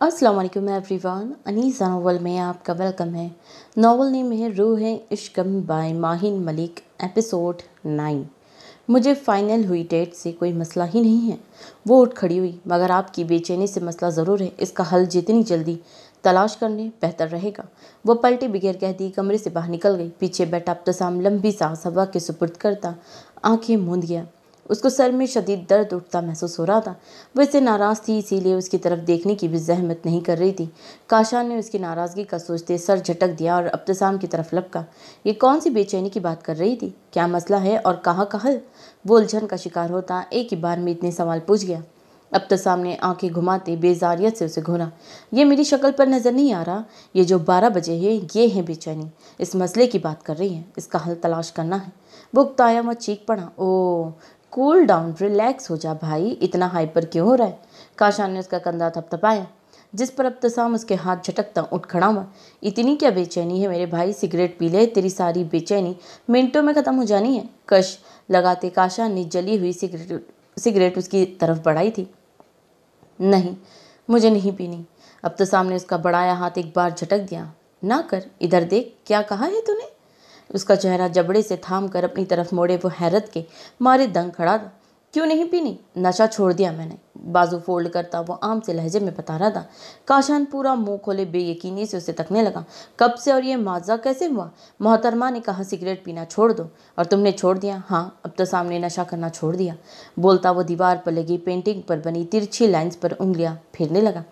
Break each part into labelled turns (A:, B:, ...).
A: अस्सलाम वालेकुम everyone. Anisa novel में आपका वेलकम है। नावल नेम है रूह है इश्क बाय माहिन मलिक, एपिसोड 9। मुझे फाइनल हुई डेट से कोई मसला ही नहीं है। वो उठ खड़ी हुई। मगर आपकी बेचैनी से मसला ज़रूर है। इसका हल जितनी जल्दी तलाश करने बेहतर रहेगा। वो पलटे बगैर कहती कमरे से बाहर निकल गई। पीछे बैठा अब्तसाम लंबी सांस हवा के सुपुर्द करता आंखें मूंद गया। उसको सर में शदीद दर्द उठता महसूस हो रहा था। वो इससे नाराज़ थी, इसीलिए उसकी तरफ देखने की भी जहमत नहीं कर रही थी। काशान ने उसकी नाराज़गी का सोचते सर झटक दिया और अब्तसाम की तरफ लपका। ये कौन सी बेचैनी की बात कर रही थी? क्या मसला है और कहाँ का हल? वो उलझन का शिकार होता एक ही बार में इतने सवाल पूछ गया। अब्तसाम ने आंखें घुमाते बेजारियत से उसे घूरा। ये मेरी शक्ल पर नज़र नहीं आ रहा? ये जो 12 बजे है ये है बेचैनी। इस मसले की बात कर रही है, इसका हल तलाश करना है। वो उकताया हुआ चीख पड़ा। ओ कूल डाउन, रिलैक्स हो जा भाई, इतना हाइपर क्यों हो रहा है? काशान ने उसका कंधा थपथपाया, जिस पर अब्तसाम उसके हाथ झटकता उठ खड़ा हुआ। इतनी क्या बेचैनी है मेरे भाई? सिगरेट पी ले, तेरी सारी बेचैनी मिनटों में ख़त्म हो जानी है। कश लगाते काशान ने जली हुई सिगरेट उसकी तरफ बढ़ाई थी। नहीं, मुझे नहीं पीनी। अब्तसाम ने उसका बढ़ाया हाथ एक बार झटक दिया। ना कर, इधर देख, क्या कहा है तूने? उसका चेहरा जबड़े से थाम कर अपनी तरफ मोड़े वो हैरत के मारे दंग खड़ा था। क्यों नहीं पीनी? नशा छोड़ दिया मैंने, बाजू फोल्ड करता वो आम से लहजे में बता रहा था। काशान पूरा मुंह खोले बेयकीनी से उसे तकने लगा। कब से और ये माजा कैसे हुआ? मोहतरमा ने कहा सिगरेट पीना छोड़ दो और तुमने छोड़ दिया? हाँ, अब तो सामने नशा करना छोड़ दिया। बोलता वो दीवार पर लगी पेंटिंग पर बनी तिरछी लाइंस पर उंगलियां फेरने लगा।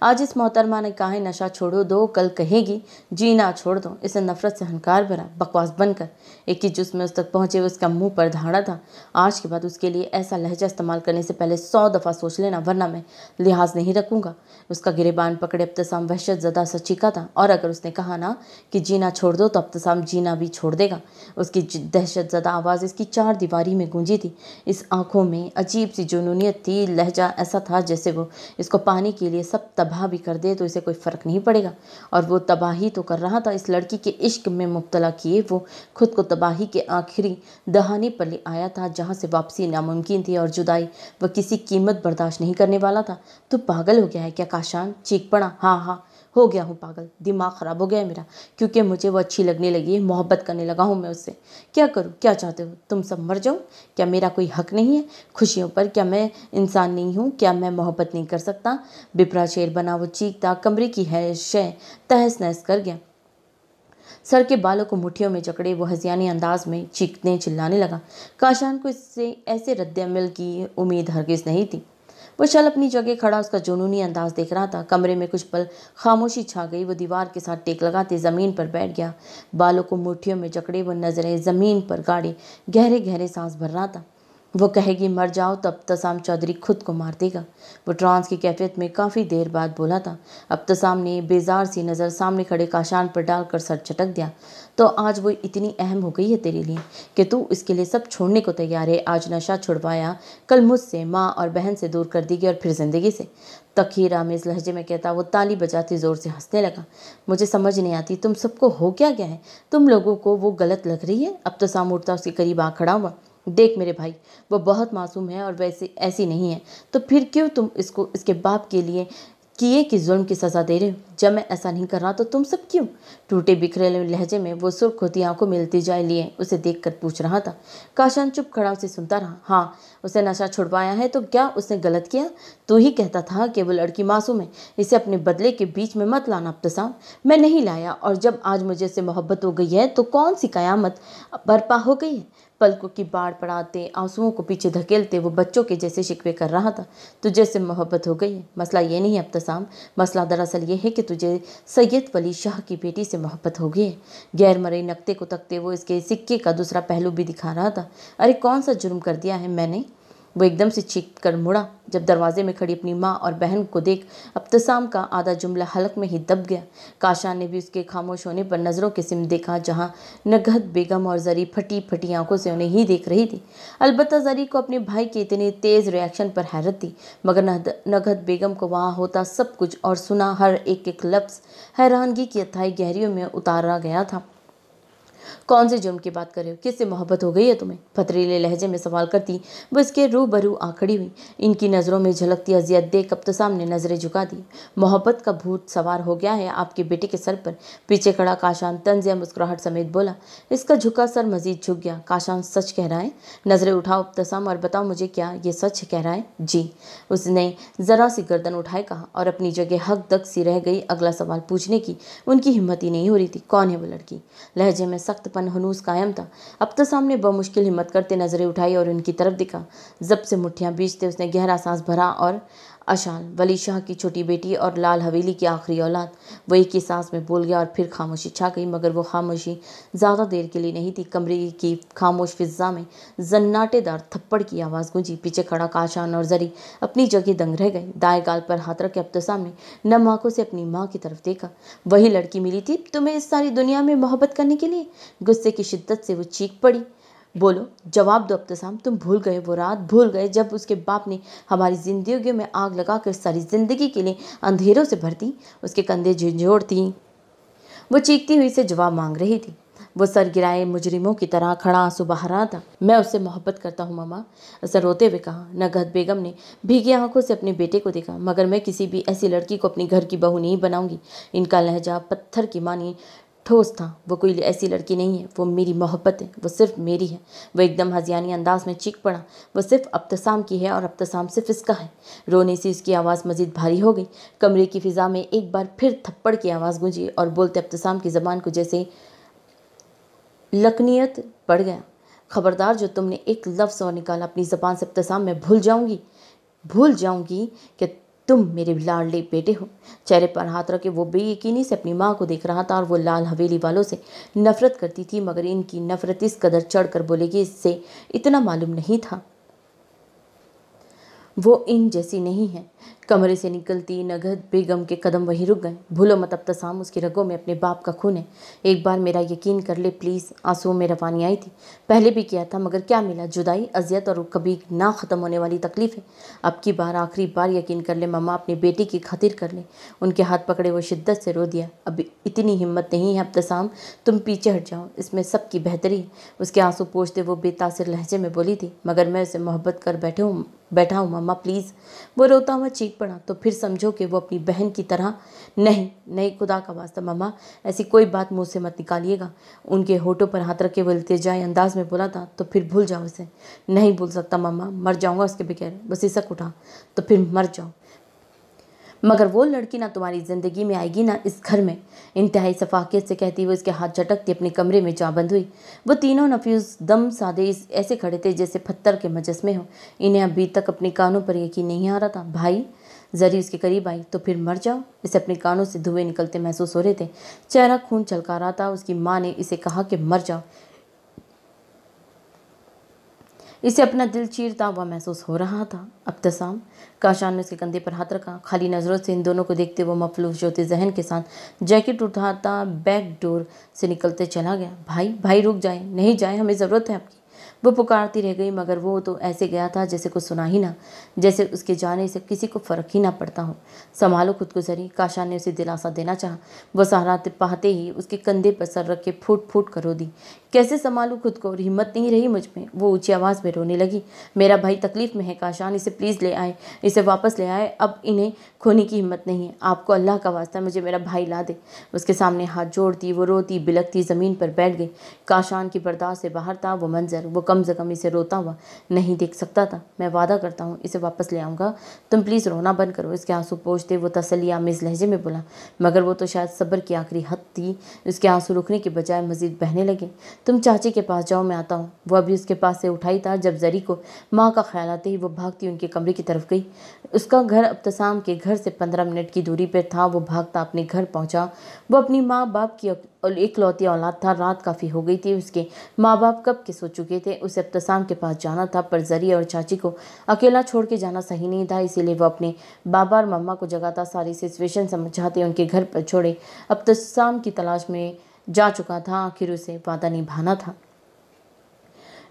A: आज इस मोहतरमा ने कहा है नशा छोड़ो दो, कल कहेगी जीना छोड़ दो। इसे नफरत से हंकार भरा बकवास बनकर एक ही जुस्म में उस तक पहुंचे उसका मुंह पर धाड़ा था। आज के बाद उसके लिए ऐसा लहजा इस्तेमाल करने से पहले 100 दफ़ा सोच लेना, वरना मैं लिहाज नहीं रखूंगा। उसका गिरेबान पकड़े अब्तसाम वहशत ज़दा सा चीखा था। और अगर उसने कहा ना कि जीना छोड़ दो तो अब्तसाम जीना भी छोड़ देगा। उसकी दहशत ज़दा आवाज़ इसकी 4 दीवारी में गूंजी थी। इस आंखों में अजीब सी जुनूनियत थी। लहजा ऐसा था जैसे वो इसको पाने के लिए सब तबाह भी कर दे तो इसे कोई फ़र्क नहीं पड़ेगा। और वो तबाही तो कर रहा था। इस लड़की के इश्क में मुब्तला किए वो खुद को तबाही के आखिरी दहाने पर ले आया था, जहाँ से वापसी नामुमकिन थी और जुदाई वह किसी कीमत बर्दाश्त नहीं करने वाला था। तो पागल हो गया है क्या काशान? चीख पड़ा। हाँ हाँ, हो गया हूँ पागल, दिमाग ख़राब हो गया है मेरा, क्योंकि मुझे वो अच्छी लगने लगी है, मोहब्बत करने लगा हूँ मैं उससे। क्या करूँ? क्या चाहते हो तुम? सब मर जाऊँ? क्या मेरा कोई हक नहीं है खुशियों पर? क्या मैं इंसान नहीं हूँ? क्या मैं मोहब्बत नहीं कर सकता? बिपरा शेर बना वो चीखता कमरे की है शय तहस नहस कर गया। सर के बालों को मुट्ठियों में जकड़े वो हज़ियानी अंदाज में चीखने चिल्लाने लगा। काशान को इससे ऐसे रद्द-ए-अमल की उम्मीद हरगिज़ नहीं थी। वो चल अपनी जगह खड़ा उसका जुनूनी अंदाज देख रहा था। कमरे में कुछ पल खामोशी छा गई। वो दीवार के साथ टेक लगाते ज़मीन पर बैठ गया। बालों को मुट्ठियों में जकड़े वो नज़रें ज़मीन पर गाड़ी गहरे गहरे सांस भर रहा था। वो कहेगी मर जाओ तो अब्तसाम चौधरी खुद को मार देगा। वो ट्रांस की कैफियत में काफ़ी देर बाद बोला था। अब्तसाम ने बेजार सी नज़र सामने खड़े काशान पर डालकर सर चटक दिया। तो आज वो इतनी अहम हो गई है तेरे लिए कि तू इसके लिए सब छोड़ने को तैयार है? आज नशा छुड़वाया, कल मुझसे, माँ और बहन से दूर कर देगी और फिर ज़िंदगी से। तखीर आमेज़ लहजे में कहता वो ताली बजाते ज़ोर से हंसने लगा। मुझे समझ नहीं आती तुम सबको हो क्या गया है? तुम लोगों को वो गलत लग रही है? अब्तसाम उठता उसके करीब आ खड़ा हुआ। देख मेरे भाई, वो बहुत मासूम है और वैसे ऐसी नहीं है, तो फिर क्यों तुम इसको इसके बाप के लिए किए कि जुल्म की सज़ा दे रहे हो? जब मैं ऐसा नहीं कर रहा तो तुम सब क्यों? टूटे बिखरे लहजे में वो सुर्ख होती आंखों में इल्तिजाए लिए उसे देखकर पूछ रहा था। काशान चुप खड़ा उसे सुनता रहा। हाँ, उसे नशा छुड़वाया है तो क्या उसने गलत किया? तू ही कहता था कि वो लड़की मासूम है, इसे अपने बदले के बीच में मत लाना अब्तसाम। मैं नहीं लाया, और जब आज मुझे इससे मोहब्बत हो गई है तो कौन सी कयामत बर्पा हो गई है? पलकों की बाढ़ पड़ाते आंसुओं को पीछे धकेलते वो बच्चों के जैसे शिकवे कर रहा था। तुझे से मोहब्बत हो गई है? मसला ये नहीं है अब्तसाम, मसला दरअसल ये है कि तुझे सैयद वली शाह की बेटी से मोहब्बत हो गई है। गैर मरे नक्ते को तकते वो इसके सिक्के का दूसरा पहलू भी दिखा रहा था। अरे कौन सा जुर्म कर दिया है मैंने? वो एकदम से चीख कर मुड़ा जब दरवाजे में खड़ी अपनी माँ और बहन को देख अब्तसाम का आधा जुमला हलक में ही दब गया। काशान ने भी उसके खामोश होने पर नज़रों के सिम देखा, जहाँ नगहत बेगम और जरी फटी फटी आंखों से उन्हें ही देख रही थी। अलबत्ता जरी को अपने भाई के इतने तेज़ रिएक्शन पर हैरत थी, मगर नगहत बेगम को वहाँ होता सब कुछ और सुना हर एक एक लफ्ज़ हैरानगी की अथाई गहरियों में उतारा गया था। कौन से जुर्म की बात कर रहे हो? किससे मोहब्बत हो गई है तुम्हें? पथरीले लहजे में सवाल करती वो इसके रूबरू आ खड़ी हुई। इनकी नज़रों में झलकती अजियत देख अब्तसाम ने नजरें झुका दी। मोहब्बत का भूत सवार हो गया है आपके बेटे के सर पर। पीछे खड़ा काशान तंज या मुस्कुराहट समेत बोला। इसका झुका सर मजीद झुक गया। काशान सच कह रहा है? नजरें उठाओ अब्तसाम और बताओ मुझे, क्या ये सच कह रहा है? जी। उसने जरा सी गर्दन उठाए कहा और अपनी जगह हक दक सी रह गई। अगला सवाल पूछने की उनकी हिम्मत ही नहीं हो रही थी। कौन है वो लड़की? लहजे में सख्तपन हनूस कायम था। अब तो सामने बमुश्किल हिम्मत करते नजरें उठाई और उनकी तरफ दिखा। जब से मुठ्ठियां बीचते उसने गहरा सांस भरा और अशान, वली शाह की छोटी बेटी और लाल हवेली की आखिरी औलाद, वो एक ही सांस में बोल गया और फिर खामोशी छा गई। मगर वो खामोशी ज़्यादा देर के लिए नहीं थी। कमरे की खामोश फिजा में जन्नाटेदार थप्पड़ की आवाज़ गूंजी। पीछे खड़ा काशान और जरी अपनी जगह दंग रह गए। दाएं गाल पर हाथ रखे अब्तसाम ने नम आंखों से अपनी माँ की तरफ देखा। वही लड़की मिली थी तुम्हें इस सारी दुनिया में मोहब्बत करने के लिए? गुस्से की शिद्दत से वो चीख पड़ी। बोलो, जवाब दो अब्तसाम। तुम भूल गए वो रात? भूल गए जब उसके बाप ने हमारी जिंदगियों में आग लगाकर सारी जिंदगी के लिए अंधेरों से भर दी? उसके कंधे झंझोड़ती वो चीखती हुई से जवाब मांग रही थी। वो सर गिराए मुजरिमों की तरह खड़ा आंसू बहा रहा था। मैं उससे मोहब्बत करता हूँ मामा, असर रोते हुए कहा। नगहत बेगम ने भीगी आंखों से अपने बेटे को देखा। मगर मैं किसी भी ऐसी लड़की को अपनी घर की बहू नहीं बनाऊंगी। इनका लहजा पत्थर की मानी ठोस था। वो कोई ऐसी लड़की नहीं है, वो मेरी मोहब्बत है, वो सिर्फ मेरी है। वो एकदम हजियानी अंदाज में चीख पड़ा। वो सिर्फ अब्तसाम की है और अब्तसाम सिर्फ इसका है। रोने से उसकी आवाज़ मजीद भारी हो गई। कमरे की फिजा में एक बार फिर थप्पड़ की आवाज़ गूंजी और बोलते अब्तसाम की ज़बान को जैसे लकनियत पड़ गया। खबरदार, जो तुमने एक लफ्ज़ और निकाला अपनी ज़बान से अब्तसाम, मैं भूल जाऊंगी कि तुम मेरे लाडले बेटे हो। चेहरे पर हाथ रखे वो बेयकीनी से अपनी माँ को देख रहा था और वो लाल हवेली वालों से नफरत करती थी, मगर इनकी नफरत इस कदर चढ़कर बोलेगी इससे इतना मालूम नहीं था। वो इन जैसी नहीं है। कमरे से निकलती नगहत बेगम के कदम वहीं रुक गए। भूलो मत अब्तसाम, उसकी रगों में अपने बाप का खून है। एक बार मेरा यकीन कर ले प्लीज़। आंसुओं में रवानी आई थी। पहले भी किया था, मगर क्या मिला? जुदाई, अजियत और कभी ना ख़त्म होने वाली तकलीफ़ें। अब की बार, आखिरी बार यकीन कर ले मम्मा, अपनी बेटी की खातिर कर ले। उनके हाथ पकड़े वो शिद्दत से रो दिया। अब इतनी हिम्मत नहीं है अब्तसाम, तुम पीछे हट जाओ, इसमें सबकी बेहतरी है। उसके आंसू पोंछते वो बेतासिर लहजे में बोली थी। मगर मैं उसे मोहब्बत कर बैठा हूँ मम्मा, प्लीज़। वो रोता हुआ चीख पड़ा। तो फिर समझो कि वो अपनी बहन की तरह। नहीं नहीं, खुदा का वास्ता मम्मा, ऐसी कोई बात मुंह से मत निकालिएगा। उनके होठों पर हाथ रख के वो इल्तिजाई अंदाज में बोला था। तो फिर भूल जाओ उसे। नहीं भूल सकता मम्मा, मर जाऊंगा उसके बगैर। बस सिसक उठा। तो फिर मर जाओ, मगर वो लड़की ना तुम्हारी ज़िंदगी में आएगी ना इस घर में। इंतहाई सफाकियत से कहती हुए उसके हाथ झटकती अपने कमरे में जा बंद हुई। वो तीनों नफ्यूस दम सादे ऐसे खड़े थे जैसे पत्थर के मुजस्मे हो। इन्हें अभी तक अपने कानों पर यकीन नहीं आ रहा था। भाई, जरी उसके करीब आई। तो फिर मर जाओ। इसे अपने कानों से धुएं निकलते महसूस हो रहे थे। चेहरा खून छलका रहा था। उसकी माँ ने इसे कहा कि मर जाओ। इसे अपना दिल चीरता हुआ महसूस हो रहा था। अब्तसाम, काशान ने उसके कंधे पर हाथ रखा। खाली नज़रों से इन दोनों को देखते वो मफलूस होते जहन के साथ जैकेट उठाता बैक डोर से निकलते चला गया। भाई भाई, रुक जाए। नहीं जाए, हमें ज़रूरत है आपकी। वो पुकारती रह गई, मगर वो तो ऐसे गया था जैसे कुछ सुना ही ना, जैसे उसके जाने से किसी को फ़र्क ही ना पड़ता हो। संभालो खुद को जरी, काशान ने उसे दिलासा देना चाहा। वो सहारा पाते ही उसके कंधे पर सर रख के फूट फूट कर रो दी। कैसे संभालूं खुद को, और हिम्मत नहीं रही मुझ में। वो ऊंची आवाज़ में रोने लगी। मेरा भाई तकलीफ़ में है काशान, इसे प्लीज़ ले आए, इसे वापस ले आए। अब इन्हें खोने की हिम्मत नहीं है। आपको अल्लाह का वास्ता मुझे मेरा भाई ला दे। उसके सामने हाथ जोड़ती वो रोती बिलखती ज़मीन पर बैठ गई। काशान की बर्दाश्त से बाहर था वो मंजर। वो कम से कम इसे रोता हुआ नहीं देख सकता था। मैं वादा करता हूँ इसे वापस ले आऊँगा, तुम प्लीज़ रोना बंद करो। इसके आंसू पोंछते वो तसल्ली आमेज़ लहजे में बोला। मगर वो तो शायद सब्र की आखिरी हद थी। उसके आंसू रुकने के बजाय मजीद बहने लगे। तुम चाची के पास जाओ, मैं आता हूँ। वो अभी उसके पास से उठाई था जब जरी को माँ का ख्याल आते ही वो भागती उनके कमरे की तरफ गई। उसका घर अब्तसाम के घर से 15 मिनट की दूरी पर था। वो भागता अपने घर पहुंचा। वो अपनी माँ बाप की इकलौती औलाद था। रात काफ़ी हो गई थी। उसके माँ बाप कब के सो चुके थे। उसे अब्तसाम के पास जाना था, पर जरी और चाची को अकेला छोड़ के जाना सही नहीं था। इसीलिए वो अपने बाबा और मम्मा को जगाता सारी सिचुएशन समझाते उनके घर पर छोड़े अब्तसाम की तलाश में जा चुका था। आखिर उसे वादा निभाना था।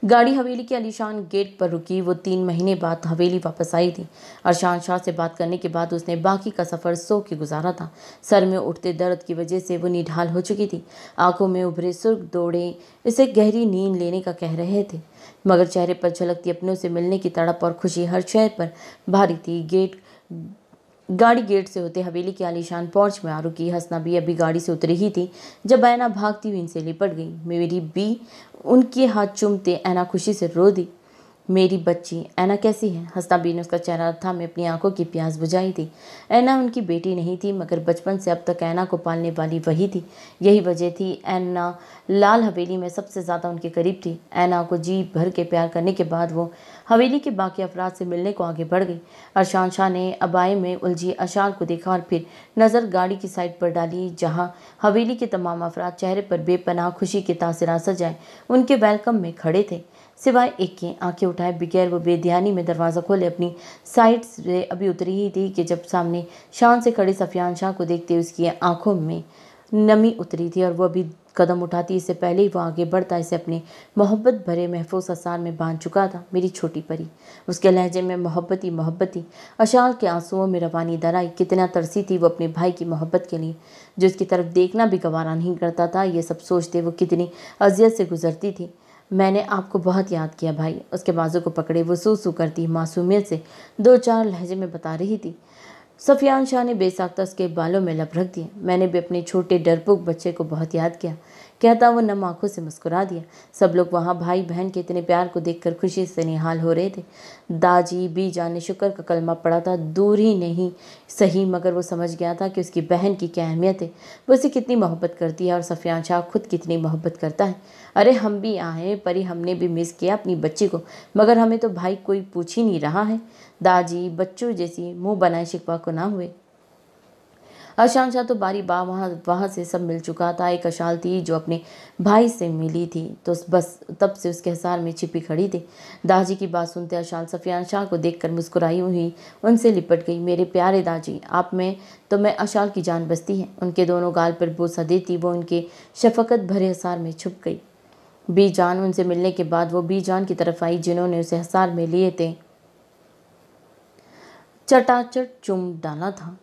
A: गाड़ी हवेली के आलीशान गेट पर रुकी। वो 3 महीने बाद हवेली वापस आई थी। अरशान शाह से बात करने के बाद उसने बाकी का सफ़र सो के गुजारा था। सर में उठते दर्द की वजह से वो निढाल हो चुकी थी। आंखों में उभरे सुर्ख दौड़े इसे गहरी नींद लेने का कह रहे थे, मगर चेहरे पर झलकती अपनों से मिलने की तड़प और खुशी हर शय पर भारी थी। गाड़ी गेट से होते हवेली की आलीशान पोर्च में आ रुकी। हसना भी अभी गाड़ी से उतरी ही थी जब ऐना भागती हुई इनसे लिपट गई। मेरी बी उनके हाथ चूमते ऐना खुशी से रो दी। मेरी बच्ची ऐना कैसी है? हसना बी ने उसका चेहरा था में अपनी आंखों की प्यास बुझाई थी। ऐना उनकी बेटी नहीं थी, मगर बचपन से अब तक ऐना को पालने वाली वही थी। यही वजह थी ऐना लाल हवेली में सबसे ज़्यादा उनके करीब थी। ऐना को जी भर के प्यार करने के बाद वो हवेली के बाकी अफराद से मिलने को आगे बढ़ गई। अरशान शाह ने अबाए में उलझी अशाल को देखा और फिर नज़र गाड़ी की साइड पर डाली, जहाँ हवेली के तमाम अफराद चेहरे पर बेपनाह खुशी के तासरात सजाए उनके वेलकम में खड़े थे, सिवाय एक के। आंखें उठाए बगैर वो बेध्यानी में दरवाज़ा खोले अपनी साइड से अभी उतरी ही थी कि जब सामने शान से खड़े सफियान शाह को देखते उसकी आंखों में नमी उतरी थी और वो अभी कदम उठाती इससे पहले ही वो आगे बढ़ता इसे अपने मोहब्बत भरे महफूज आसार में बांध चुका था। मेरी छोटी परी, उसके लहजे में मोहब्बती अशाल के आंसुओं में रवानी दर आई। कितना तरसी थी वो अपने भाई की मोहब्बत के लिए, जो उसकी तरफ देखना भी गवारा नहीं करता था। ये सब सोचते वो कितनी अजियत से गुजरती थी। मैंने आपको बहुत याद किया भाई। उसके बाजू को पकड़े वो सू करती मासूमियत से 2-4 लहजे में बता रही थी। सफियान शाह ने बेसाख्ता उसके बालों में लब रख दिया। मैंने भी अपने छोटे डरपोक बच्चे को बहुत याद किया, कहता वो नम आंखों से मुस्कुरा दिया। सब लोग वहाँ भाई बहन के इतने प्यार को देखकर खुशी से निहाल हो रहे थे। दाजी बी जान ने शुक्र का कलमा पड़ा था। दूर ही नहीं सही, मगर वो समझ गया था कि उसकी बहन की क्या अहमियत है, वो उसे कितनी मोहब्बत करती है और सफियान शाह खुद कितनी मोहब्बत करता है। अरे हम भी आए परी, हमने भी मिस किया अपनी बच्ची को, मगर हमें तो भाई कोई पूछ ही नहीं रहा है। दाजी बच्चों जैसी मुंह बनाए शिकवा को ना हुए। अशान शाह तो बारी बा वहाँ से सब मिल चुका था। एक अशाल थी जो अपने भाई से मिली थी, तो बस तब से उसके हिसार में छिपी खड़ी थी। दाजी की बात सुनते अशाल सफियान शाह को देखकर मुस्कुराई हुई उनसे लिपट गई। मेरे प्यारे दाजी, आप में तो मैं अशाल की जान बसती है। उनके दोनों गाल पर बोसा देती वो उनके शफकत भरे हिसार में छुप गई। बी जान उनसे मिलने के बाद वो बी जान की तरफ आई, जिन्होंने उसे हिसार में लिए थे चटाचट चुम डाला था।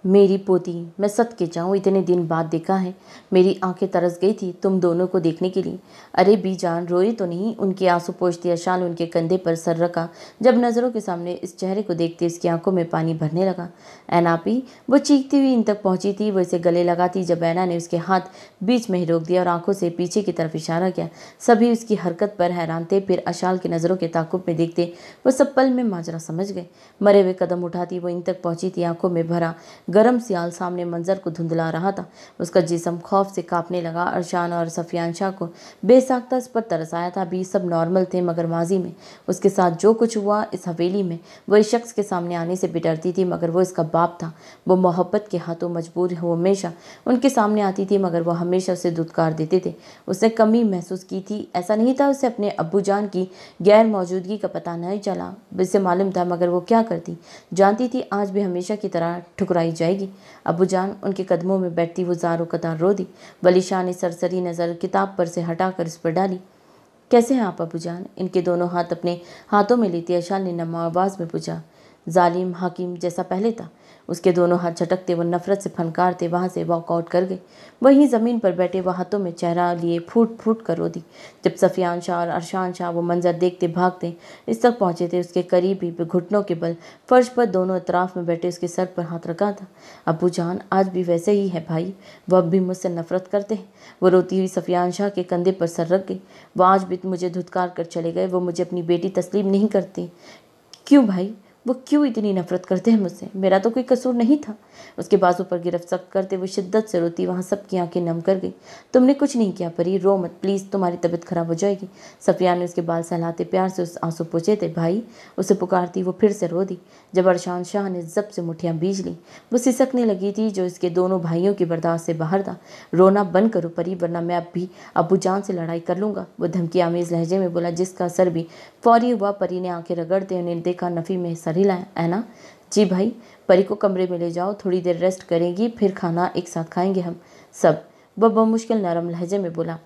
A: मेरी पोती, मैं सत के जाऊँ इतने दिन बाद देखा है। मेरी आंखें तरस गई थी तुम दोनों को देखने के लिए। अरे बी जान रोई तो नहीं? उनके आंसू पोंछती अशाल उनके कंधे पर सर रखा। जब नज़रों के सामने इस चेहरे को देखते इसकी आंखों में पानी भरने लगा। ऐनापी, वो चीखती हुई इन तक पहुंची थी। वो इसे गले लगाती जब ऐना ने उसके हाथ बीच में ही रोक दिया और आंखों से पीछे की तरफ इशारा किया। सभी उसकी हरकत पर हैरान थे। फिर अशाल की नज़रों के ताकुब में देखते वो सब पल में माजरा समझ गए। मरे हुए कदम उठाती वो इन तक पहुंची थी। आंखों में भरा गरम सियाल सामने मंजर को धुंधला रहा था। उसका जिस्म खौफ से कांपने लगा। अरशान और सफियान शाह को बेसाख्ता इस पर तरस आया था। अभी सब नॉर्मल थे, मगर माजी में उसके साथ जो कुछ हुआ इस हवेली में, वो इस शख्स के सामने आने से भी डरती थी, मगर वो इसका बाप था। वो मोहब्बत के हाथों मजबूर हो हमेशा उनके सामने आती थी, मगर वो हमेशा उसे दुत्कार देते थे। उसने कमी महसूस की थी। ऐसा नहीं था उसे अपने अब्बू जान की गैर मौजूदगी का पता नहीं चला, उसे मालूम था, मगर वो क्या करती? जानती थी आज भी हमेशा की तरह ठुकराई जाएगी। अबू जान उनके कदमों में बैठती वो ज़ारो कतार रो दी। वली शाह ने सरसरी नज़र किताब पर से हटाकर इस पर डाली। कैसे हैं आप अबू जान? इनके दोनों हाथ अपने हाथों में लेती अशाल ने नम आवाज़ में पूछा। जालिम हाकिम जैसा पहले था। उसके दोनों हाथ झटकते वो नफरत से फनकारते वहाँ से वॉकआउट कर गए। वहीं ज़मीन पर बैठे वो हाथों में चेहरा लिए फूट फूट कर रो दी। जब सफियान शाह और अरशान शाह वो मंजर देखते भागते इस तक पहुँचे थे, उसके करीब ही घुटनों के बल फर्श पर दोनों अतराफ में बैठे उसके सर पर हाथ रखा था। अबू जान आज भी वैसे ही है भाई, वो अब भी मुझसे नफरत करते हैं। वो रोती हुई सफियान शाह के कंधे पर सर रख गई। वो आज भी मुझे धुतकार कर चले गए। वो मुझे अपनी बेटी तस्लीम नहीं करते। क्यों भाई? वो क्यों इतनी नफरत करते हैं मुझसे? मेरा तो कोई कसूर नहीं था। उसके बाजू पर गिरफ्त सख्त करते हुए शिद्दत से रोती वहाँ सबकी आंखें नम कर गई। तुमने कुछ नहीं किया परी, रो मत प्लीज़, तुम्हारी तबीयत खराब हो जाएगी। सफिया ने उसके बाल सहलाते प्यार से उस आंसू पोंछे थे। भाई, उसे पुकारती वो फिर से रो दी। जब अरशान शाह ने जब से मुठियाँ बीज ली, वो सिसकने लगी थी, जो इसके दोनों भाइयों की बर्दाश्त से बाहर था। रोना बंद करो परी, वरना मैं अब भी अबू जान से लड़ाई कर लूँगा, वो धमकी आमेज लहजे में बोला, जिसका असर भी फौरी हुआ। परी ने आंखें रगड़ते उन्हें देखा। नफ़ी में सर हिलाया। है ना? जी भाई, परी को कमरे में ले जाओ, थोड़ी देर रेस्ट करेंगी, फिर खाना एक साथ खाएंगे हम सब, वह बमुश्किल नरम लहजे में बोला।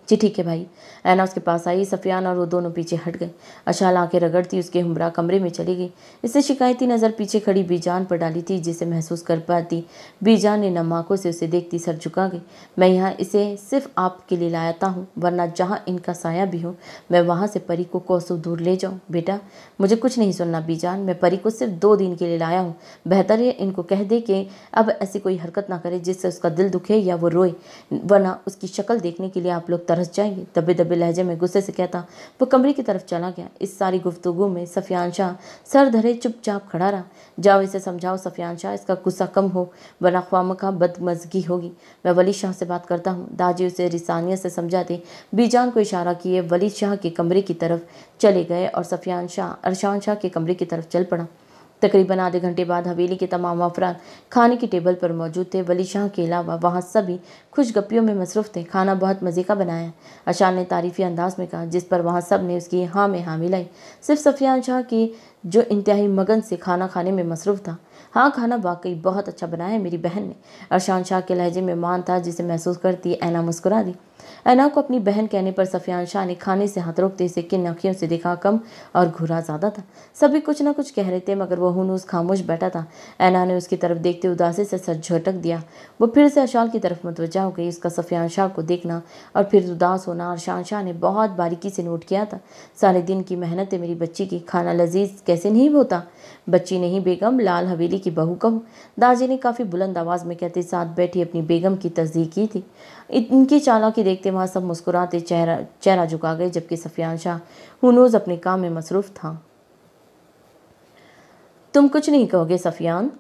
A: जी ठीक है भाई। ऐना उसके पास आई। सफियान और वो दोनों पीछे हट गए। अशाल आके रगड़ती उसके हमरा कमरे में चली गई। इससे शिकायती नज़र पीछे खड़ी बीजान पर डाली थी, जिसे महसूस कर पाती बीजान ने नम आंखों से उसे देखती सर झुका गई। मैं यहाँ इसे सिर्फ आपके लिए लाता हूँ, वरना जहाँ इनका साया भी हो मैं वहाँ से परी को कोसों दूर ले जाऊँ। बेटा मुझे कुछ नहीं सुनना बीजान, मैं परी को सिर्फ 2 दिन के लिए लाया हूँ। बेहतर है इनको कह दे कि अब ऐसी कोई हरकत ना करे जिससे उसका दिल दुखे या वो रोए, वरना उसकी शक्ल देखने के लिए आप लोग तरस जाएंगे। दबे दबे लहजे में गुस्से से कहता वो कमरे की तरफ चला गया। इस सारी गुफ्तगू में सफियान शाह सर धरे चुपचाप खड़ा रहा। जाओ इसे समझाओ सफियान शाह, इसका गुस्सा कम हो वरना ख्वामखा बदमज़गी होगी। मैं वली शाह से बात करता हूँ। दाजी उसे रिसानियत से समझाते बीजान को इशारा किए वली शाह के कमरे की तरफ चले गए और सफियान शाह अरशान शाह के कमरे की तरफ चल पड़ा। तकरीबन आधे घंटे बाद हवेली के तमाम अफराद खाने की टेबल पर मौजूद थे। वली शाह के अलावा वहाँ सभी खुशगपियों में मसरूफ़ थे। खाना बहुत मज़े का बनाया, अशान ने तारीफ़ी अंदाज में कहा, जिस पर वहाँ सब ने उसकी हाँ में हाँ मिलाई। सिर्फ सफियान शाह की जो इंतहाई मगन से खाना खाने में मसरूफ़ था। हाँ खाना वाकई बहुत अच्छा बनाया है मेरी बहन ने। अरशान शाह के लहजे में मान था जिसे महसूस करती ऐना मुस्कुरा दी। ऐना को अपनी बहन कहने पर सफियान शाह ने खाने से हाथ रोकते इसे किन आँखियों से देखा कम और घुरा ज़्यादा था। सभी कुछ ना कुछ कह रहे थे मगर वह हुनूस खामोश बैठा था। ऐना ने उसकी तरफ देखते उदासी से सर झटक दिया। वो फिर से अशाल की तरफ मुतवज्जा हो गई। उसका सफियान शाह को देखना और फिर उदास होना अरशान शाह ने बहुत बारीकी से नोट किया था। सारे दिन की मेहनत है मेरी बच्ची की, खाना लजीज कैसे नहीं होता। बच्ची नहीं बेगम, लाल हवेली की बहू कहूँ, दाजी ने काफ़ी बुलंद आवाज़ में कहते साथ बैठी अपनी बेगम की तस्दीक की थी। इनकी चालाकी देखते वहाँ सब मुस्कुराते चेहरा झुका गए, जबकि सफियान शाह हुनूज अपने काम में मसरूफ़ था। तुम कुछ नहीं कहोगे सफियान?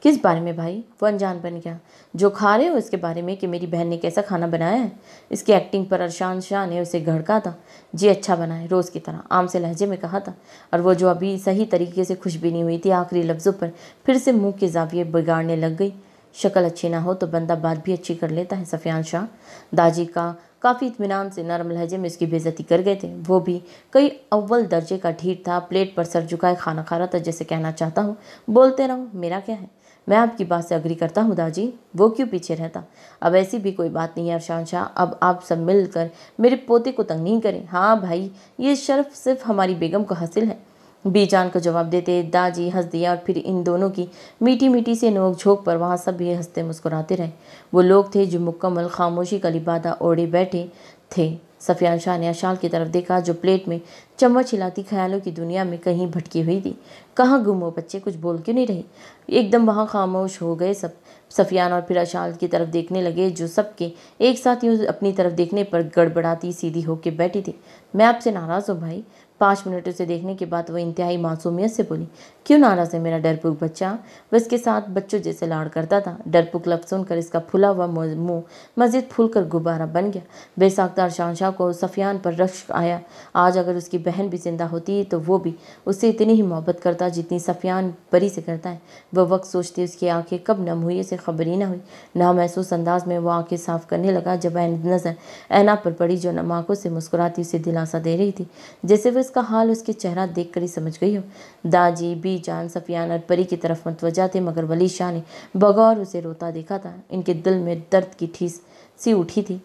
A: किस बारे में भाई? वो अनजान बन गया। जो खा रहे हो इसके बारे में कि मेरी बहन ने कैसा खाना बनाया है। इसकी एक्टिंग पर अरशान शाह ने उसे घड़का था। जी अच्छा बना है, रोज़ की तरह, आम से लहजे में कहा था। और वो जो अभी सही तरीके से खुश भी नहीं हुई थी, आखिरी लफ्ज़ों पर फिर से मुंह के जाविये बिगाड़ने लग गई। शक्ल अच्छी ना हो तो बंदा बात भी अच्छी कर लेता है सफियान शाह। दाजी का काफ़ी इत्मीनान से नरम लहजे में उसकी बेइज्जती कर गए थे। वो भी कई अव्वल दर्जे का ढीठ था, प्लेट पर सर झुकाए खाना खा रहा था, जैसे कहना चाहता हूँ बोलते रहो, मेरा क्या है, मैं आपकी बात से अग्री करता हूँ दाजी। वो क्यों पीछे रहता? अब ऐसी भी कोई बात नहीं है अरशान शाह, अब आप सब मिलकर मेरे पोते को तंग नहीं करें। हाँ भाई, ये शर्फ सिर्फ हमारी बेगम को हासिल है। बीजान को जवाब देते दाजी हंस दिया और फिर इन दोनों की मीठी मीठी से नोक झोंक पर वहाँ सब भी हंसते मुस्कुराते रहे। वो लोग थे जो मुकम्मल खामोशी का लिबादा ओढ़े बैठे थे। सफियान शाह ने अशाल की तरफ देखा जो प्लेट में चम्मच हिलाती ख्यालों की दुनिया में कहीं भटकी हुई थी। कहाँ गुम हो बच्चे, कुछ बोल क्यों नहीं रही? एकदम वहाँ खामोश हो गए सब। सफियान और फिर अशाल की तरफ देखने लगे जो सबके एक साथ यूँ अपनी तरफ देखने पर गड़बड़ाती सीधी होकर बैठी थी। मैं आपसे नाराज़ हूँ भाई। 5 मिनट उसे देखने के बाद वह इंतहाई मासूमियत से बोली। क्यों नाराज़ है मेरा डरपुक बच्चा? वह इसके साथ बच्चों जैसे लाड़ करता था। डरपुक लफ्ज़ सुनकर इसका फुला हुआ मुंह मज़ीद फूलकर गुब्बारा बन गया। बेसाख्ता अरशान शाह को सफियान पर रश्क आया। आज अगर उसकी बहन भी जिंदा होती तो वो भी उससे इतनी ही मोहब्बत करता जितनी सफियान परी से करता है। वह वक्त सोचती उसकी आंखें कब नम हुई उसे खबर ही न हुई। नामहसूस अंदाज में वो आंखें साफ करने लगा जब नज़र ऐना पर पड़ी जो नम आंखों से मुस्कुराती उसे दिलासा दे रही थी, जैसे वह इसका हाल उसके चेहरा देखकर ही समझ गई हो। दाजी बीजान सफियान और परी की तरफ मतवजा थे मगर वली शाह ने बगौर उसे रोता देखा था। इनके दिल में दर्द की ठीस सी उठी थी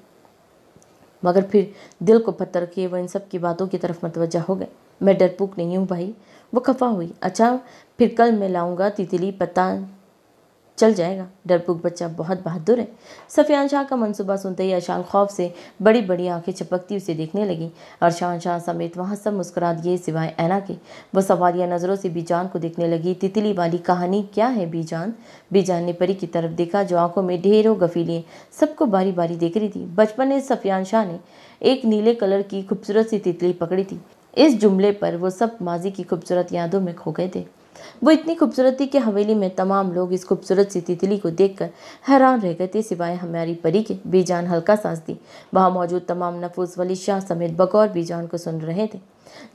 A: मगर फिर दिल को पत्थर किए वह इन सब की बातों की तरफ मतवजा हो गए। मैं डरपोक नहीं हूँ भाई। वो खफा हुई। अच्छा फिर कल मैं लाऊंगा तितली, पता चल जाएगा। डरपोक बच्चा बहुत बहादुर है। सफियान शाह का मंसूबा सुनते ही अशाल खौफ से बड़ी बड़ी आंखें चपकती उसे देखने लगी। अरशान शाह समेत वहाँ सब मुस्कुरा दिए सिवाय ऐना के। वो सवालिया नज़रों से बीजान को देखने लगी। तितली वाली कहानी क्या है बीजान? बीजान ने परी की तरफ देखा जो आंखों में ढेरों गफीलियाँ सबको बारी बारी देख रही थी। बचपन में सफियान शाह ने एक नीले कलर की खूबसूरत सी तितली पकड़ी थी। इस जुमले पर वो सब माजी की खूबसूरत यादों में खो गए थे। वो इतनी खूबसूरत थी कि हवेली में तमाम लोग इस खूबसूरत सी तितली को देखकर हैरान रह गए थे सिवाय हमारी परी के। बीजान हल्का सांस दी। वहाँ मौजूद तमाम नफूस वली शाह समेत बगौर बीजान को सुन रहे थे।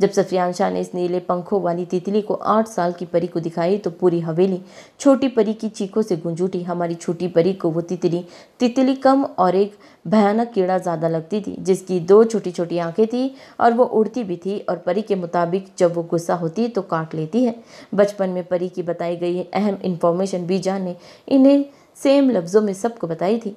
A: जब सफियान शाह ने इस नीले पंखों वाली तितली को 8 साल की परी को दिखाई तो पूरी हवेली छोटी परी की चीखों से गूंज उठी। हमारी छोटी परी को वो तितली कम और एक भयानक कीड़ा ज़्यादा लगती थी जिसकी 2 छोटी छोटी आंखें थी और वो उड़ती भी थी और परी के मुताबिक जब वो गुस्सा होती तो काट लेती है। बचपन में परी की बताई गई अहम इन्फॉर्मेशन बीजान ने इन्हें सेम लफ्ज़ों में सबको बताई थी।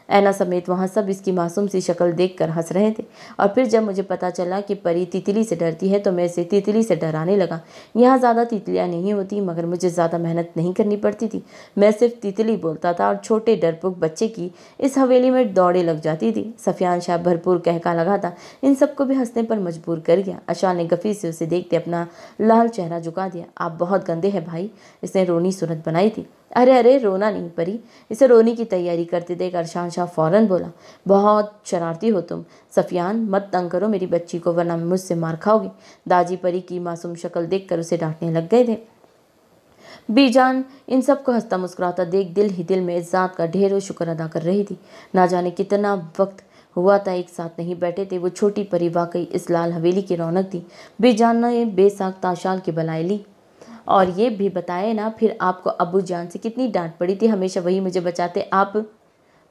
A: ऐना समेत वहाँ सब इसकी मासूम सी शक्ल देखकर हंस रहे थे। और फिर जब मुझे पता चला कि परी तितली से डरती है तो मैं इसे तितली से डराने लगा। यहाँ ज़्यादा तितलियाँ नहीं होती, मगर मुझे ज़्यादा मेहनत नहीं करनी पड़ती थी। मैं सिर्फ तितली बोलता था और छोटे डरपोक बच्चे की इस हवेली में दौड़े लग जाती थी। सफियान शाह भरपूर कहका लगा था, इन सबको भी हंसने पर मजबूर कर गया। आशा ने गफी से उसे देखते अपना लाल चेहरा झुका दिया। आप बहुत गंदे हैं भाई, इसने रोनी सूरत बनाई थी। अरे अरे, रोना नहीं परी, इसे रोने की तैयारी करते देख अरशान शाह फौरन बोला, बहुत शरारती हो तुम। सफियान, मत तंग करो मेरी बच्ची को, वरना मुझसे मार खाओगे। दाजी परी की मासूम शक्ल देखकर उसे डांटने लग गए थे। बीजान इन सबको हंसता मुस्कुराता देख दिल ही दिल में इस जात का ढेरों शुक्र अदा कर रही थी। ना जाने कितना वक्त हुआ था एक साथ नहीं बैठे थे। वो छोटी परी वाकई इस लाल हवेली की रौनक थी। बीजान ने बेसाख ताशाल की बलाई ली और ये भी बताए ना फिर आपको अब्बू जान से कितनी डांट पड़ी थी, हमेशा वही मुझे बचाते आप।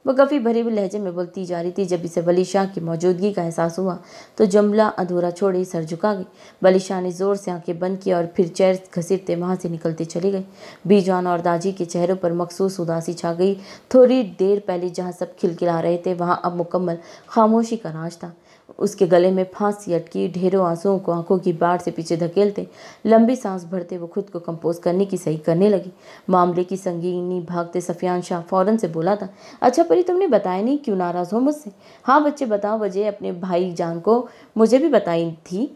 A: वो काफ़ी भरे हुए लहजे में बोलती जा रही थी। जब इसे वली शाह की मौजूदगी का एहसास हुआ तो जुमला अधूरा छोड़े सर झुका गई। वली शाह ने ज़ोर से आंखें बंद की और फिर चेयर घसीटते वहाँ से निकलती चली गई। बीजान और दाजी के चेहरों पर मखसूस उदासी छा गई। थोड़ी देर पहले जहाँ सब खिलखिला रहे थे वहाँ अब मुकम्मल खामोशी का राज था। उसके गले में फांसी अटकी, ढेरों आंसुओं को आंखों की बाढ़ से पीछे धकेलते लंबी सांस भरते वो खुद को कंपोज करने की सही करने लगी। मामले की संगीनी भागते सफियान शाह फौरन से बोला था, अच्छा परी, तुमने बताया नहीं, क्यों नाराज़ हो मुझसे? हाँ बच्चे बताओ वजह, अपने भाई जान को मुझे भी बताई थी।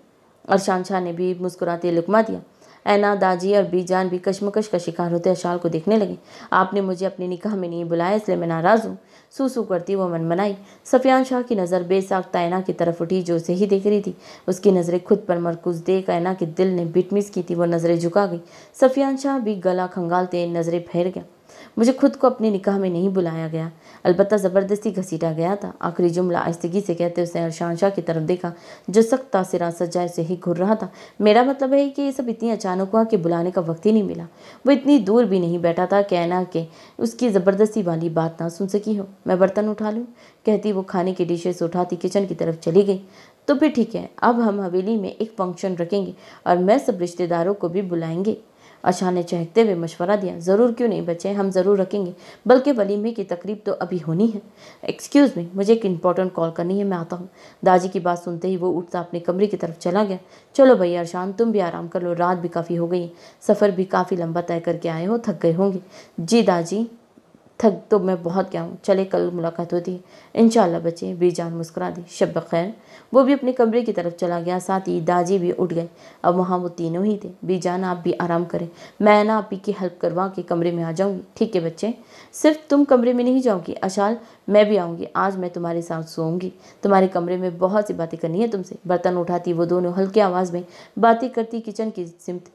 A: अरशान शाह ने भी मुस्कुराते लुकमा दिया। ऐना, दाजी और बीजान भी कश्मकश का शिकार होते अशाल को देखने लगे। आपने मुझे अपने निकाह में नहीं बुलाया इसलिए मैं नाराज़ हूँ, सूसू करती वो मनमनाई। सफियान शाह की नज़र बेसाख्ता ऐना की तरफ उठी जो उसे ही देख रही थी। उसकी नज़रें खुद पर मरकूज देख ऐना के दिल ने बिटमिस की थी। वो नज़रें झुका गई। सफियान शाह भी गला खंगालते नज़रें फेर गया। मुझे खुद को अपने निकाह में नहीं बुलाया गया, अलबत्ता ज़बरदस्ती घसीटा गया था। आखिरी जुमला आहिस्तगी से कहते उसने अरशान शाह की तरफ देखा जो सख्त तासिरा सज्जाए से ही घुर रहा था। मेरा मतलब है कि ये सब इतनी अचानक हुआ कि बुलाने का वक्त ही नहीं मिला। वो इतनी दूर भी नहीं बैठा था कहना कि उसकी ज़बरदस्ती वाली बात ना सुन सकी हो। मैं बर्तन उठा लूँ, कहती वो खाने की डिशेस उठाती किचन की तरफ चली गई। तो फिर ठीक है, अब हम हवेली में एक फंक्शन रखेंगे और मैं सब रिश्तेदारों को भी बुलाएंगे। आशा ने चहकते हुए मशवरा दिया। ज़रूर, क्यों नहीं बच्चे, हम ज़रूर रखेंगे, बल्कि वलीमे की तकरीब तो अभी होनी है। एक्सक्यूज़ मी, मुझे एक इम्पॉर्टेंट कॉल करनी है, मैं आता हूँ। दाजी की बात सुनते ही वो उठता अपने कमरे की तरफ चला गया। चलो भैया अरशान, तुम भी आराम कर लो, रात भी काफ़ी हो गई, सफ़र भी काफ़ी लंबा तय करके आए हो, थक गए होंगे। जी दाजी, थक तो मैं बहुत गया हूँ, चले कल मुलाकात होती है इंशाल्लाह बच्चे। बीजान मुस्कुरा दी। शब खैर। वो भी अपने कमरे की तरफ चला गया, साथ ही दाजी भी उठ गए। अब वहाँ वो तीनों ही थे। बीजान, आप भी आराम करें, मैं ना आपी की हेल्प करवा के कमरे में आ जाऊँगी। ठीक है बच्चे, सिर्फ तुम कमरे में नहीं जाओगी अशाल, मैं भी आऊँगी, आज मैं तुम्हारे साथ सोऊंगी, तुम्हारे कमरे में बहुत सी बातें करनी है तुमसे। बर्तन उठाती वो दोनों हल्की आवाज़ में बातें करती किचन की सिमत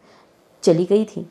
A: चली गई थी।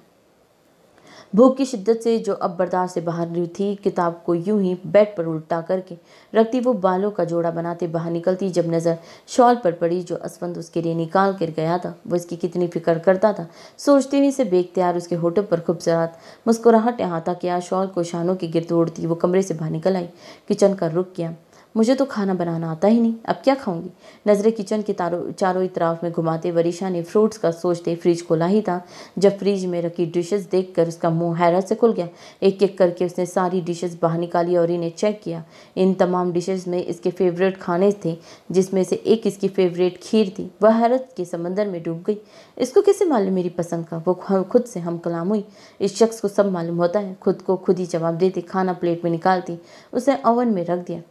A: भूख की शिद्दत से जो अब बर्दाश्त से बाहर रही थी, किताब को यूं ही बेड पर उल्टा करके रखती वो बालों का जोड़ा बनाते बाहर निकलती। जब नज़र शॉल पर पड़ी जो असफंद उसके लिए निकाल कर गया था, वो इसकी कितनी फिक्र करता था, सोचते हुए से बेख्तियार उसके होठों पर खूबसूरत मुस्कुराहट अहाता किया। शॉल को शानों के गिर्द ओढ़ती वो कमरे से बाहर निकल आई, किचन का रुख किया। मुझे तो खाना बनाना आता ही नहीं, अब क्या खाऊंगी? नज़रें किचन के चारों इतराफ में घुमाते वरीशा ने फ्रूट्स का सोचते फ्रिज खोला ही था जब फ्रिज में रखी डिशेस देखकर उसका मुंह हैरत से खुल गया। एक एक करके उसने सारी डिशेस बाहर निकाली और इन्हें चेक किया। इन तमाम डिशेस में इसके फेवरेट खाने थे, जिसमें से एक इसकी फेवरेट खीर थी। वह हैरत के समंदर में डूब गई। इसको कैसे मालूम मेरी पसंद का? वो खुद से हम कलाम हुई। इस शख्स को सब मालूम होता है, खुद को खुद ही जवाब देती। खाना प्लेट में निकालती उसे ओवन में रख दिया।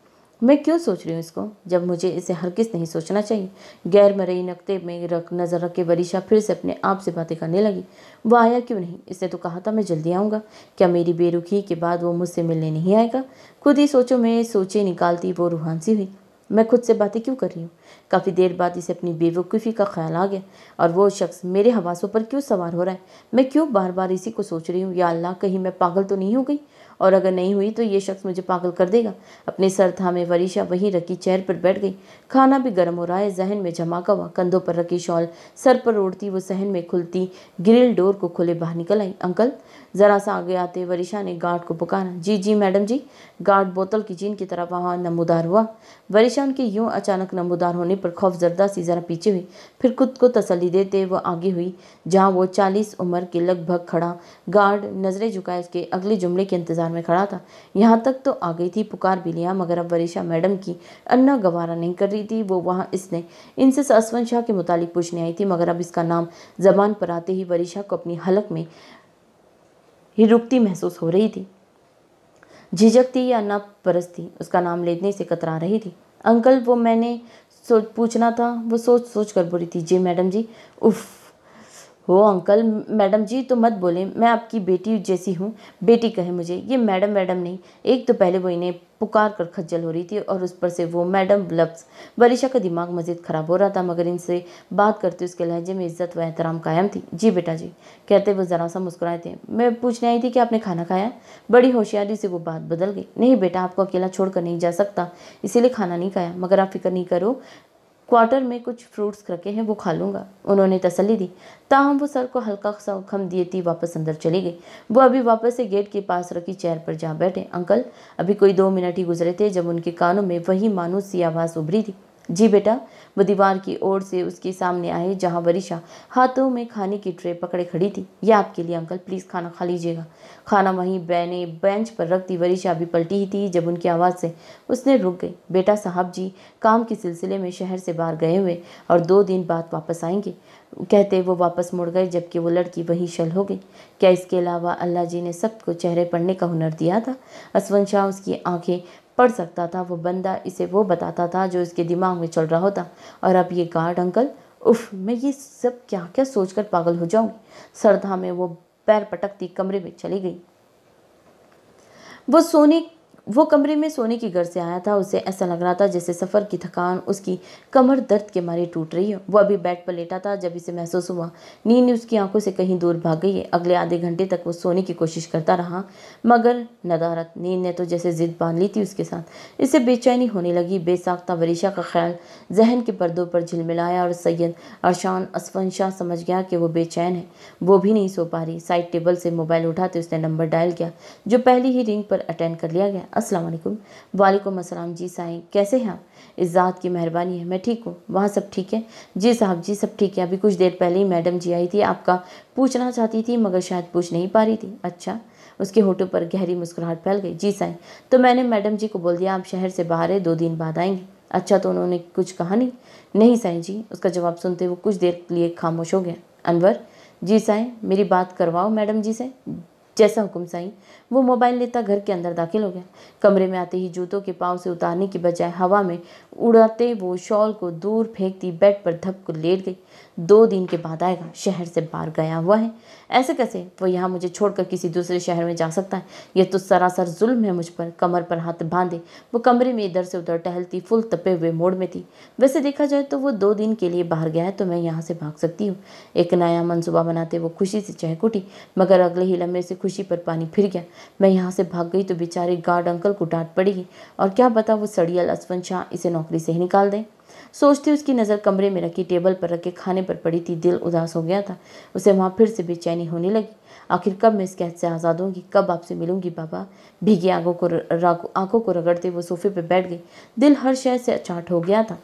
A: मैं क्यों सोच रही हूँ इसको, जब मुझे इसे हरगिज़ नहीं सोचना चाहिए। गैर मरई नक्ते में नज़र रख के वरीशा फिर से अपने आप से बातें करने लगी। वो आया क्यों नहीं? इसने तो कहा था मैं जल्दी आऊँगा। क्या मेरी बेरुखी के बाद वो मुझसे मिलने नहीं आएगा? खुद ही सोचो में सोचे निकालती वो रूहान सी हुई। मैं खुद से बातें क्यों कर रही हूँ? काफ़ी देर बाद इसे अपनी बेवकूफ़ी का ख्याल आ गया। और वो शख्स मेरे हवासों पर क्यों सवार हो रहा है? मैं क्यों बार बार इसी को सोच रही हूँ? या अल्लाह, कहीं मैं पागल तो नहीं हो गई? और अगर नहीं हुई तो ये शख्स मुझे पागल कर देगा। अपने सर थामे वरीशा वहीं रखी चेयर पर बैठ गई। खाना भी गर्म हो रहा है, जहन में झमाका हुआ। कंधों पर रखी शॉल सर पर ओढ़ती वो सहन में खुलती ग्रिल डोर को खोले बाहर निकल आई। अंकल, ज़रा सा आगे आते वरीशा ने गार्ड को पुकारा। जी जी मैडम जी। गार्ड बोतल की चीन की तरफ वहाँ नमूदार हुआ। वरीशा उनके यूं अचानक नमूदार होने पर खौफ जरदा सी ज़रा पीछे हुई, फिर खुद को तसल्ली देते वो आगे हुई जहाँ वो 40 उम्र के लगभग खड़ा गार्ड नज़रें झुकाए उसके अगले जुमले के इंतजार इंतजार में खड़ा था। यहाँ तक तो आ गई थी, पुकार भी लिया, मगर अब वरीशा मैडम की अन्ना गवारा नहीं कर रही थी। वो वहाँ इसने इनसे असवन शाह के मुतालिक पूछने आई थी, मगर अब इसका नाम जबान पर आते ही वरीशा को अपनी हलक में ही रुकती महसूस हो रही थी। झिझकती या अन्ना परस्ती उसका नाम लेने से कतरा रही थी। अंकल, वो मैंने पूछना था, वो सोच सोच कर बोली थी। जी मैडम जी। उफ हो अंकल, मैडम जी तो मत बोले, मैं आपकी बेटी जैसी हूँ, बेटी कहे मुझे। ये मैडम मैडम नहीं। एक तो पहले वो इन्हें पुकार कर खज्जल हो रही थी और उस पर से वो मैडम लफ्ज़। वरीशा का दिमाग मजीद ख़राब हो रहा था, मगर इनसे बात करते उसके लहजे में इज्जत व एहतराम कायम थी। जी बेटा जी, कहते वो ज़रा सा मुस्कुराए थे। मैं पूछने आई थी कि आपने खाना खाया? बड़ी होशियारी से वो बात बदल गई। नहीं बेटा, आपको अकेला छोड़कर नहीं जा सकता, इसीलिए खाना नहीं खाया, मगर आप फिक्र नहीं करो, क्वार्टर में कुछ फ्रूट्स रखे हैं, वो खा लूँगा, उन्होंने तसल्ली दी। ताहम वो सर को हल्का सा खम दिए थी वापस अंदर चली गई। वो अभी वापस से गेट के पास रखी चेयर पर जा बैठे। अंकल, अभी कोई 2 मिनट ही गुजरे थे जब उनके कानों में वही मानूस सी आवाज़ उभरी थी। जी बेटा। वो दीवार की ओर से उसके सामने आए, जहाँ वरीशा हाथों में खाने की ट्रे पकड़े खड़ी थी। ये आपके लिए अंकल, प्लीज़ खाना खा लीजिएगा। खाना वहीं बेंच पर रख दी। वरीशा अभी पलटी ही थी जब उनकी आवाज़ से उसने रुक गई। बेटा साहब जी काम के सिलसिले में शहर से बाहर गए हुए और 2 दिन बाद वापस आएंगे, कहते वो वापस मुड़ गए, जबकि वो लड़की वहीं शल हो गई। क्या इसके अलावा अल्लाह जी ने सबको चेहरे पढ़ने का हुनर दिया था? असवन शाह उसकी आंखें पढ़ सकता था। वो बंदा इसे वो बताता था जो इसके दिमाग में चल रहा होता। और अब ये गार्ड अंकल, उफ, मैं ये सब क्या क्या सोचकर पागल हो जाऊंगी। सरधा में वो पैर पटकती कमरे में चली गई। वो कमरे में सोने की घर से आया था। उसे ऐसा लग रहा था जैसे सफ़र की थकान उसकी कमर दर्द के मारे टूट रही हो। वो अभी बेड पर लेटा था जब इसे महसूस हुआ नींद उसकी आंखों से कहीं दूर भाग गई है। अगले आधे घंटे तक वो सोने की कोशिश करता रहा, मगर नदारत। नींद ने तो जैसे जिद बांध ली थी उसके साथ। इसे बेचैनी होने लगी। बेसाख्ता वरीशा का ख्याल जहन के पर्दों पर झिलमिलाया और सैयद अरशान असफन शाह समझ गया कि वो बेचैन है। वो भी नहीं सो पा रही। साइड टेबल से मोबाइल उठाते उसने नंबर डायल किया, जो पहली ही रिंग पर अटेंड कर लिया गया। अस्सलाम वालेकुम। वालेकुम अस्सलाम। जी साईं, कैसे हैं आप? इस ज़ात की मेहरबानी है, मैं ठीक हूँ। वहाँ सब ठीक है? जी साहब जी सब ठीक है। अभी कुछ देर पहले ही मैडम जी आई थी, आपका पूछना चाहती थी, मगर शायद पूछ नहीं पा रही थी। अच्छा। उसके होठों पर गहरी मुस्कुराहट फैल गई। जी साईं, तो मैंने मैडम जी को बोल दिया आप शहर से बाहर है, 2 दिन बाद आएंगे। अच्छा, तो उन्होंने कुछ कहा नहीं? नहीं साईं जी। उसका जवाब सुनते वो कुछ देर के लिए खामोश हो गया। अनवर। जी साईं, मेरी बात करवाओ मैडम जी से। जैसा हुक्म साईं। वो मोबाइल लेता घर के अंदर दाखिल हो गया। कमरे में आते ही जूतों के पाँव से उतारने की बजाय हवा में उड़ाते वो शॉल को दूर फेंकती बेड पर धप को लेट गई। 2 दिन के बाद आएगा, शहर से बाहर गया हुआ है। ऐसे कैसे वो यहाँ मुझे छोड़कर किसी दूसरे शहर में जा सकता है? यह तो सरासर जुल्म है मुझ पर। कमर पर हाथ बांधे वो कमरे में इधर से उधर टहलती फुल तपे हुए मोड़ में थी। वैसे देखा जाए तो वो 2 दिन के लिए बाहर गया है, तो मैं यहाँ से भाग सकती हूँ। एक नया मंसूबा बनाते वो खुशी से चहक उठी, मगर अगले ही लम्हे से खुशी पर पानी फिर गया। मैं यहाँ से भाग गई तो बेचारे गार्ड अंकल को डांट पड़ेगी, और क्या पता वो सड़ियल असफन शाह इसे नौकरी से ही निकाल दें। सोचती उसकी नज़र कमरे में रखी टेबल पर रखे खाने पर पड़ी थी। दिल उदास हो गया था। उसे वहाँ फिर से बेचैनी होने लगी। आखिर कब मैं इस कैद से आज़ाद होंगी, कब आपसे मिलूंगी बाबा? भीगी आंखों को रगड़ते वो सोफे पर बैठ गई। दिल हर शय से अचाट हो गया था।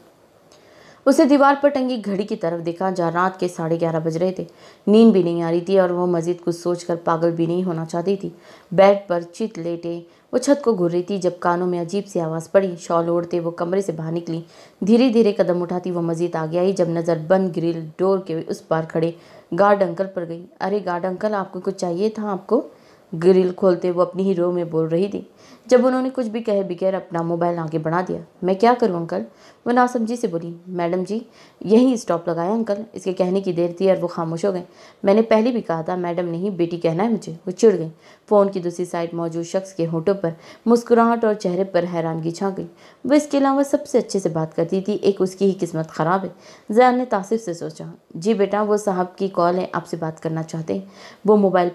A: उसे दीवार पर टंगी घड़ी की तरफ देखा, जहाँ रात के 11:30 बज रहे थे। नींद भी नहीं आ रही थी और वह मजीद कुछ सोचकर पागल भी नहीं होना चाहती थी। बेड पर चित लेटे वो छत को घूर रही थी जब कानों में अजीब सी आवाज़ पड़ी। शॉल ओढ़ते वो कमरे से बाहर निकली। धीरे धीरे कदम उठाती वो मजीद आगे आई, जब नज़र बंद ग्रिल डोर के उस पार खड़े गार्ड अंकल पर गई। अरे गार्ड अंकल, आपको कुछ चाहिए था? आपको? ग्रिल खोलते वो अपनी ही रो में बोल रही थी, जब उन्होंने कुछ भी कहे बगैर अपना मोबाइल आगे बढ़ा दिया। मैं क्या करूं अंकल? वो नासमझी से बोली। मैडम जी, यहीं स्टॉप लगाया अंकल। इसके कहने की देर थी और वो खामोश हो गए। मैंने पहले भी कहा था मैडम नहीं बेटी कहना है मुझे। वो चिढ़ गई। फ़ोन की दूसरी साइड मौजूद शख्स के होठों पर मुस्कुराहट और चेहरे पर हैरानगी छा गई। वो इसके अलावा सबसे अच्छे से बात करती थी, एक उसकी ही किस्मत ख़राब है। जैन ने तासिफ से सोचा। जी बेटा, वो साहब की कॉल है, आपसे बात करना चाहते हैं। वो मोबाइल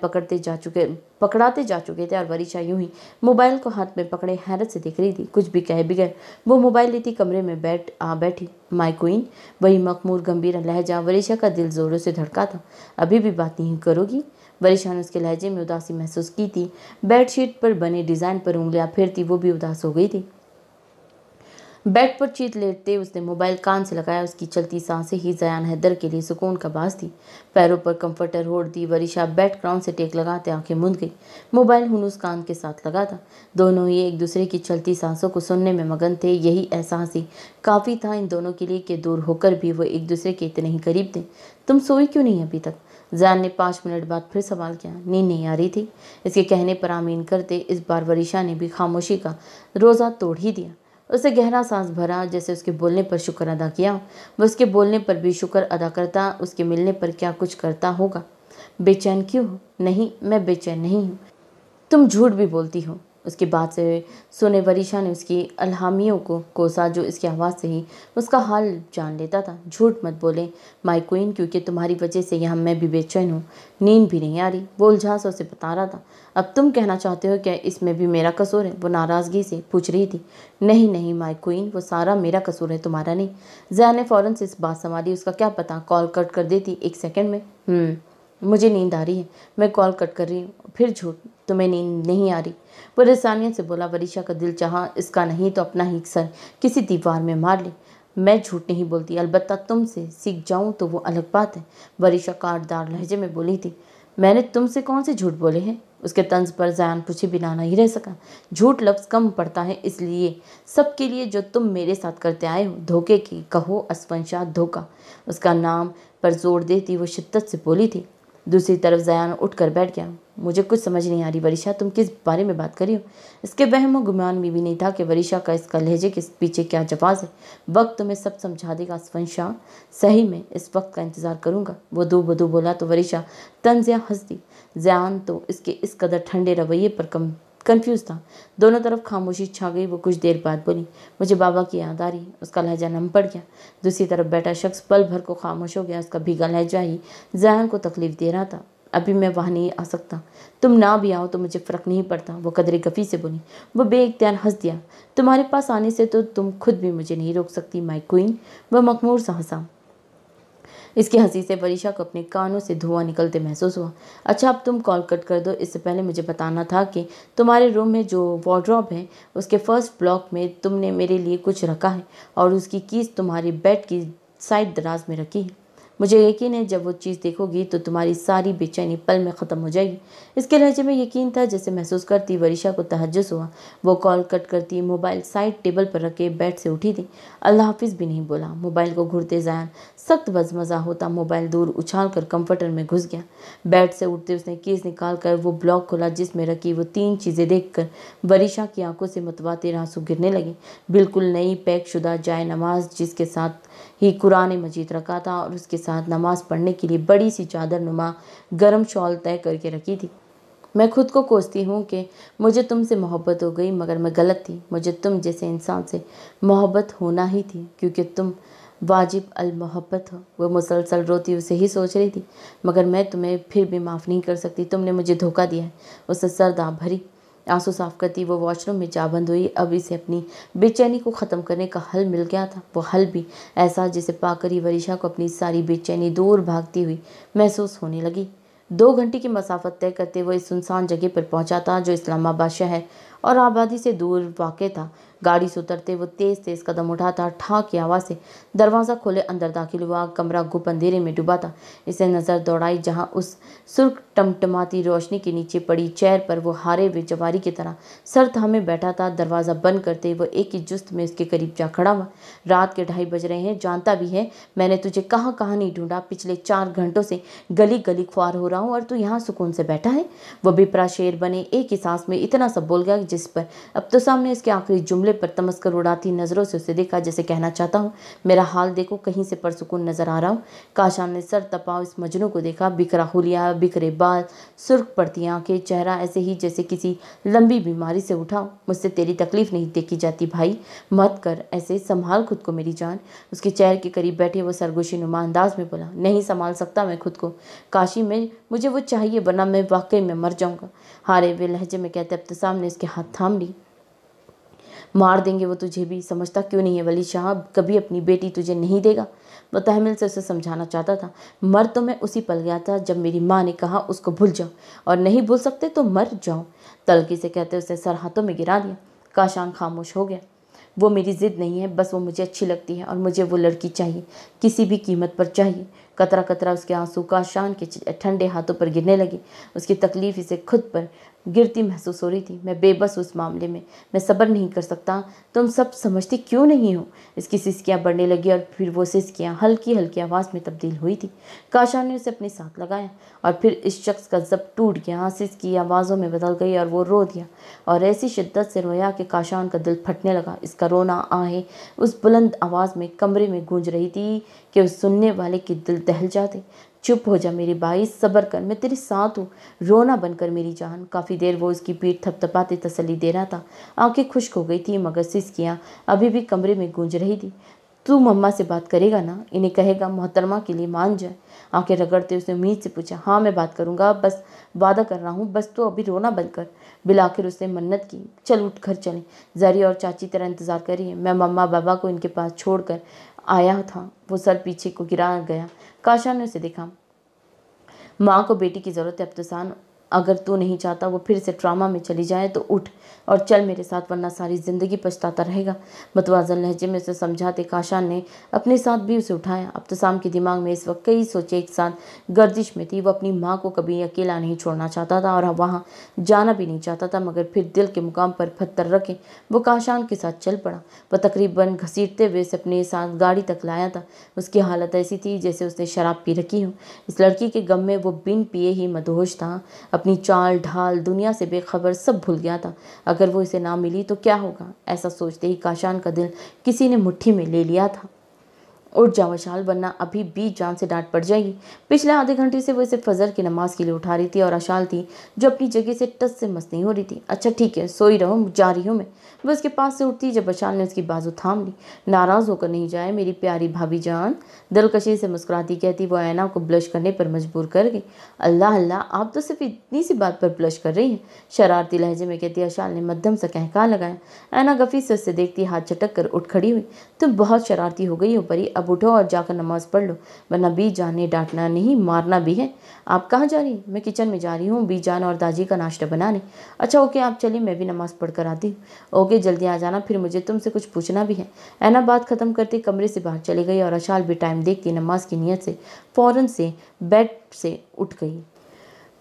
A: पकड़ाते जा चुके थे और वरीशा यूं ही मोबाइल को हाथ में पकड़े हैरत से देख रही थी। कुछ भी कहे बगैर वो मोबाइल लेती कमरे में बैठी। माय क्वीन, वही मखमूर गंभीर लहजा। वरीशा का दिल जोरों से धड़का था। अभी भी बात नहीं करोगी? वरीशा ने उसके लहजे में उदासी महसूस की थी। बेडशीट पर बने डिज़ाइन पर उंगलियां फेरती वो भी उदास हो गई थी। बेड पर चीत लेटते उसने मोबाइल कान से लगाया। उसकी चलती सांसें ही ज़यान हैदर के लिए सुकून का बास थी। पैरों पर कंफर्टर ओढ़ दी वरीशा बेड क्राउन से टेक लगाते आंखें मूंद गई। मोबाइल हुनूस कान के साथ लगा था। दोनों ही एक दूसरे की चलती सांसों को सुनने में मगन थे। यही एहसास ही काफ़ी था इन दोनों के लिए कि दूर होकर भी वो एक दूसरे के इतने ही करीब थे। तुम सोई क्यों नहीं अभी तक? जैन ने 5 मिनट बाद फिर सवाल किया। नींद नहीं आ रही थी। इसके कहने पर आमीन करते इस बार वरीशा ने भी खामोशी का रोज़ा तोड़ ही दिया। उसे गहरा सांस भरा, जैसे उसके बोलने पर शुक्र अदा किया। वह उसके बोलने पर भी शुक्र अदा करता, उसके मिलने पर क्या कुछ करता होगा। बेचैन क्यों हो? नहीं, मैं बेचैन नहीं हूँ। तुम झूठ भी बोलती हो। उसकी बात से सुने वरीशा ने उसकी अलहामियों को कोसा, जो इसकी आवाज़ से ही उसका हाल जान लेता था। झूठ मत बोले माय क्वीन, क्योंकि तुम्हारी वजह से यहाँ मैं भी बेचैन हूँ। नींद भी नहीं आ रही, वो उलझास उसे बता रहा था। अब तुम कहना चाहते हो क्या इसमें भी मेरा कसूर है? वो नाराज़गी से पूछ रही थी। नहीं नहीं माय क्वीन, वो सारा मेरा कसूर है, तुम्हारा नहीं। जया ने फ़ौरन से इस बात संभाली। उसका क्या पता कॉल कट कर देती 1 सेकंड में। मुझे नींद आ रही है, मैं कॉल कट कर रही हूँ। फिर झूठ, तुम्हें नींद नहीं आ रही? वो रसानियत से बोला। वरीशा का दिल चाहा इसका नहीं तो अपना ही सर किसी दीवार में मार ले। मैं झूठ नहीं बोलती, अलबत्ता तुमसे सीख जाऊं तो वो अलग बात है। वरीशा काटदार लहजे में बोली थी। मैंने तुमसे कौन से झूठ बोले हैं? उसके तंज पर जयान पूछे बिना नहीं रह सका। झूठ लफ्ज़ कम पड़ता है इसलिए सबके लिए जो तुम मेरे साथ करते आए हो। धोखे की कहो अस्वंशा, धोखा। उसका नाम पर जोर देती वो शिद्दत से बोली थी। दूसरी तरफ जयान उठकर बैठ गया। मुझे कुछ समझ नहीं आ रही वरीशा, तुम किस बारे में बात कर रही हो? इसके वहम गुमान में भी नहीं था कि वरीशा का इसका लहजे के पीछे क्या जवाब है। वक्त तुम्हें सब समझा देगा स्वंशा। सही में इस वक्त का इंतजार करूंगा। वो दो बदू बोला तो वरीशा तंजिया हंस दी। जयान तो इसके इस कदर ठंडे रवैये पर कंफ्यूज था। दोनों तरफ खामोशी छा गई। वो कुछ देर बाद बोली, मुझे बाबा की याद आ रही। उसका लहजा नम पड़ गया। दूसरी तरफ बैठा शख्स पल भर को खामोश हो गया। उसका भीगा लहजा ही जयान को तकलीफ दे रहा था। अभी मैं वहाँ नहीं आ सकता। तुम ना भी आओ तो मुझे फ़र्क नहीं पड़ता, वो कदरे गफ़ी से बोली। वो बेइख्तियार हंस दिया। तुम्हारे पास आने से तो तुम खुद भी मुझे नहीं रोक सकती माय क्वीन। वह मखमूर सा हंसा। इसकी हंसी से वरीशा को अपने कानों से धुआं निकलते महसूस हुआ। अच्छा, अब तुम कॉल कट कर दो। इससे पहले मुझे बताना था कि तुम्हारे रूम में जो वार्डरोब है उसके फर्स्ट ब्लॉक में तुमने मेरे लिए कुछ रखा है और उसकी कीज़ तुम्हारी बेड की साइड दराज में रखी है। मुझे यकीन है जब वो चीज़ देखोगी तो तुम्हारी सारी बेचैनी पल में ख़त्म हो जाएगी। इसके लहजे में यकीन था जैसे महसूस करती वरीशा को तहज्जुस हुआ। वो कॉल कट करती मोबाइल साइड टेबल पर रखे बेड से उठी थी। अल्लाह हाफिज़ भी नहीं बोला। मोबाइल को घूरते जयान सख्त बजमज़ा होता मोबाइल दूर उछाल कर कंफर्टर में घुस गया। बेड से उठते उसने कीज़ निकाल कर वो ब्लॉक खोला जिसमें रखी वो 3 चीज़ें देखकर वरीशा की आंखों से मुतवातिर आंसू गिरने लगे। बिल्कुल नई पैक शुदा जाए नमाज जिसके साथ ही कुरान मजीद रखा था और उसके साथ नमाज पढ़ने के लिए बड़ी सी चादर नुमा गर्म शॉल तय करके रखी थी। मैं खुद को कोसती हूँ कि मुझे तुमसे मोहब्बत हो गई, मगर मैं गलत थी। मुझे तुम जैसे इंसान से मोहब्बत होना ही थी क्योंकि तुम वाजिब अल मोहब्बत हो। वो मुसलसल रोती उसे ही सोच रही थी। मगर मैं तुम्हें फिर भी माफ़ नहीं कर सकती। तुमने मुझे धोखा दिया है। उससे सरदा भरी आंसू साफ करती वो वॉशरूम में जा बंद हुई। अब इसे अपनी बेचैनी को ख़त्म करने का हल मिल गया था। वो हल भी ऐसा जिसे पाकर ही वरीशा को अपनी सारी बेचैनी दूर भागती हुई महसूस होने लगी। 2 घंटे की मसाफत तय करते वो इस सुनसान जगह पर पहुंचा था जो इस्लामाबाद शहर और आबादी से दूर वाक़ था। गाड़ी से उतरते वो तेज़ तेज़ कदम उठाता। ठाक की आवाज़ से दरवाज़ा खोले अंदर दाखिल हुआ। कमरा गुप अंधेरे में डूबा था। इसे नज़र दौड़ाई जहाँ उस सुर्ख टमटमाती रोशनी के नीचे पड़ी चेयर पर वो हारे हुए जवारी की तरह सर थामे बैठा था। दरवाज़ा बंद करते वो एक ही जुस्त में उसके करीब जा खड़ा हुआ। रात के 2:30 बज रहे हैं। जानता भी है मैंने तुझे कहाँ कहाँ नहीं ढूंढा। पिछले 4 घंटों से गली गली ख्वार हो रहा हूँ और तू यहाँ सुकून से बैठा है। वो बिपरा शेर बने एक ही सांस में इतना सब बोल गया जिस पर अब तो सामने इसके आखिरी जुमले पर तमस्कर उड़ाती नज़रों से उसे देखा, जैसे कहना चाहता हूँ मेरा हाल देखो, कहीं से परसुकून नजर आ रहा हूँ। काशान ने सर तपा इस मजनू को देखा। बिखरा हुलिया, बिखरे बाल, सुर्ख पड़ती आंखें, चेहरा ऐसे ही जैसे किसी लंबी बीमारी से उठा। मुझसे तेरी तकलीफ नहीं देखी जाती भाई, मत कर ऐसे, संभाल खुद को मेरी जान। उसके चेहरे के करीब बैठे वो सरगोशी नुमा अंदाज में बोला, नहीं संभाल सकता मैं खुद को काशी में, मुझे वो चाहिए वरना मैं वाकई में मर जाऊंगा। हारे वे लहजे में कहते अब्तसाम ने इसके हाथ थाम ली। मार देंगे वो तुझे भी, समझता क्यों नहीं है वली शाह, कभी अपनी बेटी तुझे नहीं देगा। वो तहमिल से उसे समझाना चाहता था। मर तो मैं उसी पल गया था जब मेरी माँ ने कहा उसको भूल जाओ, और नहीं भूल सकते तो मर जाओ। तलखी से कहते उसे सर हाथों में गिरा दिया। काशान खामोश हो गया। वो मेरी ज़िद नहीं है, बस वो मुझे अच्छी लगती है और मुझे वो लड़की चाहिए, किसी भी कीमत पर चाहिए। कतरा कतरा उसके आंसू काशान के ठंडे हाथों पर गिरने लगे। उसकी तकलीफ इसे खुद पर गिरती महसूस हो रही थी। मैं बेबस उस मामले में, मैं सब्र नहीं कर सकता। तुम सब समझती क्यों नहीं हो? इसकी सिसकियाँ बढ़ने लगी और फिर वो सिसकियाँ हल्की हल्की आवाज़ में तब्दील हुई थी। काशान ने उसे अपने साथ लगाया और फिर इस शख्स का जब टूट गया, सिसकी आवाज़ों में बदल गई और वो रो दिया और ऐसी शिद्दत से रोया कि काशान का दिल फटने लगा। इसका रोना आहें उस बुलंद आवाज़ में कमरे में गूंज रही थी कि उस सुनने वाले के दिल दहल जाते। चुप हो जा मेरी बाई, सब्र कर, मैं तेरे साथ हूँ, रोना बनकर मेरी जान। काफ़ी देर वो उसकी पीठ थपथपाते तसल्ली दे रहा था। आंखें खुश्क हो गई थी मगर सिसकियाँ अभी भी कमरे में गूंज रही थी। तू मम्मा से बात करेगा ना? इन्हें कहेगा मोहतरमा के लिए मान जाए। आंखें रगड़ते उसने उम्मीद से पूछा। हाँ मैं बात करूँगा, बस वादा कर रहा हूँ, बस तो अभी रोना बंद कर। बिलाखिर उसने मन्नत की। चल उठ घर चलें, जरी और चाची तेरा इंतज़ार कर रही है। मैं मम्मा बाबा को इनके पास छोड़कर आया था। वो सर पीछे को गिरा गया। काशान ने उसे देखा। माँ को बेटी की ज़रूरत है अब्दुसान, अगर तू नहीं चाहता वो फिर से ट्रामा में चली जाए तो उठ और चल मेरे साथ, वरना सारी ज़िंदगी पछताता रहेगा। मतवाज़न लहजे में उसे समझाते काशान ने अपने साथ भी उसे उठाया। अब्दुसाम के दिमाग में इस वक्त कई सोचें एक साथ गर्दिश में थी। वो अपनी माँ को कभी अकेला नहीं छोड़ना चाहता था और वहाँ जाना भी नहीं चाहता था, मगर फिर दिल के मुकाम पर पत्थर रखे वो काशान के साथ चल पड़ा। वह तकरीबन घसीटते हुए उसे अपने साथ गाड़ी तक लाया था। उसकी हालत ऐसी थी जैसे उसने शराब पी रखी हो। इस लड़की के गम में वो बिन पिए ही मदहोश था। अपनी चाल ढाल, दुनिया से बेखबर, सब भूल गया था। अगर वो इसे ना मिली तो क्या होगा? ऐसा सोचते ही काशान का दिल किसी ने मुट्ठी में ले लिया था। उठ जा वशाल, वरना अभी भी जान से डांट पड़ जाएगी। पिछले आधे घंटे से वो इसे फजर की नमाज के लिए उठा रही थी और अशाल थी जो अपनी जगह से टस से मस नहीं हो रही थी। अच्छा ठीक है, सोई रहो, जा रही हूँ मैं। वो उसके पास से उठती जब अशाल ने उसकी बाजू थाम ली। नाराज़ होकर नहीं जाए मेरी प्यारी भाभी जान, दिलकशी से मुस्कुराती कहती वो ऐना को ब्लश करने पर मजबूर कर गई। अल्लाह अल्लाह, आप तो सिर्फ इतनी सी बात पर ब्लश कर रही हैं, शरारती लहजे में कहती अशाल ने मध्यम सा कहका लगाया। ऐना गफी से उससे देखती हाथ झटक कर उठ खड़ी हुई। तुम बहुत शरारती हो गई हो परी, अब उठो और जाकर नमाज पढ़ लो, वरना बी जान ने डांटना नहीं मारना भी है। आप कहाँ जा रही? मैं किचन में जा रही हूँ बी जान और दाजी का नाश्ता बनाने। अच्छा ओके, आप चलिए, मैं भी नमाज पढ़ कर आती हूँ। ओके, जल्दी आ जाना, फिर मुझे तुमसे कुछ पूछना भी है। ऐना बात खत्म करती कमरे से बाहर चली गई और अशाल भी टाइम देखती नमाज की नीयत से फौरन से बेड से उठ गई।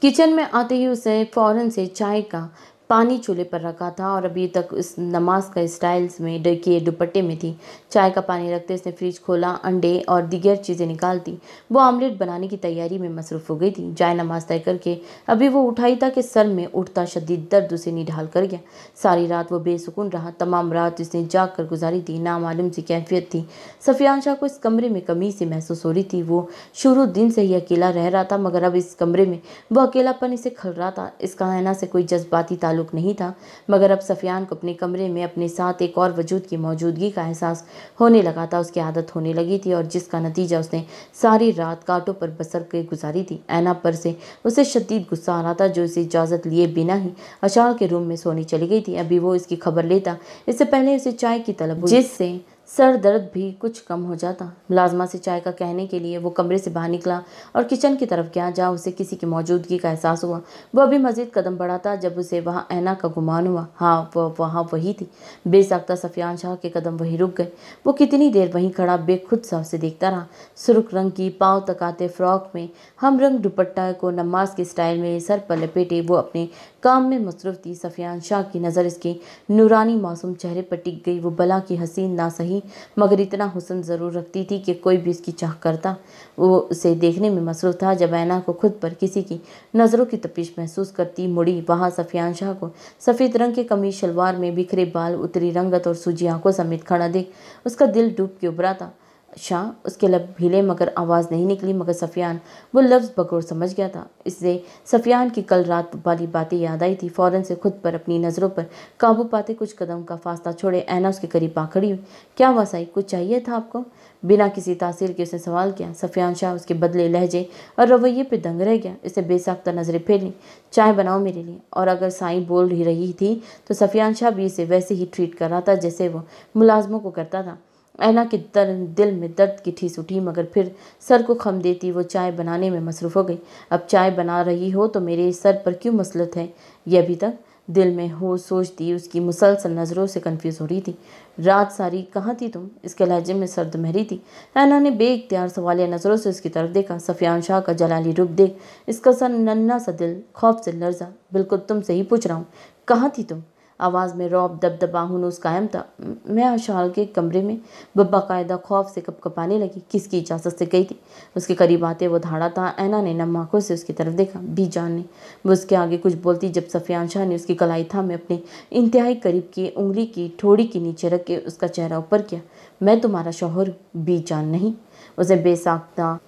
A: किचन में आते ही उसे फौरन से चाय का पानी चूल्हे पर रखा था और अभी तक उस नमाज का स्टाइल्स में किए दुपट्टे में थी। चाय का पानी रखते उसने फ्रिज खोला, अंडे और दीगर चीज़ें निकालती वो आमलेट बनाने की तैयारी में मसरूफ़ हो गई थी। जाए नमाज तय करके अभी वो उठाई था कि सर में उठता शदीद दर्द उसे निढाल कर गया। सारी रात वो बेसुकून रहा। तमाम रात उसने जाग कर गुजारी थी। नामालूम सी कैफियत थी। सफियान शाह को इस कमरे में कमी सी महसूस हो रही थी। वो शुरू दिन से ही अकेला रह रहा था, मगर अब इस कमरे में वो अकेलापन इसे खल रहा था। इसका ऐना से कोई जज्बाती ताल्लुक नहीं था, मगर अब सफियान को अपने कमरे में अपने साथ एक और वजूद की मौजूदगी का एहसास होने लगा था। उसकी आदत होने लगी थी और जिसका नतीजा उसने सारी रात कांटों पर बसर के गुजारी थी। ऐना पर से उसे शदीद गुस्सा आ रहा था जो इसे इजाज़त लिए बिना ही अशाल के रूम में सोने चली गई थी। अभी वो इसकी खबर लेता इससे पहले उसे चाय की तलब हुई, जिससे सर दर्द भी कुछ कम हो जाता। मुलाजमा से चाय का कहने के लिए वो कमरे से बाहर निकला और किचन की तरफ गया, जहाँ उसे किसी की मौजूदगी का एहसास हुआ। वो अभी मजीद कदम बढ़ाता जब उसे वहाँ ऐना का गुमान हुआ। हाँ, वो वहाँ वही थी। बेसाख्ता सफियान शाह के कदम वहीं रुक गए। वो कितनी देर वहीं खड़ा बेखुद सा उसे देखता रहा। सुर्ख रंग की पाँव तक आते फ्रॉक में हम रंग दुपट्टा को नमाज के स्टाइल में सर पर लपेटे वो अपने काम में मसरूफ़ थी। सफियान शाह की नज़र इसके नूरानी मासूम चेहरे पर टिक गई। वो भला की हसीन ना सही, मगर इतना हुस्न ज़रूर रखती थी कि कोई भी उसकी चाह करता। वो उसे देखने में मसरूफ़ था। जब ऐना को खुद पर किसी की नज़रों की तपिश महसूस करती मुड़ी, वहाँ सफियान शाह को सफ़ेद रंग के कमीज शलवार में बिखरे बाल, उतरी रंगत और सूजी आंखों समेत खड़ा देख उसका दिल डूब के उभरा था। शाह, उसके लब हिले मगर आवाज़ नहीं निकली, मगर सफियान वो लफ्ज़ बगौर समझ गया था। इससे सफियान की कल रात वाली बातें याद आई थी। फ़ौरन से खुद पर अपनी नज़रों पर काबू पाते कुछ कदम का फासला छोड़े ऐना उसके करीब आ खड़ी हुई। क्या हुआ साई, कुछ चाहिए था आपको? बिना किसी तासीर के उसने सवाल किया। सफियान शाह उसके बदले लहजे और रवैये पे दंग रह गया। इसे बेसाख्ता नज़रें फेर ली। चाय बनाओ मेरे लिए। और अगर साईं बोल ही रही थी तो सफियान शाह भी इसे वैसे ही ट्रीट कर रहा था जैसे वो मुलाजमों को करता था। ऐना के दिल में दर्द की ठिस उठी, मगर फिर सर को खम देती वो चाय बनाने में मसरूफ़ हो गई। अब चाय बना रही हो तो मेरे सर पर क्यों मसलत है ये अभी तक? दिल में हो सोचती उसकी मुसलसल नज़रों से कंफ्यूज हो रही थी। रात सारी कहाँ थी तुम? इसके लहजे में सर्द महरी थी। ऐना ने बेइख्तियार सवालिया नज़रों से उसकी तरफ देखा। सफियान शाह का जलाली रूप देख इसका सा नन्ना सा दिल खौफ से लर्जा। बिल्कुल तुमसे ही पूछ रहा हूँ, कहाँ थी तुम? आवाज़ में रौब दबदबा हुनूस कायम था। मैं आशाल के कमरे में। वो बाकायदा खौफ से कपकपाने लगी। किसकी इजाज़त से गई थी? उसके करीब आते वो धाड़ा था। ऐना ने नम आंखों से उसकी तरफ देखा। बीजान ने। वो उसके आगे कुछ बोलती जब सफियान शाह ने उसकी कलाई थामे अपने इंतहाई करीब की उंगली की ठोड़ी के नीचे रख के उसका चेहरा ऊपर किया। मैं तुम्हारा शौहर बीजान नहीं। उसे बेसाख्ता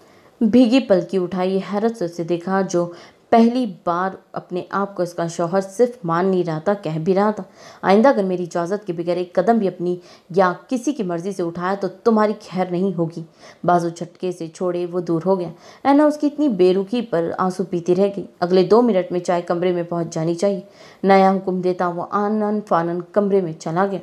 A: भीगी पलकी उठाई हैरत से उसे देखा, जो पहली बार अपने आप को इसका शौहर सिर्फ मान नहीं रहा था, कह भी रहा था। आइंदा अगर मेरी इजाज़त के बगैर एक कदम भी अपनी या किसी की मर्जी से उठाया तो तुम्हारी खैर नहीं होगी। बाजू झटके से छोड़े वो दूर हो गया। ऐना उसकी इतनी बेरुखी पर आंसू पीती रह गई। अगले 2 मिनट में चाय कमरे में पहुंच जानी चाहिए। नया हुक्म देता वो आनन फानन कमरे में चला गया।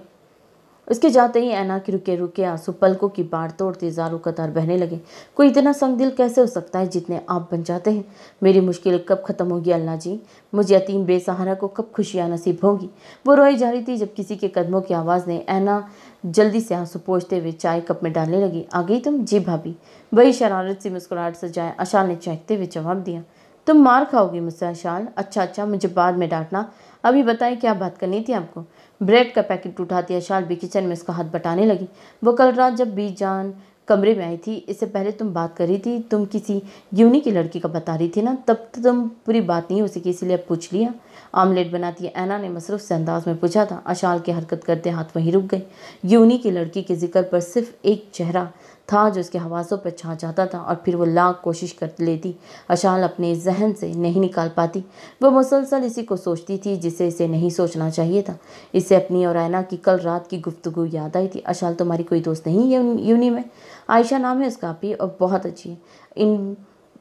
A: उसके जाते ही ऐना के रुके रुके आंसू पलकों की बाढ़ तोड़ते ज़ारों कतार बहने लगे। कोई इतना संगदिल कैसे हो सकता है जितने आप बन जाते हैं? मेरी मुश्किल कब ख़त्म होगी अल्लाह जी? मुझे यतीम बेसहारा को कब खुशियाँ नसीब होंगी? वो रोई जा रही थी जब किसी के कदमों की आवाज़ ने ऐना जल्दी से आंसू पोंछते हुए चाय कप में डालने लगी। आ गई तुम? जी भाभी। वही शरारत सी मुस्कुराहट से जाए आशाल ने चहकते हुए जवाब दिया। तुम मार खाओगी मुझसे आशाल? अच्छा मुझे बाद में डांटना। अभी बताएं क्या बात करनी थी आपको? ब्रेड का पैकेट उठाती आशाल भी किचन में उसका हाथ बटाने लगी। वो कल रात जब बीजान कमरे में आई थी, इससे पहले तुम बात कर रही थी, तुम किसी यूनी की लड़की का बता रही थी ना, तब तो तुम पूरी बात नहीं उसी की, इसीलिए अब पूछ लिया। आमलेट बनाती है ऐना ने मसरूफ से अंदाज में पूछा था। आशाल की हरकत करते हाथ वहीं रुक गई। यूनी की लड़की के जिक्र पर सिर्फ एक चेहरा था जो उसके हवासों पर छा जाता था और फिर वो लाख कोशिश कर लेती, आशाल अपने जहन से नहीं निकाल पाती। वो मुसलसल इसी को सोचती थी जिसे इसे नहीं सोचना चाहिए था। इसे अपनी और ऐना की कल रात की गुफ्तगू याद आई थी। आशाल तुम्हारी कोई दोस्त नहीं है यूनी में? आयशा नाम है उसका आपी, और बहुत अच्छी है। इन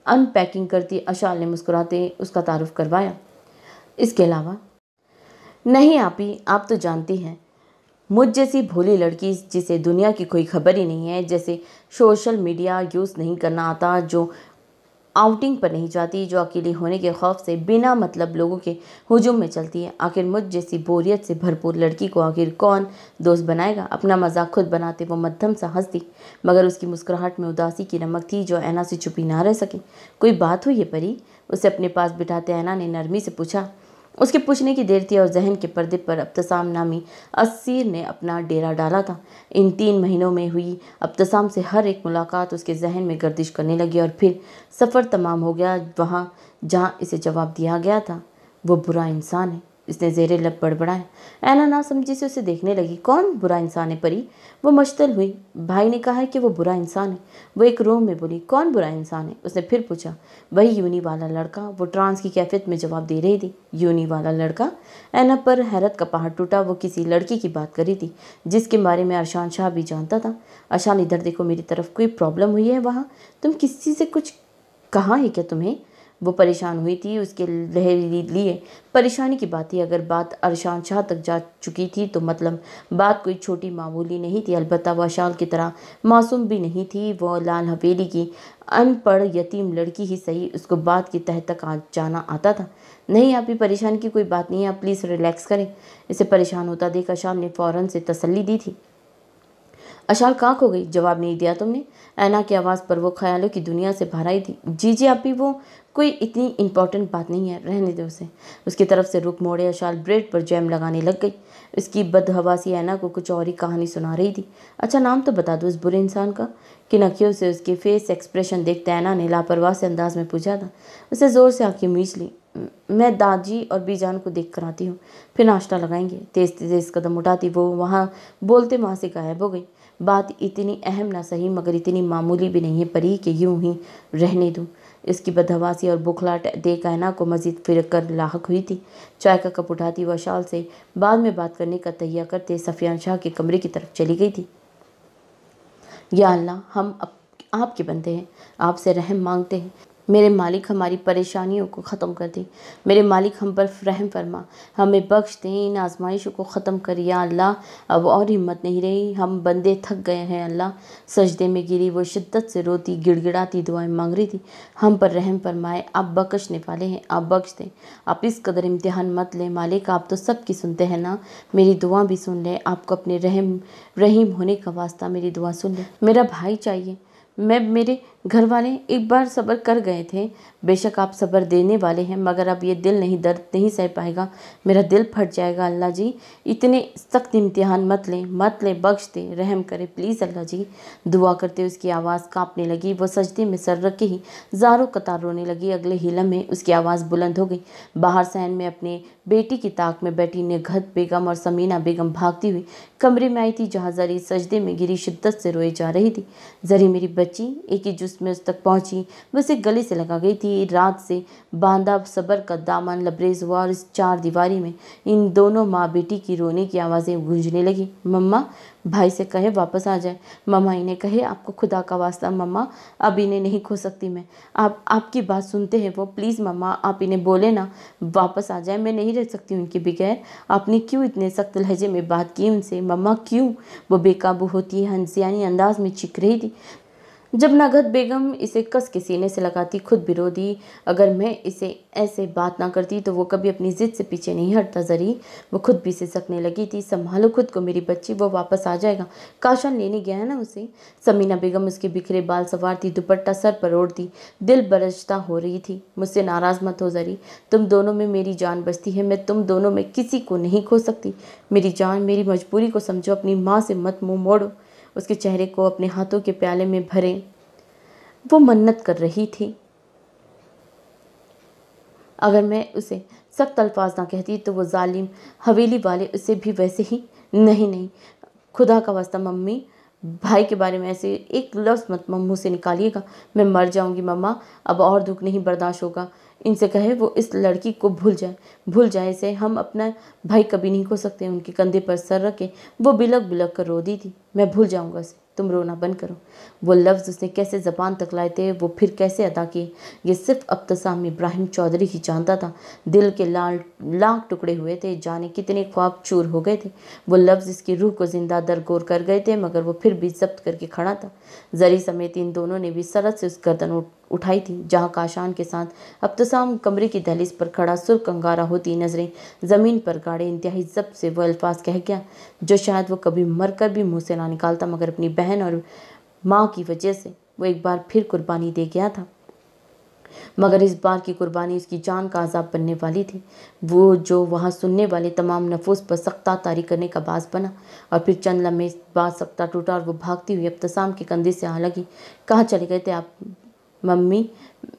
A: अनपैकिंग करती आशाल ने मुस्कुराते उसका तारुफ करवाया। इसके अलावा नहीं आपी, आप तो जानती हैं, मुझ जैसी भोली लड़की जिसे दुनिया की कोई खबर ही नहीं है, जैसे सोशल मीडिया यूज़ नहीं करना आता, जो आउटिंग पर नहीं जाती, जो अकेली होने के खौफ से बिना मतलब लोगों के हुजूम में चलती है। आखिर मुझ जैसी बोरियत से भरपूर लड़की को आखिर कौन दोस्त बनाएगा? अपना मजाक खुद बनाते वो मध्यम सा हंसती, मगर उसकी मुस्कुराहट में उदासी की नमक थी जो ऐना से छुपी ना रह सकी। कोई बात हुई है परी? उसे अपने पास बिठाते ऐना ने नरमी से पूछा। उसके पूछने की देर थी और जहन के पर्दे पर अब्तसाम नामी असीर ने अपना डेरा डाला था। इन 3 महीनों में हुई अब्तसाम से हर एक मुलाकात उसके जहन में गर्दिश करने लगी और फिर सफ़र तमाम हो गया वहाँ जहाँ इसे जवाब दिया गया था। वो बुरा इंसान है, इसने ज़ेरे लब बड़बड़ाया। ऐना नासमझी से उसे देखने लगी। कौन बुरा इंसान है परी? वो मश्तल हुई। भाई ने कहा है कि वो बुरा इंसान है। वो एक रोम में बोली। कौन बुरा इंसान है? उसने फिर पूछा। वही यूनी वाला लड़का। वो ट्रांस की कैफियत में जवाब दे रही थी। यूनी वाला लड़का? ऐना पर हैरत का पहाड़ टूटा। वो किसी लड़की की बात कर रही थी जिसके बारे में अरशान शाह भी जानता था। अरशान इधर देखो, मेरी तरफ कोई प्रॉब्लम हुई है वहाँ? तुम किसी से कुछ कहा है क्या तुम्हें? वो परेशान हुई थी। उसके लिए परेशानी की बात थी। अगर बात अरशान शाह तक जा चुकी थी तो मतलब बात कोई छोटी मामूली नहीं थी। अलबत्ता वह शाल की तरह मासूम भी नहीं थी। वो लाल हवेली की अनपढ़ यतीम लड़की ही सही, उसको बात की तह तक आ जाना आता था। नहीं आप ही परेशान की कोई बात नहीं है, आप प्लीज़ रिलैक्स करें। इसे परेशान होता देख आशाल ने फ़ौरन से तसल्ली दी थी। आशाल काक हो गई। जवाब नहीं दिया तुमने? ऐना की आवाज़ पर वो ख्यालों की दुनिया से भर आई थी। जी आप भी, वो कोई इतनी इम्पोर्टेंट बात नहीं है, रहने दो उसे। उसकी तरफ से रुख मोड़े आशाल ब्रेड पर जैम लगाने लग गई। उसकी बदहवासी ऐना को कुछ और ही कहानी सुना रही थी। अच्छा नाम तो बता दो उस बुरे इंसान का। किन अखियों से उसके फेस एक्सप्रेशन देखते ऐना ने लापरवाह से अंदाज में पूछा था। उसे ज़ोर से आंखें मीच ली। मैं दादी और बीजान को देख कर आती हूँ, फिर नाश्ता लगाएंगे। तेज तेज कदम उठाती वो वहाँ बोलते वहाँ से गायब हो गई। बात इतनी अहम ना सही मगर इतनी मामूली भी नहीं है परी कि यूं ही रहने दूं। इसकी बदहवासी और बुखलाहट देख ऐना को मजीद फिर कर लाहक हुई थी। चाय का कप उठाती वह शाल से बाद में बात करने का तैयार करते सफियान शाह के कमरे की तरफ चली गई थी। या अल्लाह, हम आपके बंदे हैं, आपसे रहम मांगते हैं। मेरे मालिक हमारी परेशानियों को ख़त्म कर दे। मेरे मालिक हम पर रहम फरमा, हमें बख्श दे, इन आजमाइशों को ख़त्म कर या अल्लाह। अब और हिम्मत नहीं रही, हम बंदे थक गए हैं अल्लाह। सजदे में गिरी वो शिद्दत से रोती गिड़गिड़ाती दुआएं मांग रही थी। हम पर रहम फरमाए, आप बख्शने वाले हैं, आप बख्श दें। आप इस कदर इम्तिहान मत लें मालिक, आप तो सबकी सुनते हैं ना। मेरी दुआ भी सुन लें, आपको अपने रहीम होने का वास्ता मेरी दुआ सुन लें। मेरा भाई चाहिए। मेरे घर वाले एक बार सब्र कर गए थे, बेशक आप सब्र देने वाले हैं, मगर अब ये दिल नहीं, दर्द नहीं सह पाएगा, मेरा दिल फट जाएगा अल्लाह जी। इतने सख्त इम्तिहान मत लें, बख्श दें, रहम करें प्लीज़ अल्लाह जी। दुआ करते उसकी आवाज़ कांपने लगी। वो सजदे में सर रख के ही ज़ारों कतार रोने लगी। अगले हिलम में उसकी आवाज़ बुलंद हो गई। बाहर सहन में अपने बेटी की ताक में बैठी निगहत बेगम और समीना बेगम भागती हुई कमरे में आई थी, जहाँ जरी सजदे में गिरी शिद्दत से रोए जा रही थी। जरी मेरी बच्ची, एक ही जुस्म में उस तक पहुंची, वो उसे गले से लगा गई थी। रात से बांधा सबर का दामन लबरेज हुआ और इस चार दीवारी में इन दोनों माँ बेटी की रोने की आवाज़ें गूंजने लगी। मम्मा, भाई से कहे वापस आ जाए। मम्मा इन्हें कहे, आपको खुदा का वास्ता मम्मा, अब इन्हें नहीं खो सकती मैं। आपकी बात सुनते हैं वो, प्लीज़ मम्मा आप इन्हें बोले ना वापस आ जाए, मैं नहीं रह सकती उनके बगैर। आपने क्यों इतने सख्त लहजे में बात की उनसे मम्मा, क्यों? वो बेकाबू होती है हंसियानी अंदाज में चीख रही थी। जब नगहत बेगम इसे कस के सीने से लगाती, खुद भी रो दी। अगर मैं इसे ऐसे बात ना करती तो वो कभी अपनी जिद से पीछे नहीं हटता। जरी वो खुद भी सिसकने लगी थी। संभालो खुद को मेरी बच्ची, वो वापस आ जाएगा, काशान लेने गया है ना उसे। समीना बेगम उसके बिखरे बाल सवारती, दुपट्टा सर पर ओढ़ती, दिल बरजता हो रही थी। मुझसे नाराज़ मत हो जरी, तुम दोनों में मेरी जान बसती है, मैं तुम दोनों में किसी को नहीं खो सकती। मेरी जान, मेरी मजबूरी को समझो, अपनी माँ से मत मुँह मोड़ो। उसके चेहरे को अपने हाथों के प्याले में भरे वो मन्नत कर रही थी। अगर मैं उसे सख्त अल्फाज ना कहती तो वो जालिम हवेली वाले उसे भी वैसे ही। नहीं नहीं, खुदा का वास्ता मम्मी, भाई के बारे में ऐसे एक लफ्ज़ मत मुंह से निकालिएगा, मैं मर जाऊंगी मम्मा, अब और दुख नहीं बर्दाश्त होगा। इनसे कहे वो इस लड़की को भूल जाए इसे, हम अपना भाई कभी नहीं खो सकते। उनके कंधे पर सर रखे वो बिलक बिलक कर रो दी थी। मैं भूल जाऊंगा इसे, तुम रोना बंद करो। वो लफ्ज़ उसने कैसे ज़बान तक लाए थे, वो फिर कैसे अदा किए, ये सिर्फ अब्तसाम इब्राहिम चौधरी ही जानता था। दिल के लाख टुकड़े हुए थे, जाने कितने ख्वाब चूर हो गए थे। वो लफ्ज़ इसकी रूह को जिंदा दरगोर कर गए थे, मगर वो फिर भी जब्त करके खड़ा था। जरी समेत इन दोनों ने भी सरत से उस गर्दन उठाई थी, जहाँ काशान के साथ अब्तसाम कमरे की दहलीज पर खड़ा सुर्ख अंगारा होती नजरें ज़मीन पर गाड़े इंतहाई जब्त से वो अल्फाज कह गया जो शायद वो कभी मरकर भी मुँह से ना निकालता, मगर अपनी बहन और माँ की वजह से वो एक बार फिर कुर्बानी दे गया था। मगर इस बार की कुर्बानी उसकी जान का अजाब बनने वाली थी। वो जो वहाँ सुनने वाले तमाम नफूस पर सख्ता तारी करने का बास बना। और फिर चंद लम्हे बाद सख्ता टूटा और वो भागती हुई अब्तसाम के कंधे से आ लगी। कहाँ चले गए थे आप मम्मी?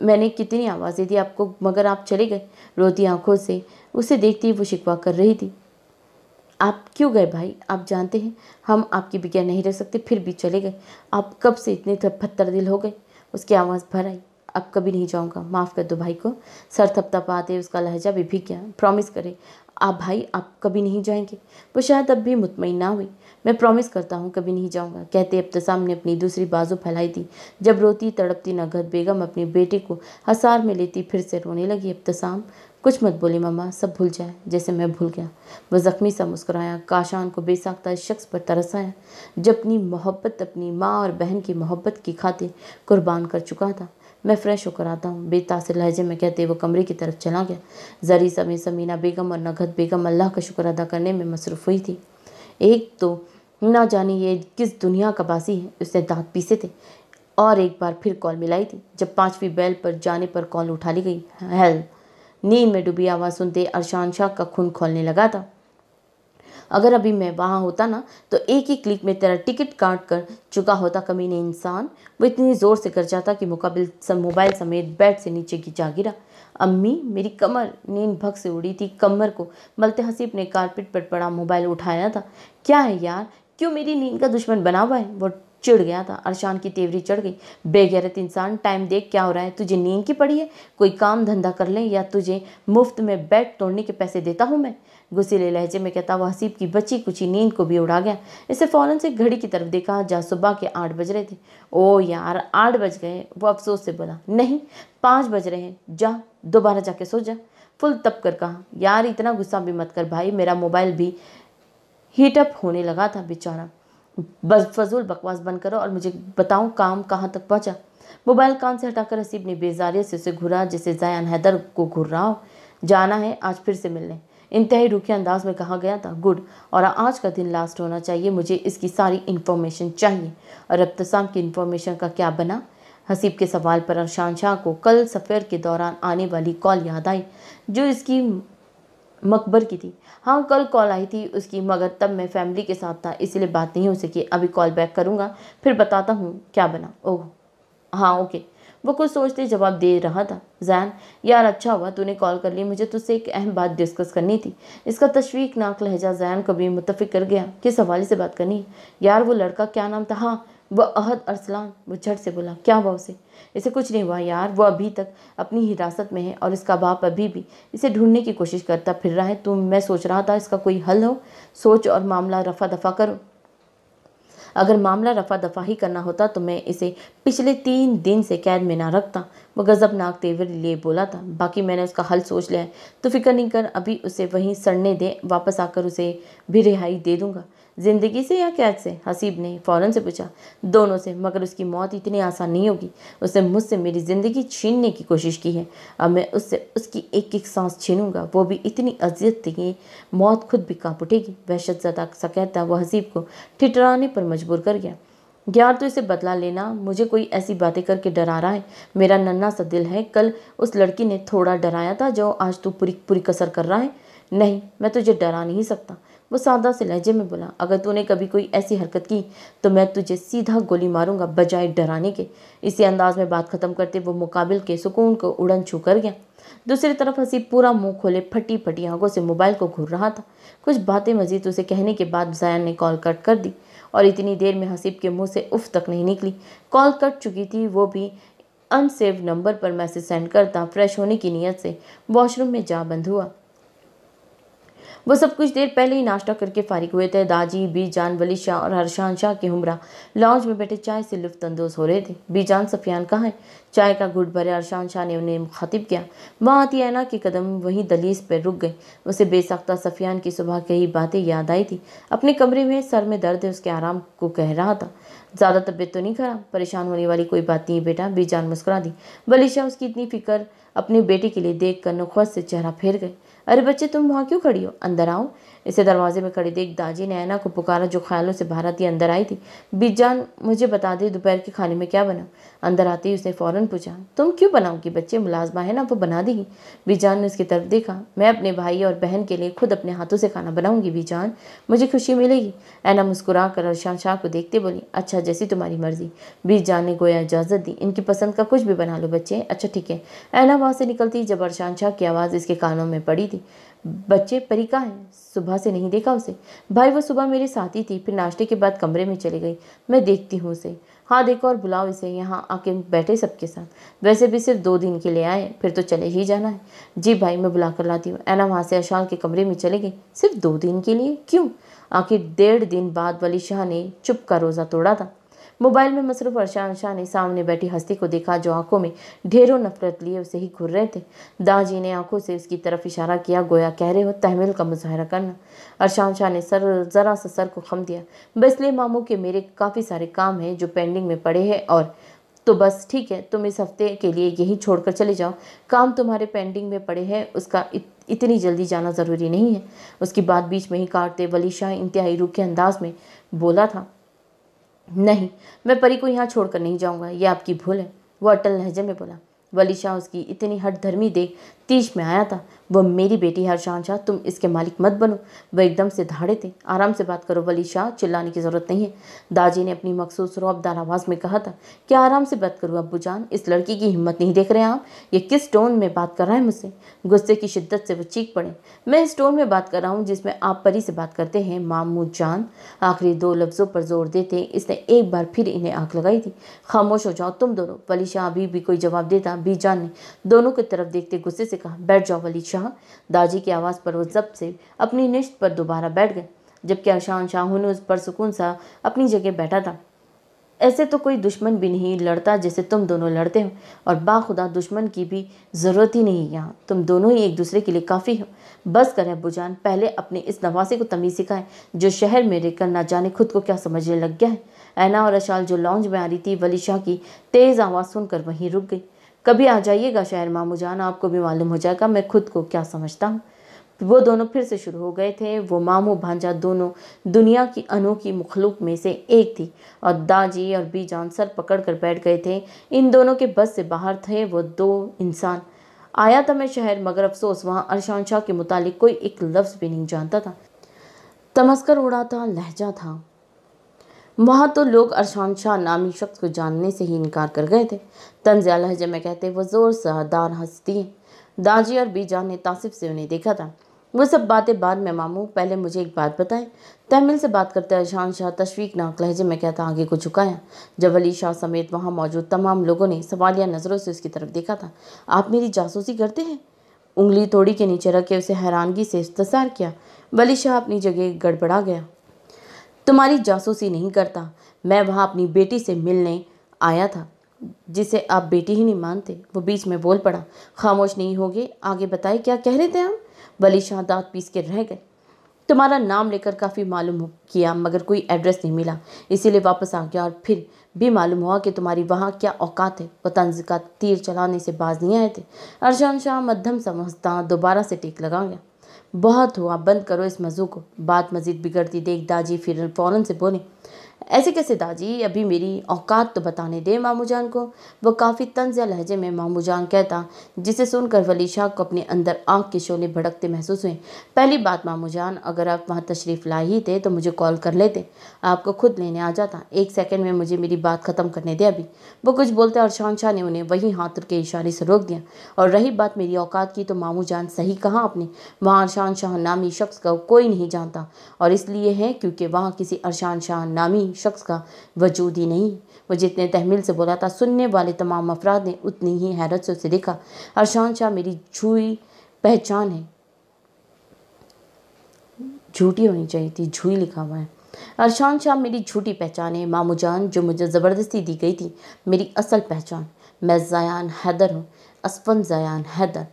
A: मैंने कितनी आवाज़ें दी आपको, मगर आप चले गए। रोती आंखों से उसे देखती वो शिकवा कर रही थी। आप क्यों गए भाई? आप जानते हैं हम आपके बगैर नहीं रह सकते, फिर भी चले गए। आप कब से इतने पत्थर दिल हो गए? उसकी आवाज़ भर आई। अब कभी नहीं जाऊंगा, माफ़ कर दो भाई को। सर थपथपाते उसका लहजा भी भीग गया। प्रॉमिस करे आप भाई, आप कभी नहीं जाएंगे? वो शायद अब भी मुतमईन ना हुई। मैं प्रॉमिस करता हूँ कभी नहीं जाऊंगा, कहते इब्तिसाम ने अपनी दूसरी बाजू फैलाई थी। जब रोती तड़पती नगहत बेगम अपने बेटे को हसार में लेती फिर से रोने लगी। इब्तिसाम कुछ मत बोली मम्मा, सब भूल जाए जैसे मैं भूल गया। वह जख्मी सा मुस्कुराया। काशान को बेसाख्ता इस शख्स पर तरस आया जो अपनी मोहब्बत अपनी माँ और बहन की मोहब्बत की खातिर कुर्बान कर चुका था। मैं फ्रेश होकर आता हूँ, बेतासिर लहजे में कहते वो कमरे की तरफ चला गया। जरी समेत समीना बेगम और नगहत बेगम अल्लाह का शुक्र अदा करने में मसरूफ़ हुई थी। एक तो ना जाने ये किस दुनिया का बासी है, उसने दांत पीसे थे और एक बार फिर कॉल मिलाई थी। जब 5वीं बेल पर जाने पर कॉल उठा ली गई। हेल नींद में डूबी आवाज़ सुनते अरशान शाह का खून खोलने लगा था। अगर अभी मैं वहाँ होता ना तो एक ही क्लिक में तेरा टिकट काट कर चुका होता कमीने इंसान। वो इतनी ज़ोर से कर जाता कि मुकाबिल मोबाइल समेत बेड से नीचे जा गिरा। अम्मी मेरी कमर, नींद भग से उड़ी थी। कमर को मलते हसीब ने कारपेट पर पड़ा मोबाइल उठाया था। क्या है यार, क्यों मेरी नींद का दुश्मन बना हुआ है? वो चिढ़ गया था। अरशान की तेवरी चढ़ गई। बेगैरत इंसान, टाइम देख क्या हो रहा है, तुझे नींद की पड़ी है? कोई काम धंधा कर ले या तुझे मुफ्त में बेड तोड़ने के पैसे देता हूँ मैं? गुस्सीले लहजे में कहता वो हसीब की बची कुची नींद को भी उड़ा गया। इसे फौरन से घड़ी की तरफ देखा जहाँ सुबह के 8 बज रहे थे। ओ यार 8 बज गए, वो अफसोस से बोला। नहीं 5 बज रहे हैं, जा दोबारा जाके सो जा। फुल तप कर कहा, यार इतना गुस्सा भी मत कर भाई, मेरा मोबाइल भी हीटअप होने लगा था बेचारा। बस फजूल बकवास बंद करो और मुझे बताओ काम कहाँ तक पहुंचा। मोबाइल कान से हटाकर हसीब ने बेजारियत से उसे घूरा जैसे ज़यान हैदर को घूर रहा हो। जाना है आज फिर से मिलने, इंतहाई रूखे अंदाज में कहा गया था। गुड, और आज का दिन लास्ट होना चाहिए, मुझे इसकी सारी इन्फॉर्मेशन चाहिए। और इब्तिसाम की इन्फॉर्मेशन का क्या बना? हसीब के सवाल पर अरशान शाह को कल सफ़र के दौरान आने वाली कॉल याद आई जो इसकी मकबर की थी। हाँ कल कॉल आई थी उसकी, मगर तब मैं फैमिली के साथ था इसलिए बात नहीं हो सकी। अभी कॉल बैक करूँगा फिर बताता हूँ क्या बना। ओह हाँ ओके, वो कुछ सोचते जवाब दे रहा था। जैन यार अच्छा हुआ तूने कॉल कर ली, मुझे तुझसे एक अहम बात डिस्कस करनी थी। इसका तशवीकनाक लहजा जैन को भी मुत्तफिक कर गया। किस हवाले से बात करनी है? यार वो लड़का क्या नाम था? हाँ वो अहद अरसलान। वो झट से बोला, क्या हुआ उसे? इसे कुछ नहीं हुआ यार, वो अभी तक अपनी हिरासत में है और इसका बाप अभी भी इसे ढूंढने की कोशिश करता फिर रहा है। तो मैं सोच रहा था इसका कोई हल हो, सोच और मामला रफा दफा करो। अगर मामला रफा दफा ही करना होता तो मैं इसे पिछले 3 दिन से कैद में ना रखता। वो गजबनाक तेवर लिए बोला था। बाकी मैंने उसका हल सोच लिया है, तो फिक्र नहीं कर, अभी उसे वहीं सड़ने दे, वापस आकर उसे भी रिहाई दे दूंगा। जिंदगी से या कैद से? हसीब ने फौरन से पूछा। दोनों से, मगर उसकी मौत इतनी आसान नहीं होगी। उसने मुझसे मेरी ज़िंदगी छीनने की कोशिश की है, अब मैं उससे उसकी एक एक सांस छीनूंगा, वो भी इतनी अजियत थी कि मौत खुद भी कांप उठेगी। वहशतज़दा सा कहता वो हसीब को ठिठुराने पर मजबूर कर गया। यार तो इसे बदला लेना, मुझे कोई ऐसी बातें करके डरा रहा है। मेरा नन्हा सा दिल है, कल उस लड़की ने थोड़ा डराया था जो आज तू पूरी पूरी कसर कर रहा है। नहीं मैं तुझे डरा नहीं सकता, वो सादा से लहजे में बोला। अगर तूने कभी कोई ऐसी हरकत की तो मैं तुझे सीधा गोली मारूंगा बजाय डराने के। इसी अंदाज में बात खत्म करते वो मुकाबिल के सुकून को उड़न छू कर गया। दूसरी तरफ हसीब पूरा मुंह खोले फटी फटी आंखों से मोबाइल को घूर रहा था। कुछ बातें मजीद उसे कहने के बाद ज़यान ने कॉल कट कर दी और इतनी देर में हसीब के मुंह से उफ तक नहीं निकली। कॉल कट चुकी थी, वो भी अनसेव नंबर पर मैसेज सेंड करता फ्रेश होने की नीयत से वॉशरूम में जा बंद हुआ। वो सब कुछ देर पहले ही नाश्ता करके फारिग हुए थे। दाजी, बीजान, वली शाह और अरशान शाह के हमरा लॉन्ज में बैठे चाय से लुफ्तअंदोज हो रहे थे। बीजान सफियान कहाँ है? चाय का घुट भरे अरशान शाह ने उन्हें मुखातिब किया। वहाँ आती ऐना के कदम वहीं दलीज पर रुक गए। उसे बेसाख्ता सफियान की सुबह कही बातें याद आई थी। अपने कमरे में सर में दर्द है उसके आराम को कह रहा था। ज़्यादा तबीयत तो नहीं खराब? परेशान होने वाली कोई बात नहीं बेटा, बीजान मुस्कुरा दी। वली शाह उसकी इतनी फिक्र अपनी बेटी के लिए देख कर नुखवत से चेहरा फेर गए। अरे बच्चे तुम वहाँ क्यों खड़ी हो, अंदर आओ। इसे दरवाजे में खड़ी देख दाजी ने ऐना को पुकारा जो ख्यालों से बाहर आती अंदर आई थी। बीजान मुझे बता दे दोपहर के खाने में क्या बना? अंदर आते ही उसने फौरन पूछा। तुम क्यों बनाओगी बच्चे, मुलाजमा है ना, वो बना देगी। बीजान ने उसकी तरफ देखा। मैं अपने भाई और बहन के लिए खुद अपने हाथों से खाना बनाऊंगी बीजान, मुझे खुशी मिलेगी। ऐना मुस्कुरा कर अरशान शाह को देखते बोली, अच्छा जैसी तुम्हारी मर्जी। बीजान ने गोया इजाज़त दी। इनकी पसंद का कुछ भी बना लो बच्चे। अच्छा ठीक है। ऐना वहाँ से निकलती जब अरशान शाह की आवाज़ इसके कानों में पड़ी थी। बच्चे परी कहाँ है? सुबह से नहीं देखा उसे। भाई वो सुबह मेरे साथ ही थी, फिर नाश्ते के बाद कमरे में चली गई। मैं देखती हूँ उसे। हाँ देखो और बुलाओ इसे, यहाँ आके बैठे सबके साथ। वैसे भी सिर्फ 2 दिन के लिए आए, फिर तो चले ही जाना है। जी भाई मैं बुला कर लाती हूँ। ऐना वहाँ से अशाल के कमरे में चले गई। सिर्फ 2 दिन के लिए? क्यों? आखिर 1.5 दिन बाद वली शाह ने चुप का रोज़ा तोड़ा था। मोबाइल में मसरूफ अरशान शाह ने सामने बैठी हस्ती को देखा जो आंखों में ढेरों नफरत लिए उसे ही घूर रहे थे। दाजी ने आंखों से उसकी तरफ इशारा किया गोया कह रहे हो तहमील का मुजाहरा करना। अरशान शाह ने जरा सा सर को खम दिया। बस ले मामू के मेरे काफ़ी सारे काम हैं जो पेंडिंग में पड़े हैं, और तो बस ठीक है तुम इस हफ्ते के लिए यही छोड़कर चले जाओ। काम तुम्हारे पेंडिंग में पड़े हैं, उसका इतनी जल्दी जाना ज़रूरी नहीं है। उसकी बात बीच में ही काटते वली शाह इंतहाई रूखे अंदाज में बोला था, नहीं मैं परी को यहाँ छोड़कर नहीं जाऊँगा, यह आपकी भूल है। वो अटल लहजे में बोला। वली शाह उसकी इतनी हठधर्मी देख तीश में आया था। वो मेरी बेटी हरशान शाह, तुम इसके मालिक मत बनो। वह एकदम से धाड़े थे। आराम से बात करो वली शाह, चिल्लाने की जरूरत नहीं है। दाजी ने अपनी मखसूस रौबदार आवाज़ में कहा था। क्या आराम से बात करूँ अब्बू जान? इस लड़की की हिम्मत नहीं देख रहे आप? ये किस टोन में बात कर रहा है मुझसे? गुस्से की शिद्दत से वो चीख पड़े। मैं इस टोन में बात कर रहा हूँ जिसमें आप परी से बात करते हैं मामू जान। आखिरी 2 लफ्ज़ों पर जोर देते इसने एक बार फिर इन्हें आंख लगाई थी। खामोश हो जाओ तुम दोनों। वली शाह अभी भी कोई जवाब देता बीजान ने दोनों की तरफ देखते गुस्से से कहा, बैठ जाओ वली शाह। दाजी की आवाज़ पर वो जब से अपनी निश्त पर दोबारा बैठ गए, जबकि हरशान शाह उस पर सुकून सा अपनी जगह बैठा था। ऐसे तो कोई दुश्मन भी नहीं लड़ता जैसे तुम दोनों लड़ते हो, और बाखुदा दुश्मन की भी ज़रूरत ही नहीं। यहाँ तुम दोनों ही एक दूसरे के लिए काफ़ी हो। बस करें अब्बू जान, पहले अपने इस नवासे को तमीज़ सिखाएं जो शहर में रहकर ना जाने खुद को क्या समझने लग गया है। ऐना और अशाल जो लॉन्ज में आ रही थी, वली शाह की तेज़ आवाज़ सुनकर वहीं रुक गई। कभी आ जाइएगा शहर मामू जान, आपको भी मालूम हो जाएगा मैं खुद को क्या समझता हूँ। वो दोनों फिर से शुरू हो गए थे। वो मामू भांजा दोनों दुनिया की अनोखी मखलूक में से एक थी, और दाजी और बीजान सर पकड़ कर बैठ गए थे। इन दोनों के बस से बाहर थे वो 2 इंसान। आया था मैं शहर, मगर अफसोस वहाँ अरशान शाह के मुतालिक कोई एक लफ्ज़ भी नहीं जानता था। तमस्कर उड़ाता लहजा था। वहाँ तो लोग अरशान शाह नामी शख्स को जानने से ही इनकार कर गए थे। तंज़िया लहजे में कहते वो ज़ोर से दार हंसती हैं। दाजी और बीजान ने तासिफ से उन्हें देखा था। वो सब बातें बाद में मामू, पहले मुझे एक बात बताएं। तहमिल से बात करते अरशान शाह तशवीकनाक लहजे में कहता आगे को झुकाया। जब अली शाह समेत वहाँ मौजूद तमाम लोगों ने सवालिया नज़रों से उसकी तरफ देखा था। आप मेरी जासूसी करते हैं? उंगली तोड़ी के नीचे रख के उसे हैरानगी से इस्तसार किया। वली शाह अपनी जगह गड़बड़ा गया। तुम्हारी जासूसी नहीं करता, मैं वहाँ अपनी बेटी से मिलने आया था, जिसे आप बेटी ही नहीं मानते। वो बीच में बोल पड़ा। खामोश नहीं होगे, आगे बताए क्या कह रहे थे हम? वली शाह दांत पीस के रह गए। तुम्हारा नाम लेकर काफ़ी मालूम किया, मगर कोई एड्रेस नहीं मिला, इसीलिए वापस आ गया। और फिर भी मालूम हुआ कि तुम्हारी वहाँ क्या औकात है। वो तंज का तीर चलाने से बाज नहीं आए थे। अरशान शाह मध्यम समझता दोबारा से टेक लगा गया। बहुत हुआ, बंद करो इस मज़ू को। बात मज़ीद बिगड़ती देख दाजी फिर फ़ौरन से बोले, ऐसे कैसे दाजी, अभी मेरी औकात तो बताने दे मामू जान को। वो काफ़ी तंज़िया लहजे में मामू जान कहता, जिसे सुनकर वली शाह को अपने अंदर आँख के शोले भड़कते महसूस हुए। पहली बात मामू जान, अगर आप वहाँ तशरीफ़ लाए ही थे तो मुझे कॉल कर लेते, आपको खुद लेने आ जाता। 1 सेकंड में मुझे मेरी बात ख़त्म करने दे अभी। वो कुछ बोलते अरशान शाह ने उन्हें वहीं हाथ के इशारे से रोक दिया। और रही बात मेरी औकात की, तो मामू जान सही कहा आपने। वहाँ अरशान शाह नामी शख्स का कोई नहीं जानता, और इसलिए है क्योंकि वहाँ किसी अरशान शाह नामी शख्स का वजूद ही नहीं। वो जितने तहमील से बोला था, सुनने वाले तमाम अफराद ने उतनी ही हैरत से उसे देखा। अरशान शाह मेरी झूठी पहचान है, झूठी होनी चाहिए थी, झूठी लिखा हुआ है। अरशान शाह मेरी झूठी पहचान है मामू जान, जो मुझे ज़बरदस्ती दी गई थी। मेरी असल पहचान, मैं ज़यान हैदर हूँ, असफन ज़यान हैदर,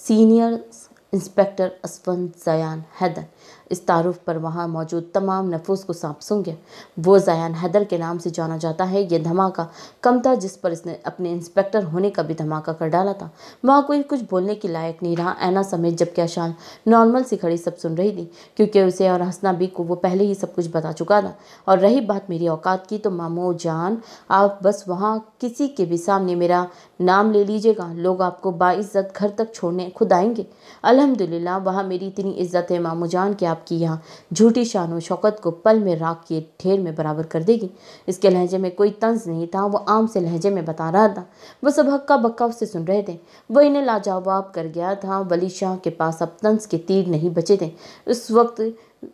A: सीनियर इंस्पेक्टर असफन ज़यान हैदर। इस तारुफ पर वहाँ मौजूद तमाम नफूस को सांप सूंघ गया। वो ज़यान हैदर के नाम से जाना जाता है। ये धमाका कम था जिस पर इसने अपने इंस्पेक्टर होने का भी धमाका कर डाला था। वहाँ कोई कुछ बोलने के लायक नहीं रहा, ऐना समेत, जबकि आशान नॉर्मल सी खड़ी सब सुन रही थी, क्योंकि उसे और हंसना भी को वो पहले ही सब कुछ बता चुका था। और रही बात मेरी औकात की, तो मामू जान आप बस वहाँ किसी के भी सामने मेरा नाम ले लीजिएगा, लोग आपको बाइज्जत घर तक छोड़ने खुद आएंगे। अल्हम्दुलिल्लाह वहाँ मेरी इतनी इज्जत है मामू जान कि आपकी यहाँ झूठी शान व शौकत को पल में राख के ढेर में बराबर कर देगी। इसके लहजे में कोई तंज नहीं था, वो आम से लहजे में बता रहा था। वो सब हक्का बक्का उससे सुन रहे थे। वो इन्हें लाजवाब कर गया था। वली शाह के पास अब तंज के तीर नहीं बचे थे। उस वक्त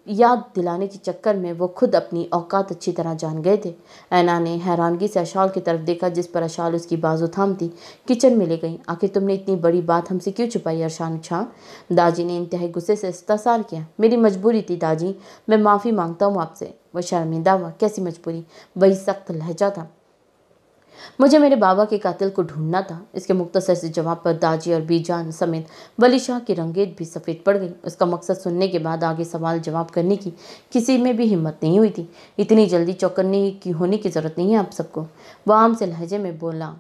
A: याद दिलाने के चक्कर में वो खुद अपनी औकात अच्छी तरह जान गए थे। ऐना ने हैरानगी से अशाल की तरफ देखा, जिस पर अशाल उसकी बाजू थामती किचन में ले गई। आखिर तुमने इतनी बड़ी बात हमसे क्यों छुपाई अरशान शाह? दाजी ने इंतहाई गुस्से से इस्तहसार किया। मेरी मजबूरी थी दाजी, मैं माफ़ी मांगता हूँ आपसे। वह शर्मिंदा हुआ। कैसी मजबूरी? वही सख्त लहजा था। मुझे मेरे बाबा के कातिल को ढूंढना था। इसके मुख्तसर से जवाब पर दाजी और बीजान समेत वली शाह की रंगेत भी सफ़ेद पड़ गई। उसका मकसद सुनने के बाद आगे सवाल जवाब करने की किसी में भी हिम्मत नहीं हुई थी। इतनी जल्दी चौकन्ने की होने की ज़रूरत नहीं है आप सबको। वह आम से लहजे में बोला,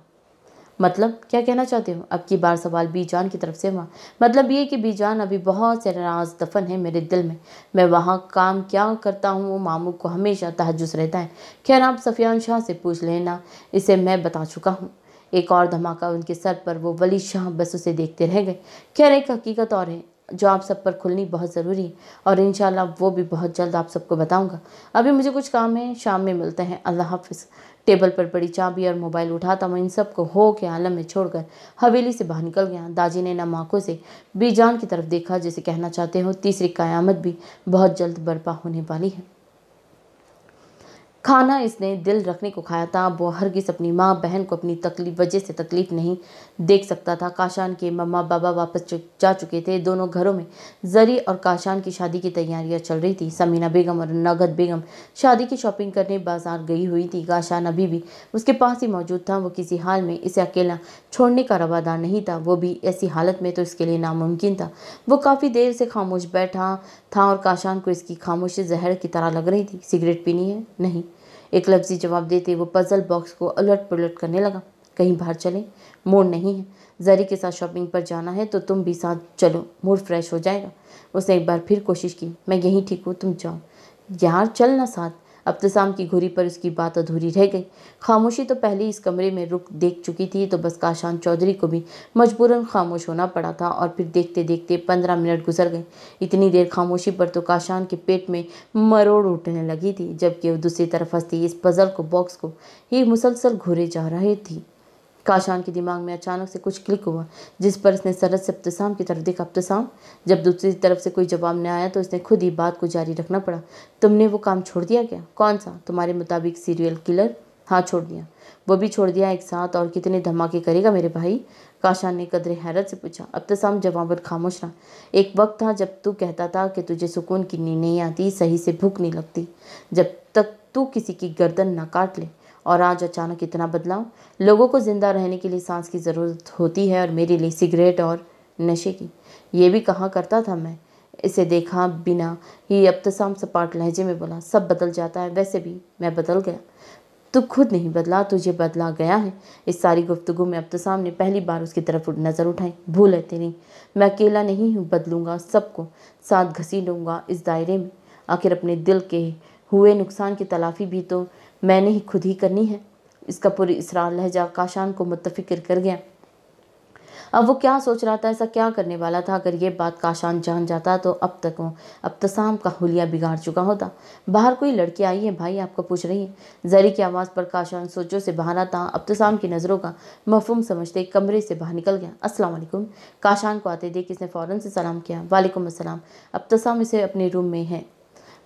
A: मतलब क्या कहना चाहते हो? अब की बार सवाल बीजान की तरफ से हुआ। मतलब ये कि बीजान अभी बहुत से राज दफन है मेरे दिल में। मैं वहाँ काम क्या करता हूँ वो मामू को हमेशा तहज्जुस रहता है। खैर आप सफियान शाह से पूछ लेना, इसे मैं बता चुका हूँ। एक और धमाका उनके सर पर। वो वली शाह बस उसे देखते रह गए। खैर, एक हकीकत और है जो आप सब पर खुलनी बहुत ज़रूरी है और इंशाल्लाह वो भी बहुत जल्द आप सबको बताऊंगा। अभी मुझे कुछ काम है, शाम में मिलते हैं, अल्लाह हाफिज़। टेबल पर पड़ी चाबी और मोबाइल उठाता मैं इन सब को हो के आलम में छोड़कर हवेली से बाहर निकल गया। दाजी ने नम आंखों से बीजान की तरफ देखा, जैसे कहना चाहते हो तीसरी कयामत भी बहुत जल्द बर्पा होने वाली है। खाना इसने दिल रखने को खाया था। वो हरगिज़ अपनी माँ बहन को अपनी तकलीफ वजह से तकलीफ नहीं देख सकता था। काशान के मम्मा बाबा वापस जा चुके थे। दोनों घरों में जरी और काशान की शादी की तैयारियां चल रही थी। समीना बेगम और नगद बेगम शादी की शॉपिंग करने बाजार गई हुई थी। काशान अभी भी उसके पास ही मौजूद था। वो किसी हाल में इसे अकेला छोड़ने का रवादार नहीं था। वो भी ऐसी हालत में तो इसके लिए नामुमकिन था। वो काफ़ी देर से खामोश बैठा था और काशान को इसकी खामोशी जहर की तरह लग रही थी। सिगरेट पीनी है? नहीं, एक लफ्जी जवाब देते वो पजल बॉक्स को उलट पुलट करने लगा। कहीं बाहर चले? मूड नहीं है। जरी के साथ शॉपिंग पर जाना है तो तुम भी साथ चलो, मूड फ्रेश हो जाएगा। उसने एक बार फिर कोशिश की। मैं यहीं ठीक हूँ, तुम जाओ। यार चल ना साथ। अब्तिसाम की घुरी पर उसकी बात अधूरी रह गई। खामोशी तो पहले इस कमरे में रुक देख चुकी थी, तो बस काशान चौधरी को भी मजबूरन खामोश होना पड़ा था। और फिर देखते देखते 15 मिनट गुजर गए। इतनी देर खामोशी पर तो काशान के पेट में मरोड़ उठने लगी थी, जबकि वो दूसरी तरफ हंसती इस पजल को बॉक्स को ही मुसलसल घूरे जा रही थी। काशान के दिमाग में अचानक से कुछ क्लिक हुआ, जिस पर इसने सरत से अब्तिसाम की तरफ देखा। अब्तिसाम? जब दूसरी तरफ से कोई जवाब न आया तो इसने खुद ही बात को जारी रखना पड़ा। तुमने वो काम छोड़ दिया क्या? कौन सा? तुम्हारे मुताबिक सीरियल किलर? हाँ, छोड़ दिया। वो भी छोड़ दिया एक साथ? और कितने धमाके करेगा मेरे भाई? काशान ने कदरे हैरत से पूछा। अब्तिसाम जवाब खामोश रहा। एक वक्त था जब तू कहता था कि तुझे सुकून की नींद नहीं आती, सही से भूख नहीं लगती जब तक तू किसी की गर्दन न काट ले। और आज अचानक इतना बदलाव? लोगों को जिंदा रहने के लिए सांस की ज़रूरत होती है और मेरे लिए सिगरेट और नशे की। ये भी कहा करता था मैं। इसे देखा बिना ही अब्तिसाम सपाट लहजे में बोला। सब बदल जाता है, वैसे भी मैं बदल गया। तू खुद नहीं बदला, तुझे बदला गया है। इस सारी गुफ्तगू में अब्तिसाम ने पहली बार उसकी तरफ नज़र उठाई। भूल है तेरी, मैं अकेला नहीं हूँ, बदलूंगा सबको, साथ घसीटूंगा इस दायरे में। आखिर अपने दिल के हुए नुकसान की तलाफी भी तो मैंने ही खुद ही करनी है। इसका पूरी इसरार लहजा काशान को मुत्तफिर कर गया। अब वो क्या सोच रहा था, ऐसा क्या करने वाला था? अगर ये बात काशान जान जाता तो अब तक वो अब्तिसाम का हुलिया बिगाड़ चुका होता। बाहर कोई लड़की आई है भाई, आपको पूछ रही है। जरी की आवाज़ पर काशान सोचों से बाहर आता अब्तिसाम की नज़रों का मफहूम समझते कमरे से बाहर निकल गया। अस्सलाम वालेकुम। काशान को आते देख इसने फ़ौरन से सलाम किया। वालेकुम अस्सलाम। अब्तिसाम इसे अपने रूम में है।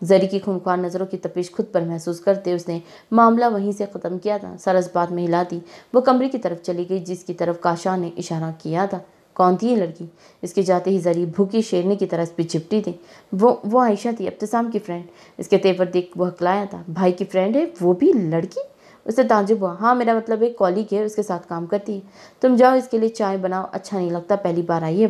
A: जरी की खूंखार नज़रों की तपिश खुद पर महसूस करते उसने मामला वहीं से ख़त्म किया था। सरस बात में हिलाती वो कमरे की तरफ चली गई, जिसकी तरफ काशान ने इशारा किया था। कौन थी ये लड़की? इसके जाते ही जरी भूखी शेरनी की तरह इस पर चिपटी थी। वो आयशा थी, अब्तिसाम की फ्रेंड। इसके तेवर देख वह हकलाया था। भाई की फ्रेंड है, वो भी लड़की? उसे ताज्जुब हुआ। हाँ, मेरा मतलब एक कॉलीग है, उसके साथ काम करती है। तुम जाओ, इसके लिए चाय बनाओ, अच्छा नहीं लगता, पहली बार आई है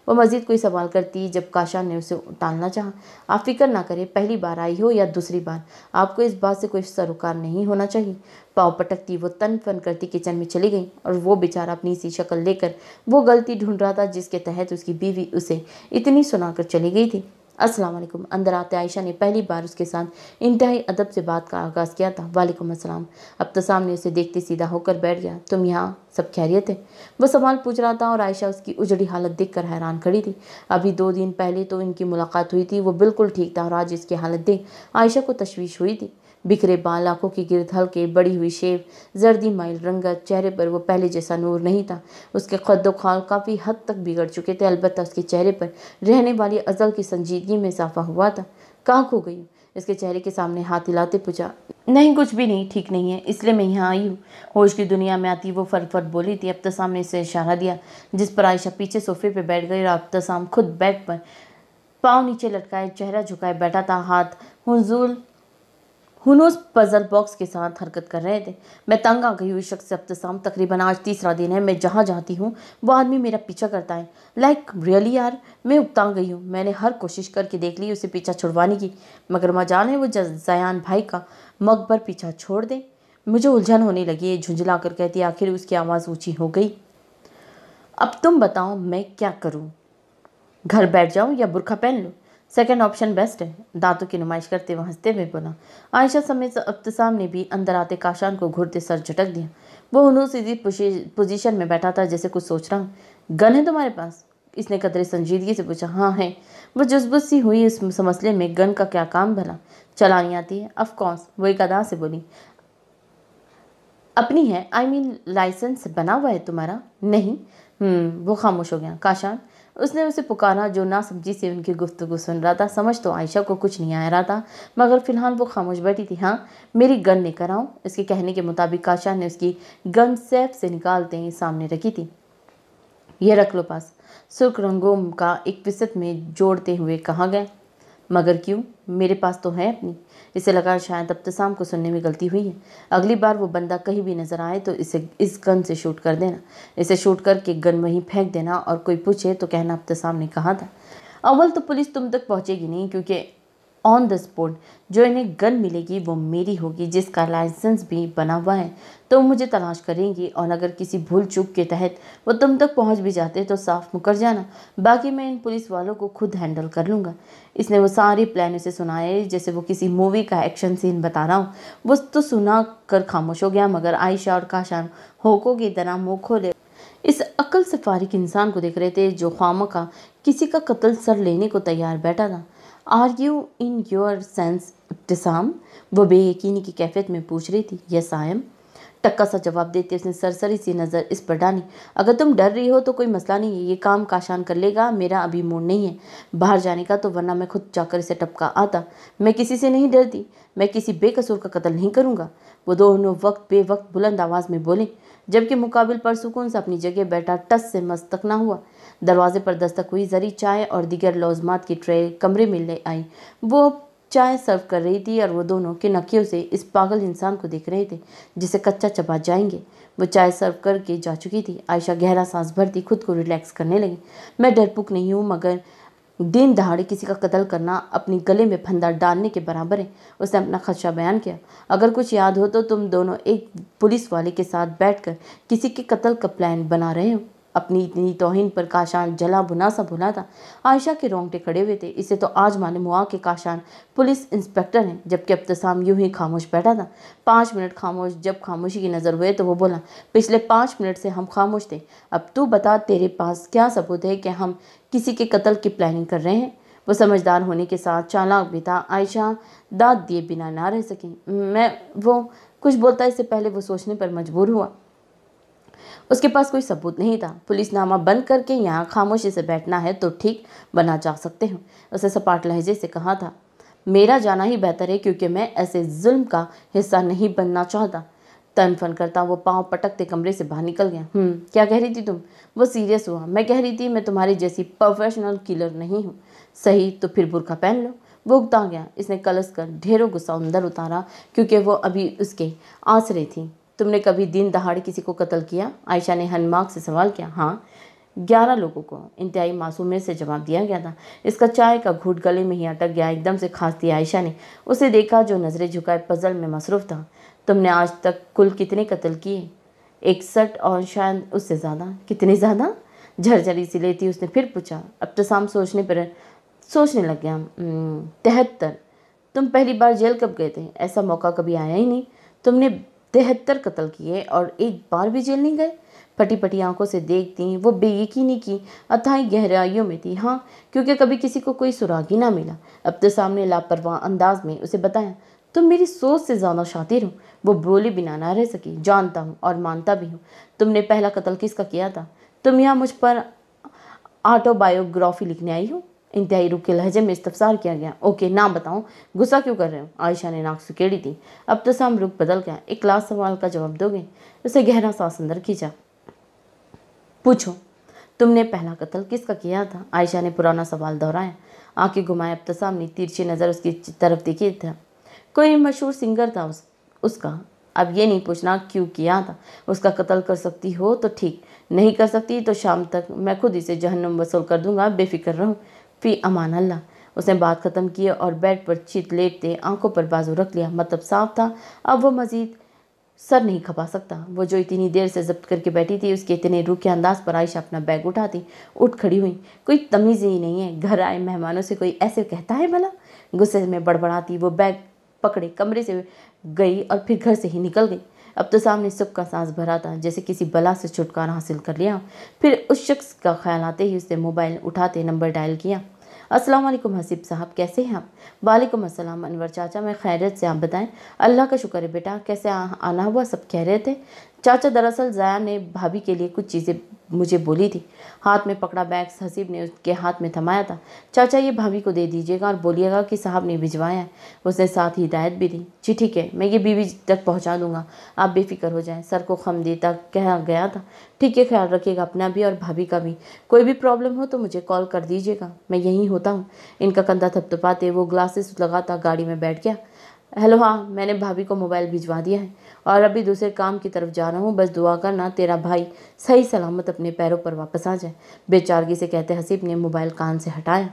A: वो मज़ीद कोई सवाल करती जब काशान ने उसे टालना चाहा। आप फिक्र ना करें, पहली बार आई हो या दूसरी बार, आपको इस बात से कोई सरोकार नहीं होना चाहिए। पाँव पटकती वो तन फन करती किचन में चली गई और वो बेचारा अपनी सी शक्ल लेकर वो गलती ढूंढ रहा था जिसके तहत उसकी बीवी उसे इतनी सुनाकर चली गई थी। अस्सलाम वालेकुम। अंदर आते आयशा ने पहली बार उसके साथ इंतहाई अदब से बात का आगाज़ किया था। वालेकुम अस्सलाम। अब्तिसाम ने उसे देखते सीधा होकर बैठ गया। तुम यहाँ, सब खैरियत है? वो सवाल पूछ रहा था और आयशा उसकी उजड़ी हालत देखकर हैरान खड़ी थी। अभी 2 दिन पहले तो इनकी मुलाकात हुई थी, वो बिल्कुल ठीक था और आज इसकी हालत देख आयशा को तशवीश हुई थी। बिखरे बाल, आंखों की गिर्द हल्के, बड़ी हुई शेव, जर्दी माइल रंगत, चेहरे पर वो पहले जैसा नूर नहीं था। उसके कद्दो खाल काफ़ी हद तक बिगड़ चुके थे, अलबत्ता उसके चेहरे पर रहने वाली अज़ल की संजीदगी में इजाफा हुआ था। कहाँ खो गई? इसके चेहरे के सामने हाथ हिलाते पूछा। नहीं, कुछ भी नहीं, ठीक नहीं है, इसलिए मैं यहाँ आई हूँ। होश की दुनिया में आती वो फट बोली थी। अब्तिसाम ने इसे इशारा दिया, जिस पर आयशा पीछे सोफे पर बैठ गई और अब्तिसाम खुद बेड पर पाँव नीचे लटकाए चेहरा झुकाए बैठा था। हाथ हुनूस पजल बॉक्स के साथ हरकत कर रहे थे। मैं तंग आ गई हुई शख्स से अब्तिसाम, तकरीबन आज तीसरा दिन है मैं जहाँ जाती हूँ वो आदमी मेरा पीछा करता है। लाइक रियली यार, मैं उकता गई हूँ। मैंने हर कोशिश करके देख ली उसे पीछा छुड़वाने की, मगर मजाल है वो जयान भाई का मकबर पीछा छोड़ दे। मुझे उलझन होने लगी। झुंझला कर कहती, आखिर उसकी आवाज़ ऊँची हो गई। अब तुम बताओ मैं क्या करूँ? घर बैठ जाऊँ या बुर्खा पहन लूँ? सेकंड ऑप्शन बेस्ट है, दांतों की नुमाइश करते हुए हंसते हुए बोला। आयशा समेत अब्तिसाम ने भी अंदर आते काशान को घूरते सर झटक दिया। वो उन्होंने सीधी पोजीशन में बैठा था जैसे कुछ सोच रहा। गन है तुम्हारे पास? इसने कदरे संजीदगी से पूछा। हाँ है। वो जुज़बुज़ सी हुई इस मसले में गन का क्या काम भला? चलानी आती है? ऑफ कोर्स, वो एक अदा से बोली। अपनी है? आई मीन लाइसेंस बना हुआ है तुम्हारा? नहीं। वो खामोश हो गया। काशान, उसने उसे पुकारा जो ना समझी से उनकी गुफ्तगू सुन रहा था। समझ तो आयशा को कुछ नहीं आ रहा था, मगर फिलहाल वो खामोश बैठी थी। हाँ, मेरी गन लेकर आओ। इसके कहने के मुताबिक काशान ने उसकी गन सेफ से निकालते ही सामने रखी थी। ये रख लो पास, सुर्ख रंगों का एक विसत में जोड़ते हुए कहा गया। मगर क्यों? मेरे पास तो है अपनी। इसे लगा शायद अब्तसाम को सुनने में गलती हुई है। अगली बार वो बंदा कहीं भी नजर आए तो इसे इस गन से शूट कर देना। इसे शूट करके गन वहीं फेंक देना और कोई पूछे तो कहना अब्तसाम ने कहा था। अव्वल तो पुलिस तुम तक पहुंचेगी नहीं, क्योंकि ऑन द स्पॉट जो इन्हें गन मिलेगी वो मेरी होगी, जिसका लाइसेंस भी बना हुआ है। तो मुझे तलाश करेंगी और अगर किसी भूल चूक के तहत वो तुम तक पहुंच भी जाते तो साफ मुकर जाना। बाकी मैं इन पुलिस वालों को खुद हैंडल कर लूँगा। इसने वो सारी प्लान उसे सुनाए जैसे वो किसी मूवी का एक्शन सीन बता रहा हूँ। वो तो सुना कर खामोश हो गया, मगर आयशा और काशान होकों की तरह मुँह खोले इस अक्ल से फारिग इंसान को देख रहे थे जो ख्वामखा किसी का कत्ल सर लेने को तैयार बैठा था। Are you in your sense Ibtisam? वो बेयकीनी की कैफियत में पूछ रही थी। यस आई एम, टक्का सा जवाब देते उसने सरसरी सी नज़र इस पर डाली। अगर तुम डर रही हो तो कोई मसला नहीं है, ये काम काशान कर लेगा। मेरा अभी मूड नहीं है बाहर जाने का, तो वरना मैं खुद जाकर इसे टपका आता। मैं किसी से नहीं डरती, मैं किसी बेकसूर का कत्ल नहीं करूँगा। वो दोनों वक्त बेवक्त बुलंद आवाज़ में बोले, जबकि मुकाबिल पर सुकून से अपनी जगह बैठा टस से मस्तक ना हुआ। दरवाजे पर दस्तक हुई। जरी चाय और दीगर लौज़मात की ट्रे कमरे में ले आई। वो चाय सर्व कर रही थी और वो दोनों के नकियों से इस पागल इंसान को देख रहे थे जिसे कच्चा चबा जाएंगे। वो चाय सर्व करके जा चुकी थी। आयशा गहरा सांस भरती खुद को रिलैक्स करने लगी। मैं डरपुक नहीं हूँ, मगर दिन दहाड़े किसी का कत्ल करना अपनी गले में फंदा डालने के बराबर है। उसने अपना खदशा बयान किया। अगर कुछ याद हो तो तुम दोनों एक पुलिस वाले के साथ बैठकर किसी के कत्ल का प्लान बना रहे हो। अपनी इतनी तौहीन पर काशान जला भुना सा भुना था। आयशा के रोंगटे खड़े हुए थे। इसे तो आज मालूम हुआ कि काशान पुलिस इंस्पेक्टर हैं, जबकि अब्तसाम यूं ही खामोश बैठा था। 5 मिनट खामोश। जब खामोशी की नज़र हुए तो वो बोला, पिछले 5 मिनट से हम खामोश थे। अब तू बता, तेरे पास क्या सबूत है कि हम किसी के कत्ल की प्लानिंग कर रहे हैं? वो समझदार होने के साथ चालाक भी था। आयशा दाद दिए बिना ना रह सकी। मैं वो कुछ बोलता इससे पहले वो सोचने पर मजबूर हुआ। उसके पास कोई सबूत नहीं था। पुलिसनामा बंद करके यहाँ खामोशी से बैठना है तो ठीक, बना जा सकते हो। उसे सपाट लहजे से कहा था। मेरा जाना ही बेहतर है, क्योंकि मैं ऐसे जुल्म का हिस्सा नहीं बनना चाहता। तन फन करता वो पांव पटकते कमरे से बाहर निकल गया। क्या कह रही थी तुम? वो सीरियस हुआ। मैं कह रही थी मैं तुम्हारी जैसी प्रोफेशनल किलर नहीं हूँ। सही तो फिर बुर्का पहन लो। वो उगता गया। इसने कलस कर ढेरों गुस्सा अंदर उतारा, क्योंकि वो अभी उसके आसरे थी। तुमने कभी दिन दहाड़े किसी को कत्ल किया? आयशा ने हनमाक से सवाल किया। हाँ, 11 लोगों को, इंतहाई मासूमियत से जवाब दिया गया था। इसका चाय का घूंट गले में ही अटक गया। एकदम से खांस दिया। आयशा ने उसे देखा जो नजरें झुकाए पजल में मसरूफ था। तुमने आज तक कुल कितने कत्ल किए? 61, और शायद उससे ज़्यादा। कितने ज़्यादा? झरझरी सी लेती उसने फिर पूछा। अब्तसाम सोचने लग गया। 73। तुम पहली बार जेल कब गए थे? ऐसा मौका कभी आया ही नहीं। तुमने 73 कत्ल किए और एक बार भी जेल नहीं गए? फटी फटी आंखों से देखती वो बेयकीनी की अथाई गहराइयों में थी। हाँ, क्योंकि कभी किसी को कोई सुराग ही ना मिला। अब तो सामने लापरवाह अंदाज में उसे बताया। तुम मेरी सोच से ज़्यादा शातिर हो। वो बोली बिना ना रह सकी। जानता हूँ और मानता भी हूँ। तुमने पहला कत्ल किसका किया था? तुम यहाँ मुझ पर ऑटोबायोग्राफी लिखने आई हो? इंतहाई रुख के लहजे में इस्तफसार किया गया। ओके, ना बताऊं? गुस्सा क्यों कर रहे हो? आयशा ने नाक सुकेड़ी थी। अब तो साम रुख बदल गया। एक लास्ट सवाल का जवाब दोगे? उसे गहरा सांस अंदर खींचा। पूछो, तुमने पहला कत्ल किसका किया था? आयशा ने पुराना सवाल दोहराया। आंखें घुमाए अब्तसाम ने तिरछी नज़र उसकी तरफ देखी था। कोई मशहूर सिंगर था उसका। अब ये नहीं पूछना क्यों किया था। उसका कत्ल कर सकती हो तो ठीक, नहीं कर सकती तो शाम तक मैं खुद इसे जहन्नम वसूल कर दूंगा। बेफिक्र रहो। फी अमान अल्लाह। उसने बात ख़त्म की और बेड पर चित लेटते आंखों पर बाजू रख लिया। मतलब साफ था, अब वो मजीद सर नहीं खपा सकता। वो जो इतनी देर से जब्त करके बैठी थी, उसके इतने रूखे अंदाज पर आयशा अपना बैग उठाती उठ खड़ी हुई। कोई तमीज़ ही नहीं है। घर आए मेहमानों से कोई ऐसे कहता है भला? गुस्से में बड़बड़ाती वो बैग पकड़े कमरे से गई और फिर घर से ही निकल गई। अब तो सामने सुख का सांस भरा था, जैसे किसी बला से छुटकारा हासिल कर लिया। फिर उस शख्स का ख्याल आते ही उसने मोबाइल उठाते नंबर डायल किया। अस्सलाम वालेकुम हसीब साहब, कैसे हैं आप? वालेकुम अस्सलाम अनवर चाचा, मैं खैरियत से, आप बताएं? अल्लाह का शुक्र है बेटा, कैसे आना हुआ, सब कह रहे थे? चाचा, दरअसल ज़ाया ने भाभी के लिए कुछ चीज़ें मुझे बोली थी। हाथ में पकड़ा बैग हसीब ने उसके हाथ में थमाया था। चाचा, ये भाभी को दे दीजिएगा और बोलिएगा कि साहब ने भिजवाया है। उसने साथ ही हिदायत भी दी। जी ठीक है, मैं ये बीवी तक पहुंचा दूंगा, आप बेफिक्र हो जाएं। सर को खम देता कहा गया था। ठीक है, ख्याल रखिएगा अपना भी और भाभी का भी। कोई भी प्रॉब्लम हो तो मुझे कॉल कर दीजिएगा, मैं यहीं होता हूँ। इनका कंधा थपथपाते वो ग्लासेस लगाता गाड़ी में बैठ गया। हेलो, हाँ मैंने भाभी को मोबाइल भिजवा दिया है और अभी दूसरे काम की तरफ जा रहा हूँ। बस दुआ करना तेरा भाई सही सलामत अपने पैरों पर वापस आ जाए, बेचारगी से कहते हसीब ने मोबाइल कान से हटाया।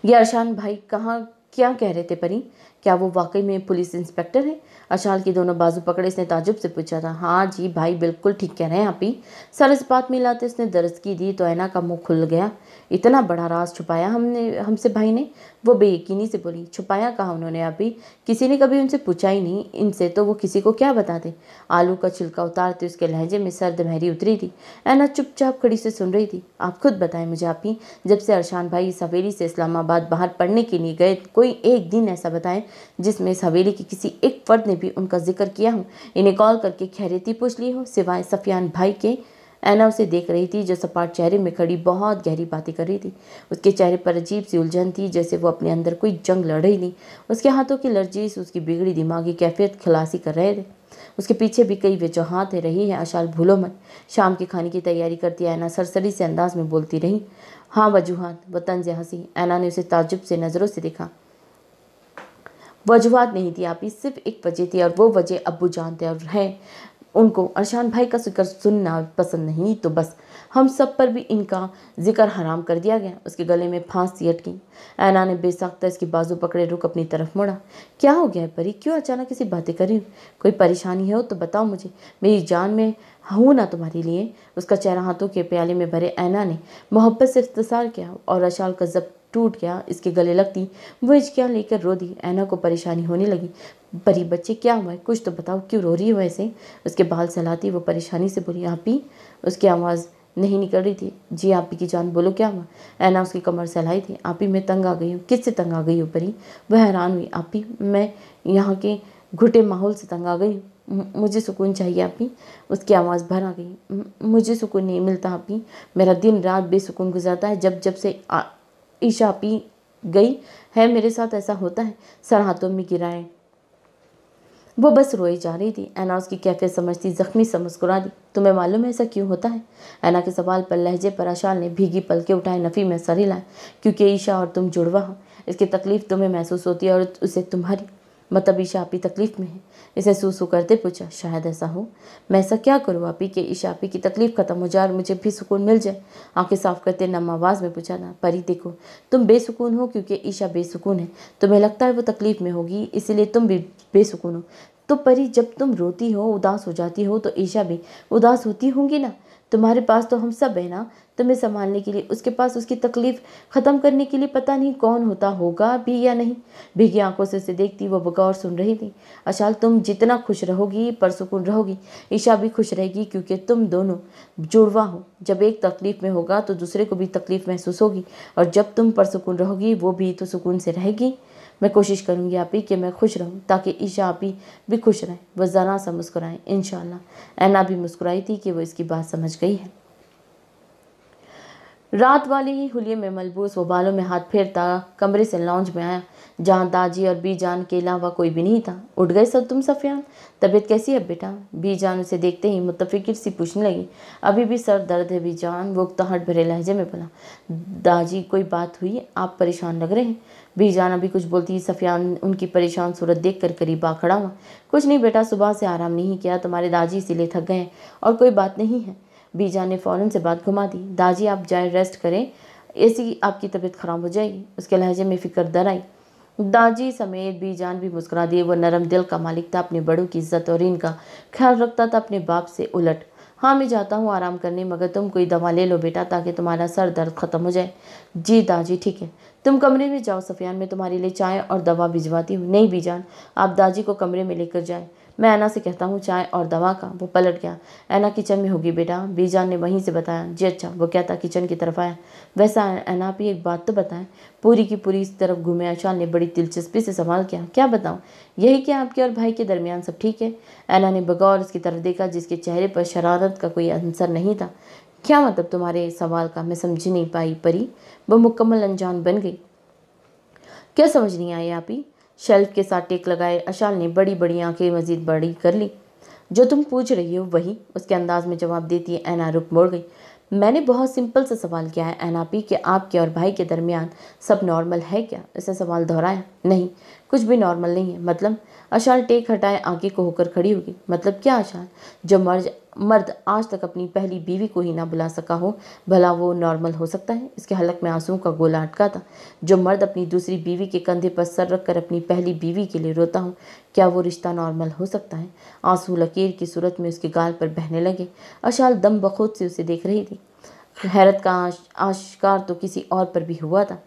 A: ये अरशान भाई कहाँ, क्या कह रहे थे परी? क्या वो वाकई में पुलिस इंस्पेक्टर है? अरशान की दोनों बाजू पकड़े इसने ताजुब से पूछा था। हाँ जी भाई, बिल्कुल ठीक कह रहे हैं आप ही। सर इस बात में लाते उसने दरअसगी दी तो ऐना का मुंह खुल गया। इतना बड़ा राज छुपाया हमसे भाई ने? वो बेयकीनी से बोली। छुपाया कहा उन्होंने आप ही, किसी ने कभी उनसे पूछा ही नहीं। इनसे तो वो किसी को क्या बताते। आलू का छिलका उतारते उसके लहजे में सर्द महरी उतरी थी। ऐना चुपचाप खड़ी से सुन रही थी। आप खुद बताएं मुझे आप ही, जब से अरशान भाई इस हवेली से इस्लामाबाद बाहर पढ़ने के लिए गए, कोई एक दिन ऐसा बताएं जिसमें इस हवेली के किसी एक फर्द ने भी उनका जिक्र किया हो, इन्हें कॉल करके खैरियत पूछ ली हो, सिवाय सफियान भाई के। ऐना उसे देख रही थी जो सपाट चेहरे में खड़ी बहुत गहरी बातें कर रही थी। उसके चेहरे पर अजीब सी उलझन थी, जैसे वो अपने अंदर कोई जंग लड़ रही थी। उसके हाथों की लर्जीश उसकी बिगड़ी दिमागी कैफियत खलासी कर रहे थे। उसके पीछे भी कई वजूहात रही है, अशाल भूलो मत। शाम के खाने की तैयारी करती ऐना सरसरी से अंदाज में बोलती रही। हाँ वजूहात, वो तंज हंसी। ऐना ने उसे ताजुब से नज़रों से देखा। वजूहात नहीं थी आप ही, सिर्फ एक वजह थी और वो वजह अब्बू जानते और है। उनको अरशान भाई का जिक्र सुनना पसंद नहीं, तो बस हम सब पर भी इनका जिक्र हराम कर दिया गया। उसके गले में फांसी अटकी। ऐना ने बेसाख्ता इसकी बाजू पकड़े रुक अपनी तरफ मुड़ा। क्या हो गया है परी, क्यों अचानक ऐसी बातें कर रही हो? कोई परेशानी हो तो बताओ मुझे, मेरी जान में हूँ ना तुम्हारे लिए। उसका चेहरा हाथों के प्याले में भरे ऐना ने मोहब्बत से इख्तिसार किया और अशाल का जब टूट गया इसके गले लगती वो हिचकियाँ लेकर रो दी। ऐना को परेशानी होने लगी। परी बच्चे क्या हुआ है, कुछ तो बताओ, क्यों रो रही हो ऐसे? उसके बाल सहलाती वो परेशानी से बोली। आप ही? उसकी आवाज़ नहीं निकल रही थी। जी आप ही की जान, बोलो क्या हुआ? ऐना उसकी कमर सहलाई थी। आप ही, मैं तंग आ गई हूँ। किससे तंग आ गई हो परी? वह हैरान हुई। आप ही, मैं यहाँ के घुटे माहौल से तंग आ गई हूँ। मुझे सुकून चाहिए आप ही। उसकी आवाज़ भर आ गई। मुझे सुकून नहीं मिलता आप ही, मेरा दिन रात बेसुकून गुजरता है। जब से ईशा पी गई है मेरे साथ ऐसा होता है। सर हाथों में गिराए वो बस रोई जा रही थी। ऐना उसकी कैफियत समझती जख्मी सा मुस्कुरा दी। तुम्हें मालूम है ऐसा क्यों होता है? ऐना के सवाल पर लहजे पर आशाल ने भीगी पलके उठाए नफ़ी में सर हिलाए। क्योंकि ईशा और तुम जुड़वा हो, इसकी तकलीफ़ तुम्हें महसूस होती है और उसे तुम्हारी। मतलब ईशा आपी तकलीफ़ में है? इसे सूसू करते पूछा। शायद ऐसा हो। मैं ऐसा क्या करूँ आपी कि ईशा आपी की तकलीफ़ खत्म हो जाए और मुझे भी सुकून मिल जाए? आंखें साफ करते नम आवाज़ में पूछा था। परी देखो, तुम बेसुकून हो क्योंकि ईशा बेसुकून है। तुम्हें लगता है वो तकलीफ़ में होगी इसीलिए तुम भी बेसुकून हो। तो परी, जब तुम रोती हो, उदास हो जाती हो, तो ईशा भी उदास होती होंगी ना? तुम्हारे पास तो हम सब है ना, तुम्हें संभालने के लिए। उसके पास उसकी तकलीफ ख़त्म करने के लिए पता नहीं कौन होता होगा भी या नहीं। भीगी आंखों से उसे देखती वो बगौर सुन रही थी। अशाल, तुम जितना खुश रहोगी परसुकून रहोगी, ईशा भी खुश रहेगी क्योंकि तुम दोनों जुड़वा हो। जब एक तकलीफ में होगा तो दूसरे को भी तकलीफ महसूस होगी और जब तुम परसुकून रहोगी वो भी तो सुकून से रहेगी। मैं कोशिश करूंगी आप ही कि मैं खुश रहूं ताकि ईशा आप ही भी खुश रहें। वह ज़रा सा मुस्कुराएं इंशाअल्लाह। ऐना भी मुस्कुराई थी कि वो इसकी बात समझ गई है। रात वाले ही हुलिये में मलबूस वो बालों में हाथ फेरता कमरे से लॉन्ज में आया, जहाँ दाजी और बीजान के अलावा कोई भी नहीं था। उठ गए सब तुम सफियान? तबीयत कैसी है बेटा? बीजान उसे देखते ही मुतफिकिर सी पूछने लगी। अभी भी सर दर्द है बीजान, वो उकताहट भरे लहजे में बोला। दाजी कोई बात हुई? आप परेशान लग रहे हैं। बीजान अभी कुछ बोलती ही सफियान उनकी परेशान सूरत देख कर करीब आ खड़ा हुआ। कुछ नहीं बेटा, सुबह से आराम नहीं किया, तुम्हारे दाजी इसीलिए थक गए और कोई बात नहीं है। बीजान ने फ़ौरन से बात घुमा दी। दाजी आप जाए रेस्ट करें, ऐसी आपकी तबीयत खराब हो जाएगी। उसके लहजे में फिक्र दर आई। दाजी समेत बीजान भी मुस्कुरा दिए। वो नरम दिल का मालिक था, अपने बड़ों की इज्जत और इनका ख्याल रखता था अपने बाप से उलट। हाँ मैं जाता हूँ आराम करने, मगर तुम कोई दवा ले लो बेटा ताकि तुम्हारा सर दर्द ख़त्म हो जाए। जी दाजी ठीक है, तुम कमरे में जाओ सफियान, मैं तुम्हारे लिए चाय और दवा भिजवाती हूँ। नहीं बीजान, आप दाजी को कमरे में लेकर जाए। मैं ऐना से कहता हूँ चाय और दवा का। वो पलट गया। ऐना किचन में होगी बेटा, बीजान ने वहीं से बताया। जी अच्छा। वो कहता किचन की तरफ आया। वैसा ऐना आप ही एक बात तो बताएं। पूरी की पूरी इस तरफ घूमे आशाल ने बड़ी दिलचस्पी से सवाल किया। क्या बताऊँ? यही कि आपके और भाई के दरमियान सब ठीक है? ऐना ने बगौर उसकी तरफ देखा, जिसके चेहरे पर शरारत का कोई अंसर नहीं था। क्या मतलब तुम्हारे सवाल का? मैं समझ नहीं पाई परी। वो मुकम्मल अनजान बन गई। क्या समझ नहीं आई आप ही? शेल्फ के साथ टेक लगाए अशाल ने बड़ी बड़ी आंखें मजीद बड़ी कर ली। जो तुम पूछ रही हो वही, उसके अंदाज में जवाब देती है ऐना रुक मोड़ गई। मैंने बहुत सिंपल सा सवाल किया है ऐना पी कि आपके और भाई के दरमियान सब नॉर्मल है क्या? इसे सवाल दोहराया। नहीं, कुछ भी नॉर्मल नहीं है। मतलब? अशाल टेक हटाए आगे को होकर खड़ी होगी। मतलब क्या अशाल? जो मर्द आज तक अपनी पहली बीवी को ही ना बुला सका हो, भला वो नॉर्मल हो सकता है? इसके हलक में आंसुओं का गोला अटका था। जो मर्द अपनी दूसरी बीवी के कंधे पर सर रख कर अपनी पहली बीवी के लिए रोता हो, क्या वो रिश्ता नॉर्मल हो सकता है? आंसू लकीर की सूरत में उसके गाल पर बहने लगे। अशाल दम बखूद से उसे देख रही थी। हैरत का आश्कार तो किसी और पर भी हुआ था।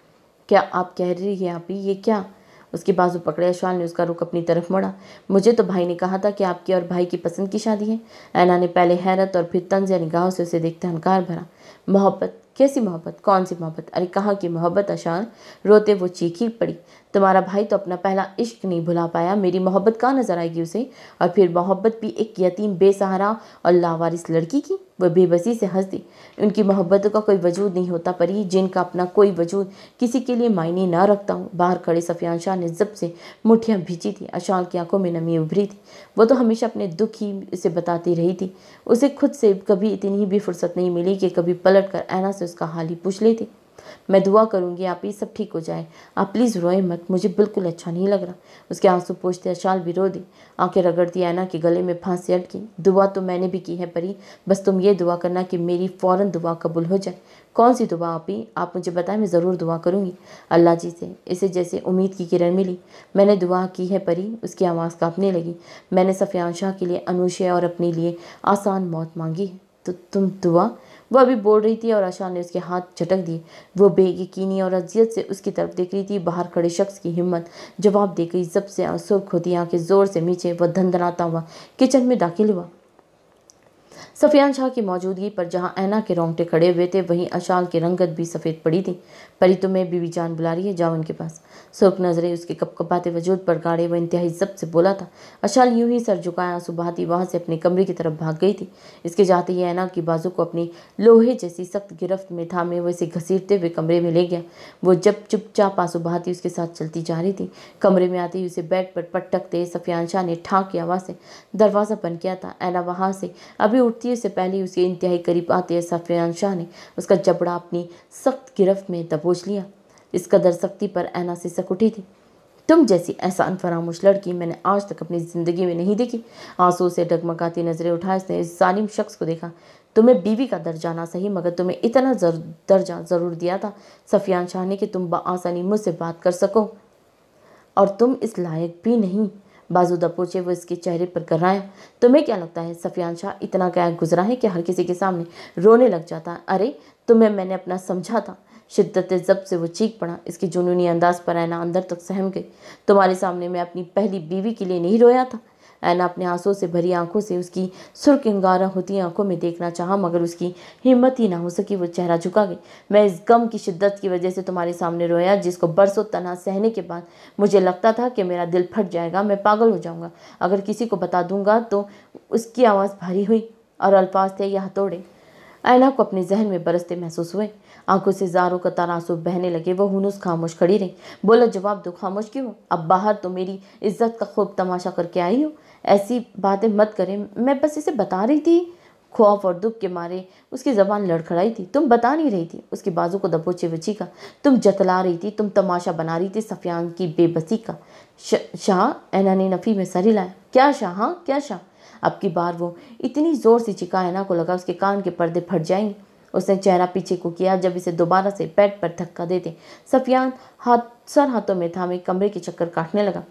A: क्या आप कह रही हैं आप ही? ये क्या? उसके बाजू पकड़े अशाल ने उसका रुख अपनी तरफ मोड़ा। मुझे तो भाई ने कहा था कि आपकी और भाई की पसंद की शादी है। ऐना ने पहले हैरत और फिर तंज निगाहों से उसे देखते हंकार भरा। मोहब्बत? कैसी मोहब्बत? कौन सी मोहब्बत? अरे कहाँ की मोहब्बत अशाल? रोते वो चीखी पड़ी। तुम्हारा भाई तो अपना पहला इश्क नहीं भुला पाया, मेरी मोहब्बत कहाँ नजर आएगी उसे? और फिर मोहब्बत भी एक यतीम बेसहारा और लावारिस लड़की की? वह बेबसी से हंस दी। उनकी मोहब्बतों का कोई वजूद नहीं होता परी, जिनका अपना कोई वजूद किसी के लिए मायने ना रखता हूँ। बाहर खड़े सफियान शाह ने जब से मुठ्ठियाँ भींची थी। अशाल की आंखों में नमी उभरी थी। वो तो हमेशा अपने दुख ही उसे बताती रही थी। उसे खुद से कभी इतनी भी फुर्सत नहीं मिली कि कभी पलट कर ऐना से उसका हाल ही पूछ लेती। मैं दुआ करूंगी आप ही सब ठीक हो जाए। आप प्लीज़ रोए मत, मुझे बिल्कुल अच्छा नहीं लग रहा। उसके आंसू पोंछते अशाल भी रो दी। आंखें रगड़ती ऐना के गले में फांसी अटकी। दुआ तो मैंने भी की है परी, बस तुम ये दुआ करना कि मेरी फ़ौरन दुआ कबूल हो जाए। कौन सी दुआ आप ही? आप मुझे बताएं, मैं ज़रूर दुआ करूंगी अल्लाह जी से। इसे जैसे उम्मीद की किरण मिली। मैंने दुआ की है परी। उसकी आवाज़ कांपने लगी। मैंने सफियान शाह के लिए अनुशय और अपने लिए आसान मौत मांगी है। तो तुम दुआ? वो अभी बोल रही थी और अशाल ने उसके हाथ झटक दिए। वो बेयकीनी और अजियत से उसकी तरफ देख रही थी। बाहर खड़े शख्स की हिम्मत जवाब दे गई। जब से सुर्ख होती आंखें जोर से नीचे वह धनधनाता हुआ किचन में दाखिल हुआ। सफियान शाह की मौजूदगी पर जहां ऐना के रोंगटे खड़े हुए थे, वहीं अशाल की रंगत भी सफ़ेद पड़ी थी। परी, तुम्हें बीवी जान बुला रही है, जाओ उनके पास। सुर्ख नजरें उसके कपकपाते वजूद पर गाड़े वह इंतहाई जब्त से बोला था। अशाल यूं ही सर झुकाया आंसू बहाती वहां से अपने कमरे की तरफ भाग गई थी। इसके जाते ही ऐना की बाजू को अपनी लोहे जैसी सख्त गिरफ्त में थामे वो इसे घसीटते हुए कमरे में ले गया। वो जब चुपचाप आंसू बहाती उसके साथ चलती जा रही थी। कमरे में आते ही उसे बेड पर पटकते सफियान शाह ने ठाक की आवाज़ से दरवाज़ा बंद किया था। ऐना वहां से अभी उठती है, इससे पहले उसके इंतहाई करीब आते सफियान शाह ने उसका जबड़ा अपनी सख्त गिरफ्त में दबोच लिया। इस कदर सख्ती पर ऐना से सक उठी थी। तुम जैसी एहसान फरामोश लड़की मैंने आज तक अपनी ज़िंदगी में नहीं देखी। आंसू से डगमगाती नजरें उठाए उसने इस जालिम शख्स को देखा। तुम्हें बीवी का दर्जा ना सही, मगर तुम्हें इतना दर्जा ज़रूर दिया था सफियान शाह ने कि तुम बआसानी मुझसे बात कर सको, और तुम इस लायक भी नहीं। बाजू दबोचे वो इसके चेहरे पर कराया। तुम्हें क्या लगता है सफियान शाह इतना क्या गुजरा है कि हर किसी के सामने रोने लग जाता? अरे तुम्हें मैंने अपना समझा था। शिद्दत जब से वो चीख पड़ा। इसके जुनूनी अंदाज पर ऐना अंदर तक सहम गई। तुम्हारे सामने मैं अपनी पहली बीवी के लिए नहीं रोया था? ऐना अपने आंसू से भरी आंखों से उसकी सुर्ख अंगारा होती आंखों में देखना चाहा, मगर उसकी हिम्मत ही ना हो सकी। वो चेहरा झुका गई। मैं इस गम की शिद्दत की वजह से तुम्हारे सामने रोया, जिसको बरसों तनहा सहने के बाद मुझे लगता था कि मेरा दिल फट जाएगा, मैं पागल हो जाऊंगा अगर किसी को बता दूंगा तो। उसकी आवाज़ भारी हुई और अल्फाज थे या हथौड़े ऐना को अपने जहन में बरसते महसूस हुए। आंखों से जारों का तनासुब बहने लगे। वो हुनूस खामोश खड़ी रही। बोला, जवाब दो, खामोश क्यों हो? अब बाहर तो मेरी इज्जत का खूब तमाशा करके आई हो। ऐसी बातें मत करें, मैं बस इसे बता रही थी। खौफ और दुख के मारे उसकी जबान लड़खड़ाई थी। तुम बता नहीं रही थी। उसकी बाजू को दबोचे वो चीखा। तुम जतला रही थी, तुम तमाशा बना रही थी सफियान की बेबसी का। शाह? ऐना ने नफी में सर हिलाया। क्या शाह? हाँ क्या शाह? अब की बार वो इतनी जोर से चिका ऐना को लगा उसके कान के पर्दे फट जाएंगे। उसने चेहरा पीछे को किया जब इसे दोबारा से पेट पर धक्का देते सफियान हाथों में थामे कमरे के चक्कर काटने लगा।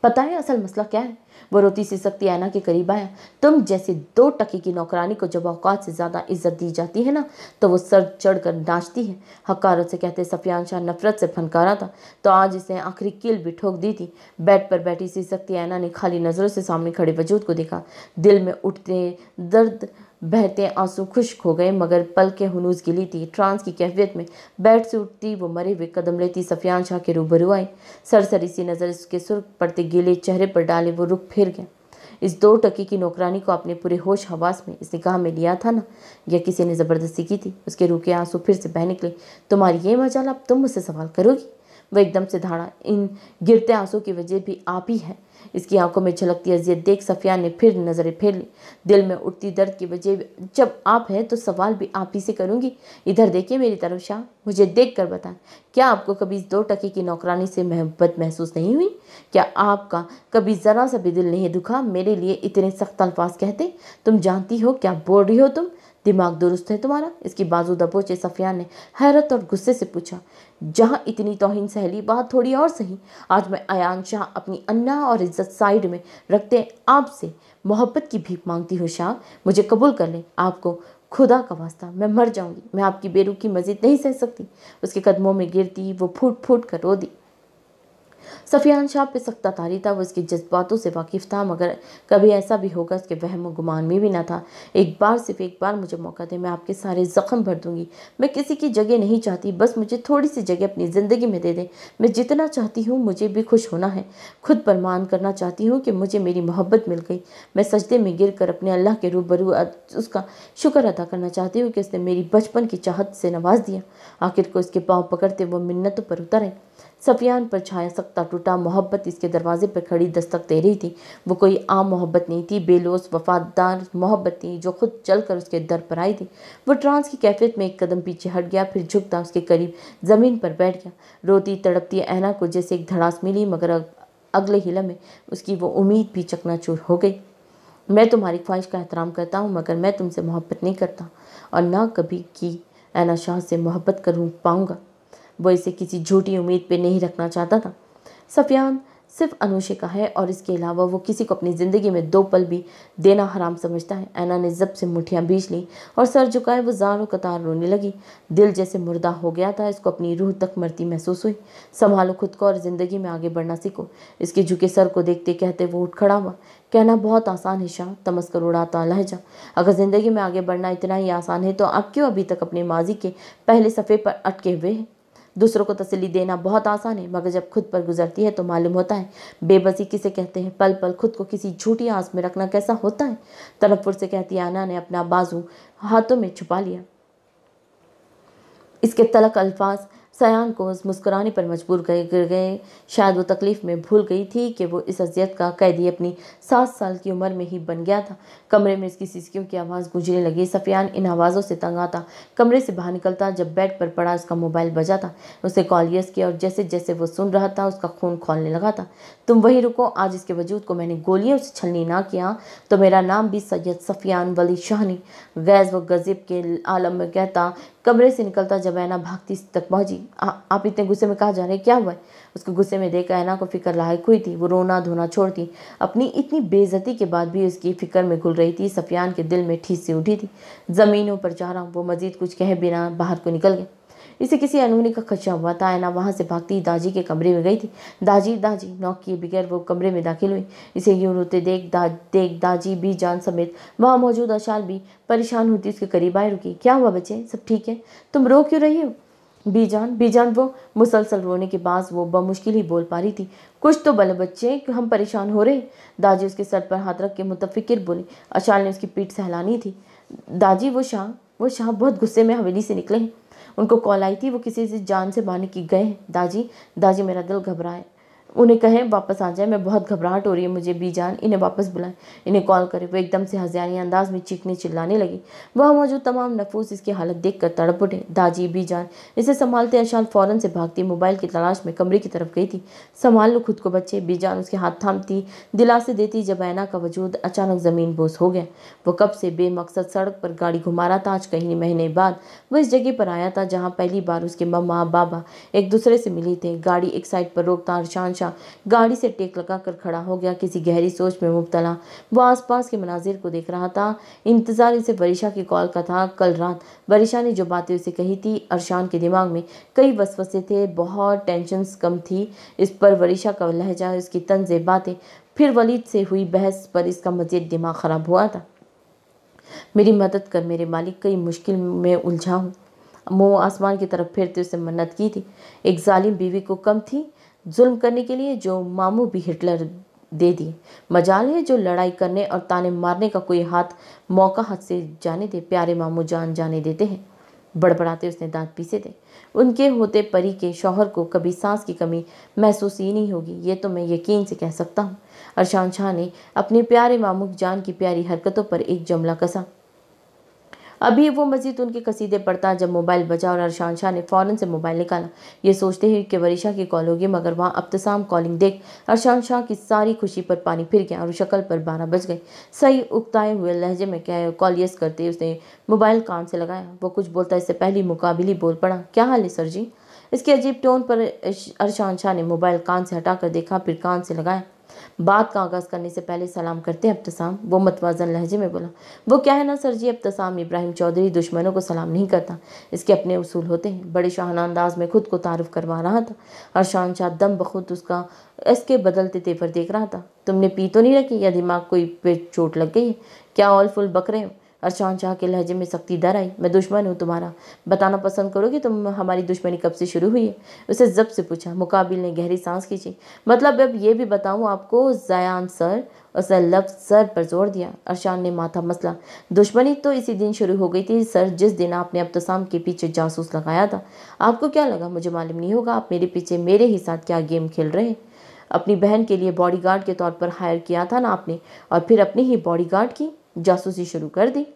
A: पता है असल मसला क्या है? वो रोती सी सकती ऐना के करीब आया। तुम जैसे 2 टके की नौकरानी को जब औकात से ज्यादा इज्जत दी जाती है ना, तो वो सर चढ़कर नाचती है। हकारत से कहते सफियान शाह नफरत से फनकारा था, तो आज इसने आखिरी कील भी ठोक दी थी। बेड पर बैठी सी सकती ऐना ने खाली नजरों से सामने खड़े वजूद को देखा। दिल में उठते दर्द बहते आंसू खुश्क हो गए, मगर पल के हुनूस गिली थी। ट्रांस की कैफियत में बेड से उठती वो मरे हुए कदम लेती सफियान शाह के रूबरू आई। सरसरी सी नजर उसके सुर्ख पड़ते गीले चेहरे पर डाले वो रुक फिर गया। इस 2 टके की नौकरानी को अपने पूरे होश हवास में इस निकाह में लिया था ना, या किसी ने जबरदस्ती की थी? उसके रूखे आंसू फिर से बह निकले। तुम्हारी ये मजाल, अब तुम मुझसे सवाल करोगी? वह एकदम से धाड़ा। इन गिरते आंसू की वजह भी आप ही है। इसकी आंखों में झलकती अजियत देख सफिया ने फिर नजरें फेर ली। दिल में उठती दर्द की वजह जब आप हैं तो सवाल भी आप ही से करूंगी। इधर देखिए मेरी तरफ शाह, मुझे देख कर बताएं, क्या आपको कभी इस 2 टके की नौकरानी से मोहब्बत महसूस नहीं हुई? क्या आपका कभी जरा सा भी दिल नहीं दुखा मेरे लिए इतने सख्त अल्फाज कहते? तुम जानती हो क्या बोल रही हो तुम? दिमाग दुरुस्त है तुम्हारा? इसकी बाजू दबोचे सफिया ने हैरत और गुस्से से पूछा। जहां इतनी तौहीन सहली, वहां थोड़ी और सही। आज मैं अयान शाह अपनी अन्ना और इज्जत साइड में रखते आपसे मोहब्बत की भीख मांगती हूँ। शाह, मुझे कबूल कर ले। आपको खुदा का वास्ता, मैं मर जाऊंगी। मैं आपकी बेरुखी मजीद नहीं सह सकती। उसके कदमों में गिरती वो फूट फूट कर रो दी। सफियान शाह पे सख्ता तारी था। वो इसके जज्बातों से वाकिफ था, मगर कभी ऐसा भी होगा इसके वहम गुमान में भी ना था। एक बार, सिर्फ एक बार मुझे मौका दे, मैं आपके सारे जख्म भर दूंगी। मैं किसी की जगह नहीं चाहती, बस मुझे थोड़ी सी जगह अपनी ज़िंदगी में दे दें। मैं जितना चाहती हूँ मुझे भी खुश होना है। खुद पर मान करना चाहती हूँ कि मुझे मेरी मोहब्बत मिल गई। मैं सजदे में गिर कर अपने अल्लाह के रूबरू उसका शुक्र अदा करना चाहती हूँ कि उसने मेरी बचपन की चाहत से नवाज दिया। आखिर को इसके पाँव पकड़ते वो मिन्नतों पर उतरे। सफियान पर छाया सकता टूटा। मोहब्बत इसके दरवाजे पर खड़ी दस्तक दे रही थी। वो कोई आम मोहब्बत नहीं थी, बेलोस वफादार मोहब्बत थी जो खुद चलकर उसके दर पर आई थी। वो ट्रांस की कैफियत में एक कदम पीछे हट गया, फिर झुकता उसके करीब जमीन पर बैठ गया। रोती तड़पती ऐना को जैसे एक धड़ास मिली, मगर अगले ही लम्हे उसकी वो उम्मीद भी चकनाचूर हो गई। मैं तुम्हारी ख्वाहिश का एहतराम करता हूँ, मगर मैं तुमसे मोहब्बत नहीं करता, और ना कभी की ऐना शाह से मोहब्बत करूँ पाऊँगा। वो इसे किसी झूठी उम्मीद पे नहीं रखना चाहता था। सफियान सिर्फ अनुशे का है, और इसके अलावा वो किसी को अपनी ज़िंदगी में 2 पल भी देना हराम समझता है। ऐना ने जब से मुठ्ठियाँ बीच ली और सर झुकाए वो ज़ारों कतार रोने लगी। दिल जैसे मुर्दा हो गया था। इसको अपनी रूह तक मरती महसूस हुई। संभालो खुद को और ज़िंदगी में आगे बढ़ना सीखो। इसके झुके सर को देखते कहते वो उठ खड़ा हुआ। कहना बहुत आसान है शाह, तमस्कर उड़ाता लहजा। अगर ज़िंदगी में आगे बढ़ना इतना ही आसान है तो आप क्यों अभी तक अपने माजी के पहले सफ़े पर अटके हुए हैं? दूसरों को तसल्ली देना बहुत आसान है, मगर जब खुद पर गुजरती है तो मालूम होता है बेबसी किसे कहते हैं। पल पल खुद को किसी झूठी आस में रखना कैसा होता है। तनफ्फुर से कहती आना ने अपना बाजू हाथों में छुपा लिया। इसके तलक अल्फाज सयान को उस मुस्कुराने पर मजबूर गिर गए। शायद वो तकलीफ में भूल गई थी कि वो इस अजियत का कैदी अपनी 7 साल की उम्र में ही बन गया था। कमरे में इसकी सिसकियों की आवाज़ गूंजने लगी। सफियान इन आवाज़ों से तंग आता कमरे से बाहर निकलता। जब बेड पर पड़ा उसका मोबाइल बजा था। उसने कॉल यस किया, और जैसे जैसे वो सुन रहा था उसका खून खौलने लगा था। तुम वही रुको, आज इसके वजूद को मैंने गोलियों से छलनी ना किया तो मेरा नाम भी सैयद सफियान वली शाह नहीं। गैज़ व गज़ब के आलम में कहता कमरे से निकलता। जब ऐना भागती तक पहुंची। आप इतने गुस्से में कहाँ जा रहे हैं, क्या हुआ है? उसको गुस्से में देख ऐना को फिक्र लायक हुई थी। वो रोना धोना छोड़ती अपनी इतनी बेइज्जती के बाद भी उसकी फिक्र में घुल रही थी। सफियान के दिल में ठीस सी उठी थी। ज़मीनों पर जा रहा हूँ। वो मजीद कुछ कहे बिना बाहर को निकल गए। इसे किसी अनहोनी का खदशा हुआ था। ऐना वहां से भागती दाजी के कमरे में गई थी। दाजी दाजी नॉक किए बगैर वो कमरे में दाखिल हुई। इसे यूं रोते देख दाजी भी जान समेत वहां मौजूद अशाल भी परेशान होती उसके करीब आए रुकी। क्या हुआ बच्चे, सब ठीक है? तुम रो क्यों रही हो? बीजान वो मुसलसल रोने के बाद वो बमुश्किल ही बोल पा रही थी। कुछ तो बल बच्चे, हम परेशान हो रहे। दाजी उसके सर पर हाथ रख के मुतफिकिर बोली। अशाल ने उसकी पीठ सहलानी थी। दाजी वो शाह बहुत गुस्से में हवेली से निकले हैं। उनको कॉल आई थी, वो किसी से जान से मारने की गए हैं। दाजी मेरा दिल घबराए। उन्हें कहें वापस आ जाए, मैं बहुत घबराहट हो रही है मुझे। बीजान इन्हें वापस बुलाएं, इन्हें कॉल करें। वो एकदम से हज़ानी अंदाज में चीखने चिल्लाने लगी। वह मौजूद तमाम नफूस इसकी हालत देखकर तड़प उठे। दाजी बीजान इसे संभालते अशाल फौरन से भागती मोबाइल की तलाश में कमरे की तरफ गई थी। संभाल लो खुद को बच्चे, बीजान उसके हाथ थामती दिलासे देती। जब ऐना का वजूद अचानक ज़मीन बोस हो गया। वो कब से बेमकसद सड़क पर गाड़ी घुमा रहा था। आज कई महीने बाद वो इस जगह पर आया था जहाँ पहली बार उसके मम्मा बाबा एक दूसरे से मिली थे। गाड़ी एक साइड पर रोकता अरशान वरीशा गाड़ी से टेक लगाकर खड़ा हो गया। किसी गहरी सोच में मुब्तला वो आसपास के मनाजिर को देख रहा था। इंतजार इसे वरीशा की कॉल का था। कल रात वरीशा ने जो बातें उसे कही थी, अरशान के दिमाग में कई वसवसे थे, बहुत टेंशन कम थी इस पर। वरीशा का लहजा, उसकी तंज़े बातें, फिर वलीद से हुई बहस पर इसका मजीद दिमाग खराब हुआ था। मेरी मदद कर मेरे मालिक, कई मुश्किल में उलझा हूँ। मुँह आसमान की तरफ फेरते उसे मन्नत की थी। एक जालिम बीवी को कम थी जुल्म करने के लिए जो मामू भी हिटलर दे दिए। मजाल है जो लड़ाई करने और ताने मारने का कोई मौका हाथ से जाने दे। प्यारे मामू जान जाने देते हैं। बड़बड़ाते उसने दांत पीसे थे। उनके होते परी के शौहर को कभी सांस की कमी महसूस ही नहीं होगी, ये तो मैं यकीन से कह सकता हूँ। अरशान शाह ने अपने प्यारे मामू जान की प्यारी हरकतों पर एक जुमला कसा। अभी वो मजीद उनके कसीदे पढ़ता जब मोबाइल बजा और अरशान शाह ने फ़ौरन से मोबाइल निकाला, ये सोचते हुए कि वरीशा की कॉल होगी, मगर वहाँ अब्तसाम कॉलिंग देख अरशान शाह की सारी खुशी पर पानी फिर गया और शक्ल पर 12 बज गए। सही उकताए हुए लहजे में क्या कॉल यस करते उसने मोबाइल कान से लगाया। वो कुछ बोलता इससे पहले मुकाबिली बोल पड़ा, क्या हाल है सर जी। इसके अजीब टोन पर अरशान शाह ने मोबाइल कान से हटाकर देखा, फिर कान से लगाया। बात का आगाज़ करने से पहले सलाम करते हैं अब्तसाम, वो मतवाजन लहजे में बोला। वो क्या है ना सर जी, अब्तसाम इब्राहिम चौधरी दुश्मनों को सलाम नहीं करता, इसके अपने उसूल होते हैं। बड़े शाहाना अंदाज में खुद को तारुफ करवा रहा था। अरशान शाह दम बखुद उसका इसके बदलते तेवर देख रहा था। तुमने पी तो नहीं रखी या दिमाग कोई पे चोट लग गई है? क्या ऑल फुल बक रहे हो? अरशान शाह के लहजे में सख्ती दर आई। मैं दुश्मन हूँ तुम्हारा, बताना पसंद करोगे तुम हमारी दुश्मनी कब से शुरू हुई है? उसे जब से पूछा। मुकाबिल ने गहरी सांस खींची। मतलब अब ये भी बताऊँ आपको जयान सर? उसने लफ्ज़ सर पर जोर दिया। अरशान ने माथा मसला। दुश्मनी तो इसी दिन शुरू हो गई थी सर, जिस दिन आपने अब्तसाम के पीछे जासूस लगाया था। आपको क्या लगा मुझे मालूम नहीं होगा? आप मेरे पीछे मेरे ही साथ क्या गेम खेल रहे हैं? अपनी बहन के लिए बॉडीगार्ड के तौर पर हायर किया था ना आपने, और फिर अपनी ही बॉडीगार्ड की जासूसी शुरू कर दी।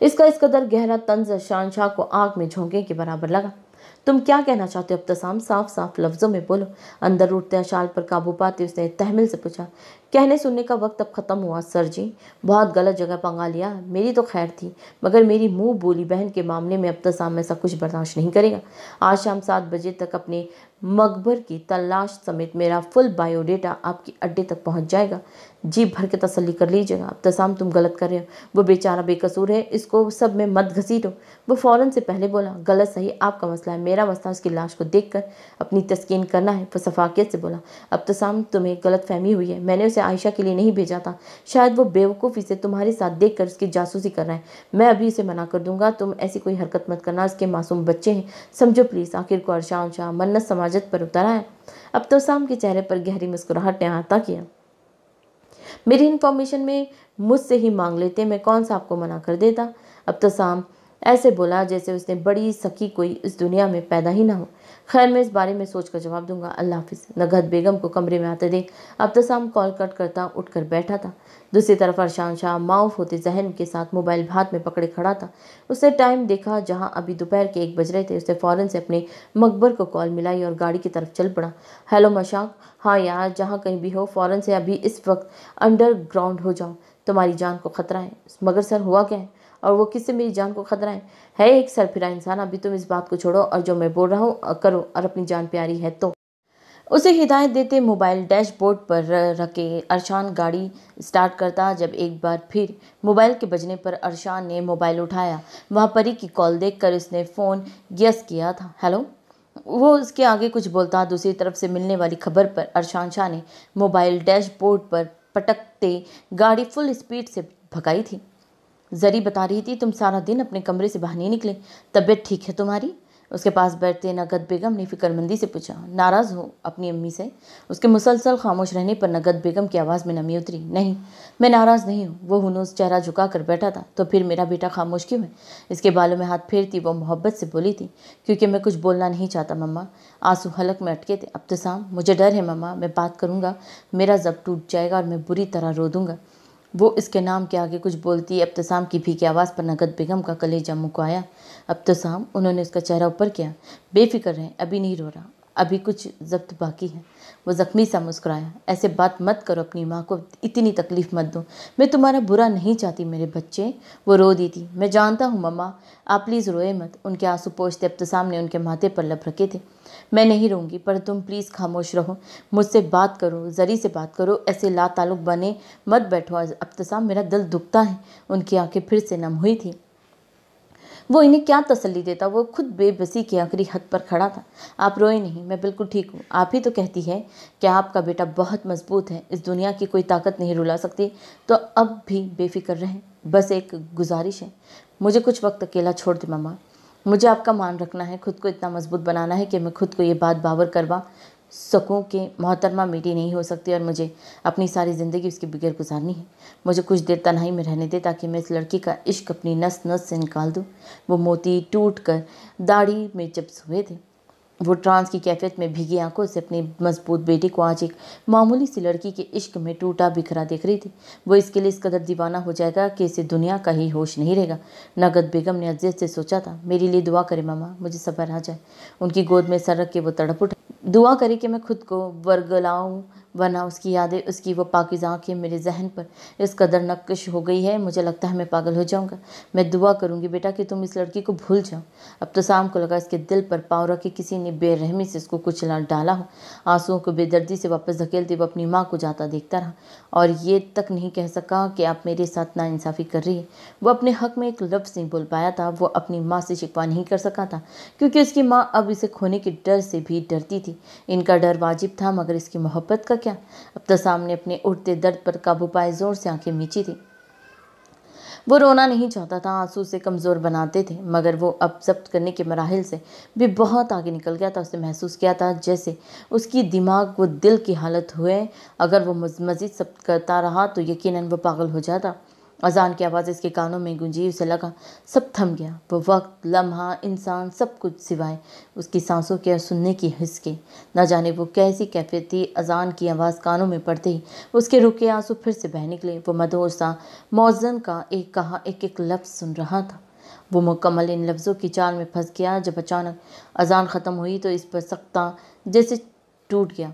A: इसका इस कदर गहरा तंज अरशान शाह को आग में झोंके के बराबर लगा। तुम क्या कहना चाहते हो अब्तसाम? साफ साफ लफ्जों में बोलो। अंदर उठते अशाल पर काबू पाते उसने तहमिल से पूछा। कहने सुनने का वक्त अब ख़त्म हुआ सर जी, बहुत गलत जगह पंगा लिया। मेरी तो खैर थी, मगर मेरी मुंह बोली बहन के मामले में अब्तसाम ऐसा कुछ बर्दाश्त नहीं करेगा। आज शाम 7 बजे तक अपने मकबर की तलाश समेत मेरा फुल बायोडेटा आपके अड्डे तक पहुंच जाएगा। जी भर के तसल्ली कर लीजिएगा अब्तसाम, तुम गलत कर रहे हो। वो बेचारा बेकसूर है, इसको सब में मत घसीटो। वो फ़ौरन से पहले बोला। गलत सही आपका मसला है, मेरा मसला उसकी लाश को देखकर अपनी तस्कीन करना है। वो सफाकियत से बोला। अब्तसाम, तुम्हें गलत फहमी हुई है, मैंने उसे आयशा के लिए नहीं भेजा था। शायद वो बेवकूफ़ी से तुम्हारे साथ देखकर उसकी जासूसी कर रहा है। मैं अभी उसे मना कर दूंगा, तुम ऐसी कोई हरकत मत करना, उसके मासूम बच्चे हैं, समझो प्लीज़। आखिर को अरशान शाह मन्नत समाजत पर उतर आया। अब्तसाम के चेहरे पर गहरी मुस्कुराहट ने अहाता किया। मेरी इन्फॉर्मेशन में मुझसे ही मांग लेते, मैं कौन सा आपको मना कर देता? अब्तसाम ऐसे बोला जैसे उसने बड़ी सखी कोई इस दुनिया में पैदा ही ना हो। खैर, मैं इस बारे में सोच कर जवाब दूंगा, अल्लाह हाफिज़। नगहत बेगम को कमरे में आते देख अब्तसाम कॉल कट करता उठकर बैठा था। दूसरी तरफ अरशान शाह माऊफ होते जहन के साथ मोबाइल हाथ में पकड़े खड़ा था। उसने टाइम देखा, जहां अभी दोपहर के 1 बज रहे थे। उसने फ़ौरन से अपने मकबर को कॉल मिलाई और गाड़ी की तरफ चल पड़ा। हेलो मशाक, हाँ यार, जहाँ कहीं भी हो फ़ौरन से अभी इस वक्त अंडरग्राउंड हो जाओ, तुम्हारी जान को खतरा है। मगर सर हुआ क्या है? और वो किससे मेरी जान को खतरा है एक सरफिरा इंसान। अभी तुम इस बात को छोड़ो और जो मैं बोल रहा हूँ करो, और अपनी जान प्यारी है तो। उसे हिदायत देते मोबाइल डैशबोर्ड पर रखे अरशान गाड़ी स्टार्ट करता। जब एक बार फिर मोबाइल के बजने पर अरशान ने मोबाइल उठाया, वहाँ परी की कॉल देखकर उसने फ़ोन यस किया था। हेलो। वो उसके आगे कुछ बोलता। दूसरी तरफ से मिलने वाली खबर पर अरशान शाह ने मोबाइल डैशबोर्ड पर पटकते गाड़ी फुल स्पीड से भगाई थी। जरी बता रही थी तुम सारा दिन अपने कमरे से बाहर नहीं निकले, तबीयत ठीक है तुम्हारी? उसके पास बैठते नगद बेगम ने फिक्रमंदी से पूछा। नाराज़ हो अपनी अम्मी से? उसके मुसलसल खामोश रहने पर नगद बेगम की आवाज़ में नमी उतरी। नहीं, मैं नाराज़ नहीं हूँ। वो हुनूस चेहरा झुका कर बैठा था। तो फिर मेरा बेटा खामोश क्यों है? इसके बालों में हाथ फेरती वो मोहब्बत से बोली थी। क्योंकि मैं कुछ बोलना नहीं चाहता मम्मा। आंसू हलक में अटके थे। अब्तसाम, मुझे डर है मम्मा, मैं बात करूँगा मेरा जब टूट जाएगा और मैं बुरी तरह रो दूँगा। वो इसके नाम के आगे कुछ बोलती। अब्तसाम की फीकी आवाज़ पर नगद बेगम का कलेजा मुको आया। अब्तसाम, उन्होंने उसका चेहरा ऊपर किया। बेफिक्र रहें, अभी नहीं रो रहा। अभी कुछ जब्त बाकी है। वो जख्मी सा मुस्कुराया। ऐसे बात मत करो, अपनी माँ को इतनी तकलीफ मत दो। मैं तुम्हारा बुरा नहीं चाहती मेरे बच्चे। वो रो दी थी। मैं जानता हूँ मम्मा, आप प्लीज़ रोए मत। उनके आंसू पोंछते इब्तिसाम ने उनके माथे पर लब रखे थे। मैं नहीं रोऊंगी, पर तुम प्लीज़ खामोश रहो। मुझसे बात करो, जरी से बात करो। ऐसे लाताल्लुक बने मत बैठो इब्तिसाम, मेरा दिल दुखता है। उनकी आंखें फिर से नम हुई थी। वो इन्हें क्या तसल्ली देता, वो खुद बेबसी की आखिरी हद पर खड़ा था। आप रोए नहीं, मैं बिल्कुल ठीक हूँ। आप ही तो कहती है कि आपका बेटा बहुत मजबूत है, इस दुनिया की कोई ताकत नहीं रुला सकती। तो अब भी बेफिक्र रहें। बस एक गुजारिश है, मुझे कुछ वक्त अकेला छोड़ दे मम्मा। मुझे आपका मान रखना है, खुद को इतना मजबूत बनाना है कि मैं खुद को ये बात बावर करवा सकूं कि मोहतरमा मेरी नहीं हो सकती और मुझे अपनी सारी ज़िंदगी उसके बगैर गुजारनी है। मुझे कुछ देर तन्हाई में रहने दे, ताकि मैं इस लड़की का इश्क अपनी नस नस से निकाल दूं। वो मोती टूट कर दाढ़ी में चिप्स हुए थे। वो ट्रांस की कैफियत में भीगी आंखों से अपनी मजबूत बेटी को आज एक मामूली सी लड़की के इश्क में टूटा बिखरा देख रही थी। वो इसके लिए इस कदर दीवाना हो जाएगा कि इसे दुनिया का ही होश नहीं रहेगा। नगद बेगम ने अजियत से सोचा था, मेरे लिए दुआ करे मामा, मुझे सब्र आ जाए। उनकी गोद में सर रख के वो तड़प उठा। दुआ करे कि मैं खुद को वर्गलाऊं, वरना उसकी यादें, उसकी वो पाकिज़ा आँखें मेरे जहन पर इस कदर नक्श हो गई है, मुझे लगता है मैं पागल हो जाऊंगा। मैं दुआ करूंगी बेटा कि तुम इस लड़की को भूल जाओ। अब तो शाम को लगा इसके दिल पर पाँव रख के किसी ने बेरहमी से इसको कुचला डाला हो। आंसुओं को बेदर्दी से वापस धकेलते वो अपनी माँ को जाता देखता रहा और ये तक नहीं कह सका कि आप मेरे साथ नाइंसाफ़ी कर रही है। वो अपने हक में एक लफ्ज़ नहीं बोल पाया था। वो अपनी माँ से शिकवा नहीं कर सका था, क्योंकि उसकी माँ अब इसे खोने के डर से भी डरती थी। इनका डर वाजिब था, मगर इसकी मोहब्बत का क्या। अब तो सामने अपने उठते दर्द पर काबू पाए जोर से आंखें मीची थी। वो रोना नहीं चाहता था, आंसू से कमज़ोर बनाते थे, मगर वो अब जब्त करने के मराहिल से भी बहुत आगे निकल गया था। उसने महसूस किया था जैसे उसकी दिमाग वो दिल की हालत हुए। अगर वो मज़ीद जब्त करता रहा तो यकीनन वो पागल हो जाता। अजान की आवाज़ इसके कानों में गूंजी। उसे लगा सब थम गया। वो वक्त, लम्हा, इंसान, सब कुछ सिवाय उसकी सांसों के और सुनने की हिस्स के। न जाने वो कैसी कैफियत थी। अजान की आवाज़ कानों में पड़ते ही उसके रुके आंसू फिर से बह निकले। वो मधुर सा मौज़न का एक कहा एक एक लफ्ज़ सुन रहा था। वो मुकम्मल इन लफ्ज़ों की चाल में फंस गया। जब अचानक अजान ख़त्म हुई तो इस पर सख्ता जैसे टूट गया।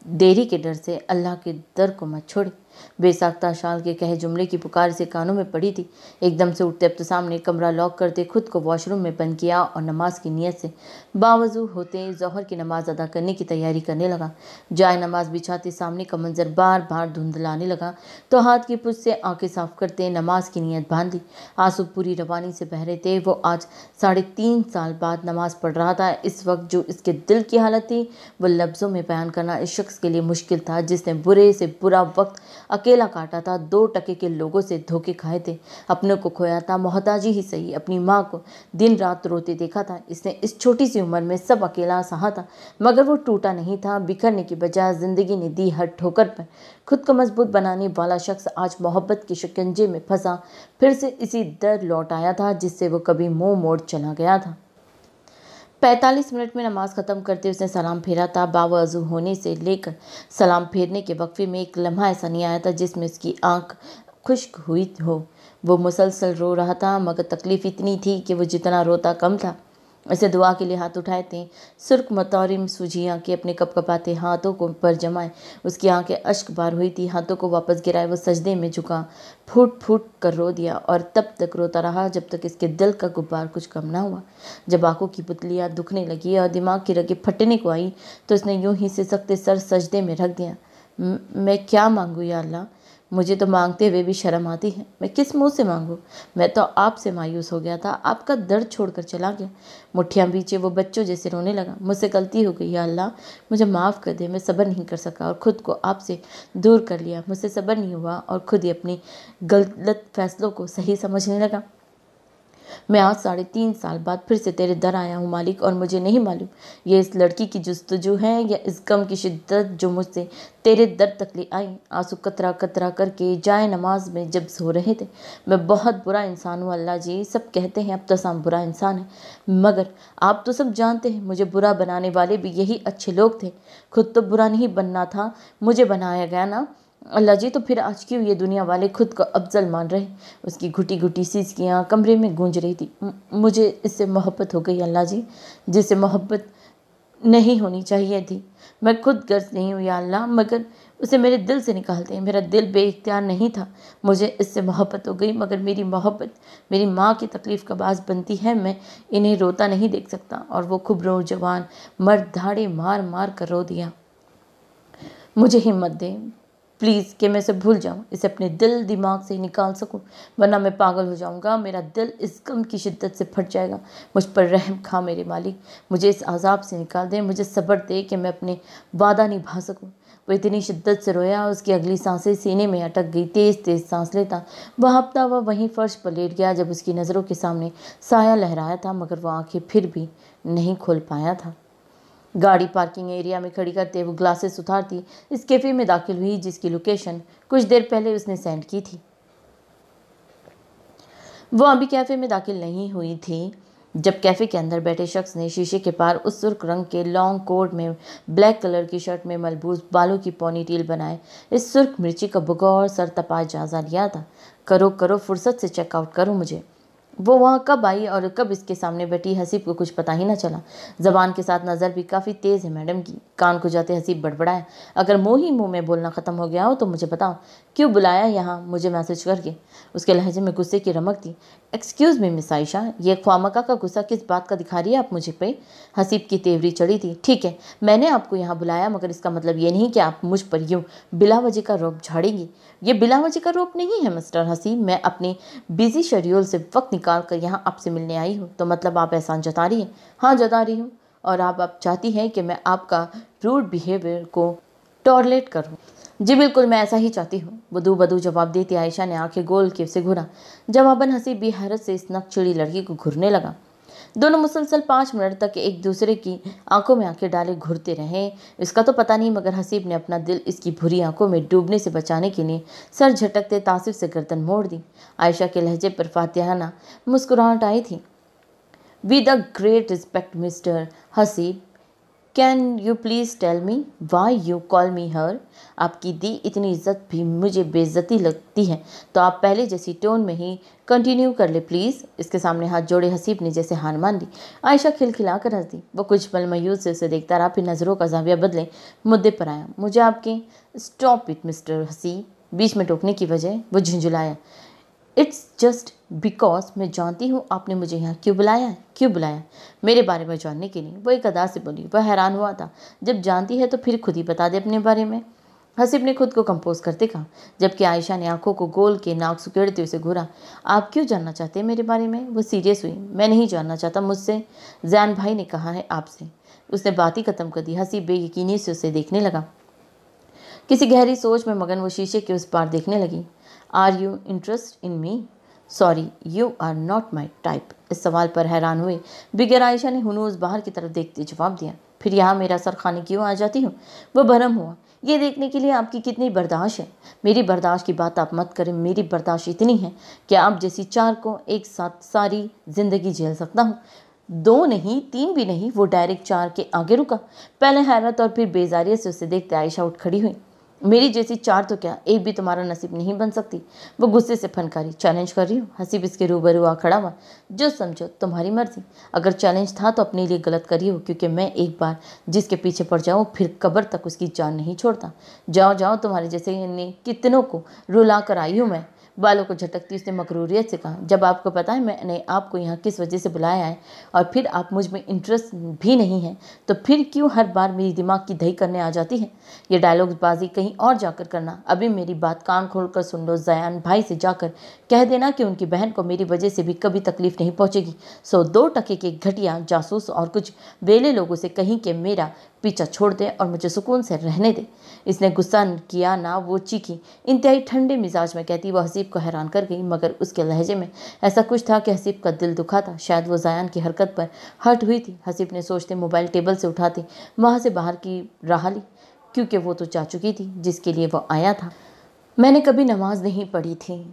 A: देरी के डर से अल्लाह के दर को मत छोड़े। बेसाख्ता शाल के कहे जुमले की पुकार से कानों में पड़ी थी। एकदम से उठते इब्तिसाम ने कमरा लॉक करते खुद को वॉशरूम में बंद किया और नमाज की नीयत से बावजू होते ज़ोहर की नमाज अदा करने की तैयारी करने लगा। जाए नमाज बिछाते सामने का मंजर बार बार धुंधलाने लगा तो हाथ की पुछ से आंखें साफ करते नमाज की नीयत बांध ली। आंसू पूरी रवानी से बह रहे थे। वो आज 3.5 साल बाद नमाज पढ़ रहा था। इस वक्त जो इसके दिल की हालत थी वो लफ्ज़ों में बयान करना इस शख्स के लिए मुश्किल था, जिसने बुरे से बुरा वक्त अकेला काटा था, 2 टके के लोगों से धोखे खाए थे, अपने को खोया था, मोहताजी ही सही अपनी माँ को दिन रात रोते देखा था। इसने इस छोटी सी उम्र में सब अकेला सहा था, मगर वो टूटा नहीं था। बिखरने की बजाय जिंदगी ने दी हर ठोकर पर खुद को मजबूत बनाने वाला शख्स आज मोहब्बत के शिकंजे में फंसा फिर से इसी दर लौट आया था जिससे वो कभी मुंह मोड़ चला गया था। 45 मिनट में नमाज ख़त्म करते उसने सलाम फेरा था। बावज़ू होने से लेकर सलाम फेरने के वक्फे में एक लम्हा ऐसा नहीं आया था जिसमें उसकी आंख खुश्क हुई हो। वो मुसलसल रो रहा था, मगर तकलीफ़ इतनी थी कि वो जितना रोता कम था। उसे दुआ के लिए हाथ उठाए थे। सुर्ख मतौरिम सूझी आंखें अपने कपकपाते हाथों को पर जमाए उसकी आंखें अश्क बार हुई थी। हाथों को वापस गिराए वो सजदे में झुका, फूट फूट कर रो दिया और तब तक रोता रहा जब तक इसके दिल का गुब्बार कुछ कम ना हुआ। जब आंखों की पुतलियाँ दुखने लगी और दिमाग की रगें फटने को आई तो उसने यूं ही सिसकते सर सजदे में रख दिया। मैं क्या मांगूँ या अल्लाह, मुझे तो मांगते हुए भी शर्म आती है। मैं किस मुंह से मांगूं? मैं तो आपसे मायूस हो गया था, आपका दर्द छोड़कर चला गया। मुठ्ठियां बीचे वो बच्चों जैसे रोने लगा। मुझसे गलती हो गई या अल्लाह, मुझे माफ़ कर दे। मैं सब्र नहीं कर सका और खुद को आपसे दूर कर लिया। मुझसे सब्र नहीं हुआ और खुद ही अपनी गलत फैसलों को सही समझने लगा। मैं आज 3.5 साल बाद फिर से तेरे दर आया हूँ मालिक, और मुझे नहीं मालूम ये इस लड़की की जुस्तजू है या इस गम की शिद्दत जो मुझसे तेरे दर तक ले आई। आंसू कतरा कतरा करके जाए नमाज में जब सो रहे थे। मैं बहुत बुरा इंसान हूँ अल्लाह जी। सब कहते हैं अब तसाम बुरा इंसान है, मगर आप तो सब जानते हैं मुझे बुरा बनाने वाले भी यही अच्छे लोग थे। खुद तो बुरा नहीं बनना था, मुझे बनाया गया ना अल्लाह जी। तो फिर आज क्यों ये दुनिया वाले खुद को अफजल मान रहे? उसकी घुटी घुटी सिसकियाँ कमरे में गूंज रही थी। मुझे इससे मोहब्बत हो गई अल्लाह जी, जिससे मोहब्बत नहीं होनी चाहिए थी। मैं खुद गर्ज नहीं हूँ या अल्लाह, मगर उसे मेरे दिल से निकाल दे। मेरा दिल बेइख्तियार नहीं था। मुझे इससे मोहब्बत हो गई, मगर मेरी मोहब्बत मेरी माँ की तकलीफ़ का बास बनती है। मैं इन्हें रोता नहीं देख सकता। और वो खूब नौजवान मर्द धाड़े मार मार कर रो दिया। मुझे हिम्मत दे प्लीज़ कि मैं इसे भूल जाऊं, इसे अपने दिल दिमाग से निकाल सकूं, वरना मैं पागल हो जाऊंगा। मेरा दिल इस गम की शिद्दत से फट जाएगा। मुझ पर रहम खा मेरे मालिक, मुझे इस अजाब से निकाल दे। मुझे सब्र दे कि मैं अपने वादा निभा सकूं। वो इतनी शिद्दत से रोया, उसकी अगली सांसें सीने में अटक गई। तेज़ तेज़ सांस लेता वह हफ्ता वह वहीं फर्श पर लेट गया जब उसकी नज़रों के सामने साया लहराया था, मगर वह आंखें फिर भी नहीं खोल पाया था। गाड़ी पार्किंग एरिया में खड़ी करते वो ग्लासेस उतारती इस कैफ़े में दाखिल हुई जिसकी लोकेशन कुछ देर पहले उसने सेंड की थी। वो अभी कैफ़े में दाखिल नहीं हुई थी जब कैफ़े के अंदर बैठे शख्स ने शीशे के पार उस सुर्ख रंग के लॉन्ग कोट में ब्लैक कलर की शर्ट में मलबूस बालों की पोनीटेल बनाए इस सुर्ख मिर्ची का बगौर सरतपाय जायजा लिया था। करो करो, फुर्सत से चेकआउट करो मुझे। वो वहाँ कब आई और कब इसके सामने बैठी हसीब को कुछ पता ही न चला। जबान के साथ नज़र भी काफ़ी तेज़ है मैडम की। कान को जाते हसीब बड़बड़ाया, अगर मुँह ही मुँह में बोलना ख़त्म हो गया हो तो मुझे बताओ, क्यों बुलाया यहाँ मुझे मैसेज करके। उसके लहजे में गुस्से की रमक थी। एक्सक्यूज़ मी मिस आयशा, ये ख्वामका का गुस्सा किस बात का दिखा रही है आप मुझे पे। हसीब की तेवरी चढ़ी थी। ठीक है, मैंने आपको यहाँ बुलाया, मगर इसका मतलब ये नहीं कि आप मुझ पर यूँ बिला वजह का रोब झाड़ेंगी। ये बिला वजह का रोब नहीं है मिस्टर हसीब। मैं अपने बिजी शेड्यूल से वक्त निकाल कर यहाँ आपसे मिलने आई हूँ, तो मतलब आप एहसान जता रही हैं। हाँ, जता रही हूँ। और आप चाहती हैं कि मैं आपका रूड बिहेवियर को टॉलरेट करूँ। जी बिल्कुल, मैं ऐसा ही चाहती हूँ, बदू बदू जवाब देती आयशा ने आंखें गोल के उसे घूरा। जवाबन हसीब भी हैरत से इस नकचिड़ी लड़की को घूरने लगा। दोनों मुसलसल 5 मिनट तक एक दूसरे की आंखों में आंखें डाले घूरते रहे। इसका तो पता नहीं, मगर हसीब ने अपना दिल इसकी भुरी आंखों में डूबने से बचाने के लिए सर झटकते तासिफ से गर्दन मोड़ दी। आयशा के लहजे पर फातिहाना मुस्कुराहट आई थी। With a great respect mister Haseeb, can you please tell me why you call me her. आपकी दी इतनी इज्जत भी मुझे बेइज्जती लगती है, तो आप पहले जैसी टोन में ही कंटिन्यू कर ले प्लीज़। इसके सामने हाथ जोड़े हसीब ने जैसे हार मान ली। आयशा खिलखिला कर हंस दी। वो कुछ पल मायूस से उसे देखता रहा, फिर नज़रों का जाविया बदले मुद्दे पर आया। मुझे आपके स्टॉप इट मिस्टर हसीब, बीच में टोकने की वजह वो झुंझुलाया। इट्स जस्ट बिकॉज मैं जानती हूँ आपने मुझे यहाँ क्यों बुलाया है। क्यों बुलाया? मेरे बारे में जानने के लिए, वो एक अदा से बोली। वह हैरान हुआ था। जब जानती है तो फिर खुद ही बता दे अपने बारे में। हसीब ने खुद को कंपोज करते कहा, जबकि आयशा ने आंखों को गोल के नाक सुकेड़ते उसे घूरा। आप क्यों जानना चाहते हैं मेरे बारे में? वो सीरियस हुई। मैं नहीं जानना चाहता, मुझसे जैन भाई ने कहा है आपसे। उसने बात ही खत्म कर दी। हसीब बेयकीनी से उसे देखने लगा। किसी गहरी सोच में मगन वो शीशे के उस पार देखने लगी। Are you interest in me? Sorry, you are not my type. इस सवाल पर हैरान हुए बिगर आयशा ने हुनूस बाहर की तरफ देखते जवाब दिया। फिर यहाँ मेरा सर खाने क्यों आ जाती हूँ? वो भरम हुआ। ये देखने के लिए आपकी कितनी बर्दाश्त है। मेरी बर्दाश्त की बात आप मत करें। मेरी बर्दाश्त इतनी है कि आप जैसी 4 को एक साथ सारी जिंदगी झेल सकता हूँ। 2 नहीं, 3 भी नहीं। वो डायरेक्ट 4 के आगे रुका। पहले हैरत और फिर बेजारियत से उसे देखते आयशा उठ खड़ी हुई। मेरी जैसी 4 तो क्या, एक भी तुम्हारा नसीब नहीं बन सकती। वो गुस्से से फनकारी। चैलेंज कर रही हूँ? हसीब इसके रूबरू आ खड़ा हुआ। जो समझो तुम्हारी मर्जी। अगर चैलेंज था तो अपने लिए गलत करी हो, क्योंकि मैं एक बार जिसके पीछे पड़ जाऊँ फिर कब्र तक उसकी जान नहीं छोड़ता। जाओ जाओ, तुम्हारे जैसे कितनों को रुला कर आई हूँ मैं। बालों को झटकती उसने मकरूरियत से कहा, जब आपको पता है मैंने आपको यहाँ किस वजह से बुलाया है और फिर आप मुझ में इंटरेस्ट भी नहीं है, तो फिर क्यों हर बार मेरी दिमाग की दही करने आ जाती है? ये डायलॉग बाजी कहीं और जाकर करना। अभी मेरी बात कान खोलकर सुन लो। जयान भाई से जाकर कह देना कि उनकी बहन को मेरी वजह से भी कभी तकलीफ नहीं पहुंचेगी। 2 टके के घटिया जासूस और कुछ बेले लोगों से कहीं कि मेरा पीछा छोड़ दे और मुझे सुकून से रहने दे। इसने गुस्सा किया ना, वो चीखी। इंतहाई ठंडे मिजाज में कहती वो हसीब को हैरान कर गई, मगर उसके लहजे में ऐसा कुछ था कि हसीब का दिल दुखा था। शायद वो जयान की हरकत पर हर्ट हुई थी। हसीब ने सोचते मोबाइल टेबल से उठाते वहाँ से बाहर की राह ली, क्योंकि वो तो जा चुकी थी जिसके लिए वो आया था। मैंने कभी नमाज नहीं पढ़ी थी।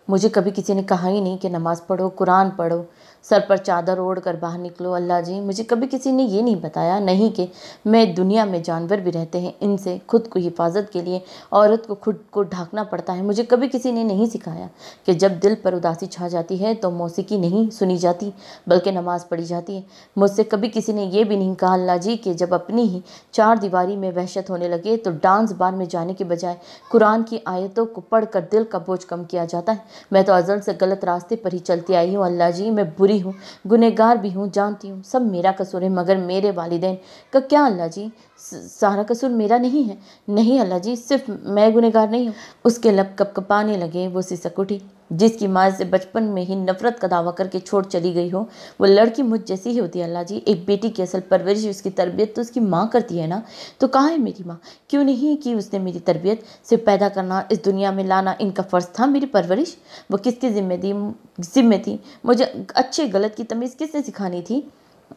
A: मुझे कभी किसी ने कहा ही नहीं कि नमाज पढ़ो, कुरान पढ़ो। सर पर चादर ओढ़ कर बाहर निकलो। अल्लाह जी, मुझे कभी किसी ने ये नहीं बताया, नहीं कि मैं दुनिया में जानवर भी रहते हैं, इनसे खुद को हिफाजत के लिए औरत को खुद को ढांकना पड़ता है। मुझे कभी किसी ने नहीं सिखाया कि जब दिल पर उदासी छा जाती है तो मौसीकी नहीं सुनी जाती बल्कि नमाज पढ़ी जाती है। मुझसे कभी किसी ने ये भी नहीं कहा अल्लाह जी कि जब अपनी ही चार दीवारी में वहशत होने लगे तो डांस बार में जाने के बजाय कुरान की आयतों को पढ़कर दिल का बोझ कम किया जाता है। मैं तो अज़ल से गलत रास्ते पर ही चलती आई हूँ अल्लाह जी। मैं बुरी हूँ, गुनहगार भी हूँ, जानती हूँ सब मेरा कसूर है, मगर मेरे वालिदैन का क्या अल्लाह जी? सारा कसूर मेरा नहीं है। नहीं अल्लाह जी, सिर्फ मैं गुनहगार नहीं हूँ। उसके लब कपकपाने लगे। वो सिसक उठी। जिसकी माँ से बचपन में ही नफरत का दावा करके छोड़ चली गई हो, वो लड़की मुझ जैसी ही होती है अल्लाह जी। एक बेटी की असल परवरिश, उसकी तरबियत तो उसकी माँ करती है ना, तो कहाँ है मेरी माँ? क्यों नहीं की उसने मेरी तरबियत? सिर्फ पैदा करना, इस दुनिया में लाना इनका फ़र्ज़ था। मेरी परवरिश वो किसकी जिम्मे थी? मुझे अच्छे गलत की तमीज़ किसने सिखानी थी?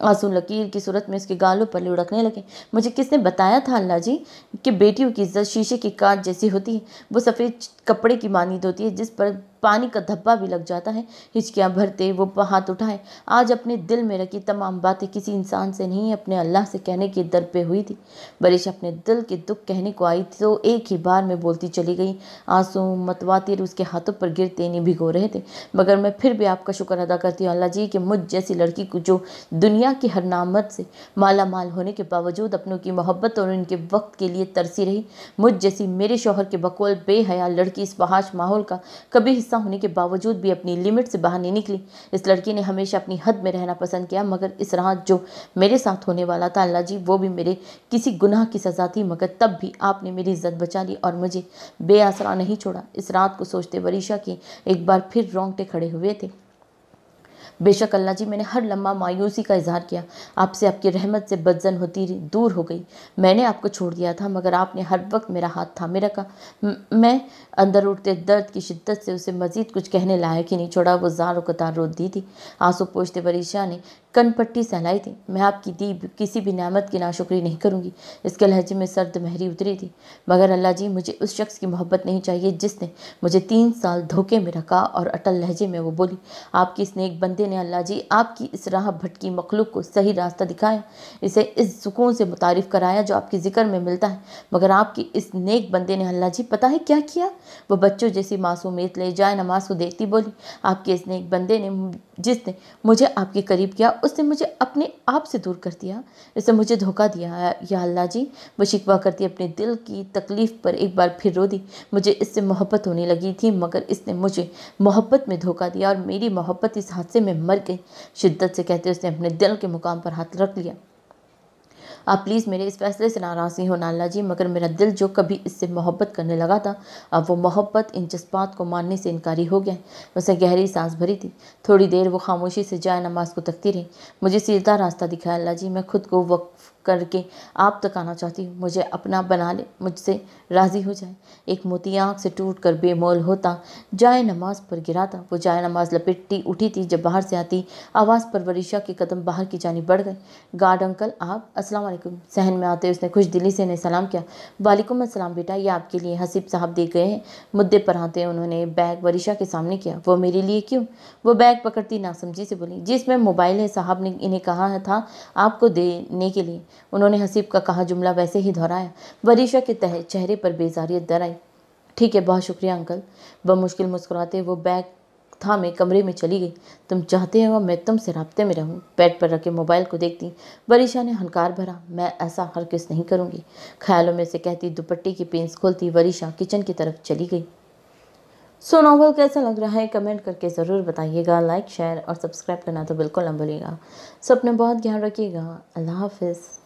A: आंसू लकीर की सूरत में उसके गालों पर लुढ़कने लगे। मुझे किसने बताया था अल्लाह जी कि बेटियों की इज्जत शीशे की कांच जैसी होती है, वो सफ़ेद कपड़े की मानीद होती है जिस पर पानी का धब्बा भी लग जाता है। हिचकियाँ भरते वो हाथ उठाए। आज अपने दिल में रखी तमाम बातें किसी इंसान से नहीं, अपने अल्लाह से कहने के दर पे हुई थी। बारिश अपने दिल के दुख कहने को आई थी तो एक ही बार में बोलती चली गई। आंसू मतवातिर उसके हाथों पर गिरते नहीं भिगो रहे थे। मगर मैं फिर भी आपका शुक्र अदा करती हूँ अल्लाह जी कि मुझ जैसी लड़की को, जो दुनिया की हर नामत से माला माल होने के बावजूद अपनों की मोहब्बत और उनके वक्त के लिए तरसी रही, मुझ जैसी मेरे शौहर के बकौल बेहया लड़की इस फहाश माहौल का कभी हिस्सा होने के बावजूद भी अपनी लिमिट से बाहर नहीं निकली। इस लड़की ने हमेशा अपनी हद में रहना पसंद किया, मगर इस रात जो मेरे साथ होने वाला था अल्लाह जी, वो भी मेरे किसी गुनाह की सज़ा थी। मगर तब भी आपने मेरी इज्जत बचा ली और मुझे बेआसरा नहीं छोड़ा। इस रात को सोचते वरीशा की एक बार फिर रोंगटे खड़े हुए थे। बेशक अल्लाह जी, मैंने हर लम्हा मायूसी का इजहार किया, आपसे आपकी रहमत से बदजन होती दूर हो गई। मैंने आपको छोड़ दिया था, मगर आपने हर वक्त मेरा हाथ थामे रखा। मैं अंदर उठते दर्द की शिद्दत से उसे मजीद कुछ कहने लायक ही नहीं छोड़ा। वो ज़ार कतार रो दी थी। आंसू पोंछते वरीशा ने कनपट्टी सहलाई थी। मैं आपकी दी किसी भी नेमत की नाशुक्री नहीं करूँगी। इसके लहजे में सर्द महरी उतरी थी। मगर अल्लाह जी, मुझे उस शख्स की मोहब्बत नहीं चाहिए जिसने मुझे 3 साल धोखे में रखा। और अटल लहजे में वो बोली, आपकी इस नेक बंदे ने अल्लाह जी आपकी इस राह भटकी मखलूक को सही रास्ता दिखाया, इसे इस सुकून से मुतारिफ कराया जो आपकी जिक्र में मिलता है। मगर आपकी इस नेक बंदे ने अल्लाह जी पता है क्या किया? वो बच्चों जैसी मासूमियत ले जाए नमाज को देखती बोली, आपके इस नेक बंदे ने, जिसने मुझे आपके करीब किया, उसने मुझे अपने आप से दूर कर दिया, इसने मुझे धोखा दिया। या अल्लाह जी, वो शिकवा करती अपने दिल की तकलीफ़ पर एक बार फिर रो दी। मुझे इससे मोहब्बत होने लगी थी, मगर इसने मुझे मोहब्बत में धोखा दिया और मेरी मोहब्बत इस हादसे में मर गई। शिद्दत से कहते उसने अपने दिल के मुकाम पर हाथ रख लिया। आप प्लीज़ मेरे इस फैसले से नाराज़ नहीं हो नाला जी, मगर मेरा दिल जो कभी इससे मोहब्बत करने लगा था, अब वो मोहब्बत इन जज्बात को मानने से इनकारी हो गया। उसे गहरी सांस भरी थी। थोड़ी देर वो खामोशी से जाए नमाज को तकती रही। मुझे सीधा रास्ता दिखाया अल्लाह जी, मैं खुद को वक्फ करके आप तक आना चाहती हूँ। मुझे अपना बना ले, मुझसे राज़ी हो जाए। एक मोती आँख से टूट कर बेमोल होता जाए नमाज पर गिरा था। वो जाए नमाज लपेटती उठी थी जब बाहर से आती आवाज़ पर वरीशा के कदम बाहर की जानी बढ़ गए। गार्ड अंकल आप, अस्सलाम वालेकुम। सहन में आते उसने खुश दिली से इन्हें सलाम किया। वालेकुम अस्सलाम बेटा, ये आपके लिए हसीब साहब दे गए हैं। मुद्दे पर आते उन्होंने बैग वरीशा के सामने किया। वो मेरे लिए क्यों? वो बैग पकड़ती नासमझी से बोली, जी इसमें मोबाइल है, साहब ने इन्हें कहा था आपको देने के लिए। उन्होंने हसीब का कहा जुमला वैसे ही दोहराया। वरीशा के चेहरे पर बेजारियत दर आई। ठीक है, बहुत शुक्रिया अंकल। बमुश्किल मुस्कुराते वो बैग था मैं कमरे में चली गई। तुम चाहते हो मैं तुमसे राब्ते में रहूं? बेड पर रखे मोबाइल को देखती वरीशा ने हंकार भरा, मैं ऐसा हरगिज़ नहीं करूंगी। ख्यालों में से कहती दुपट्टे की पेंस खोलती वरीशा किचन की तरफ चली गई। सो नॉवल कैसा लग रहा है कमेंट करके ज़रूर बताइएगा। लाइक शेयर और सब्सक्राइब करना तो बिल्कुल न भूलिएगा। सब अपना बहुत ध्यान रखिएगा। अल्लाह हाफिज़।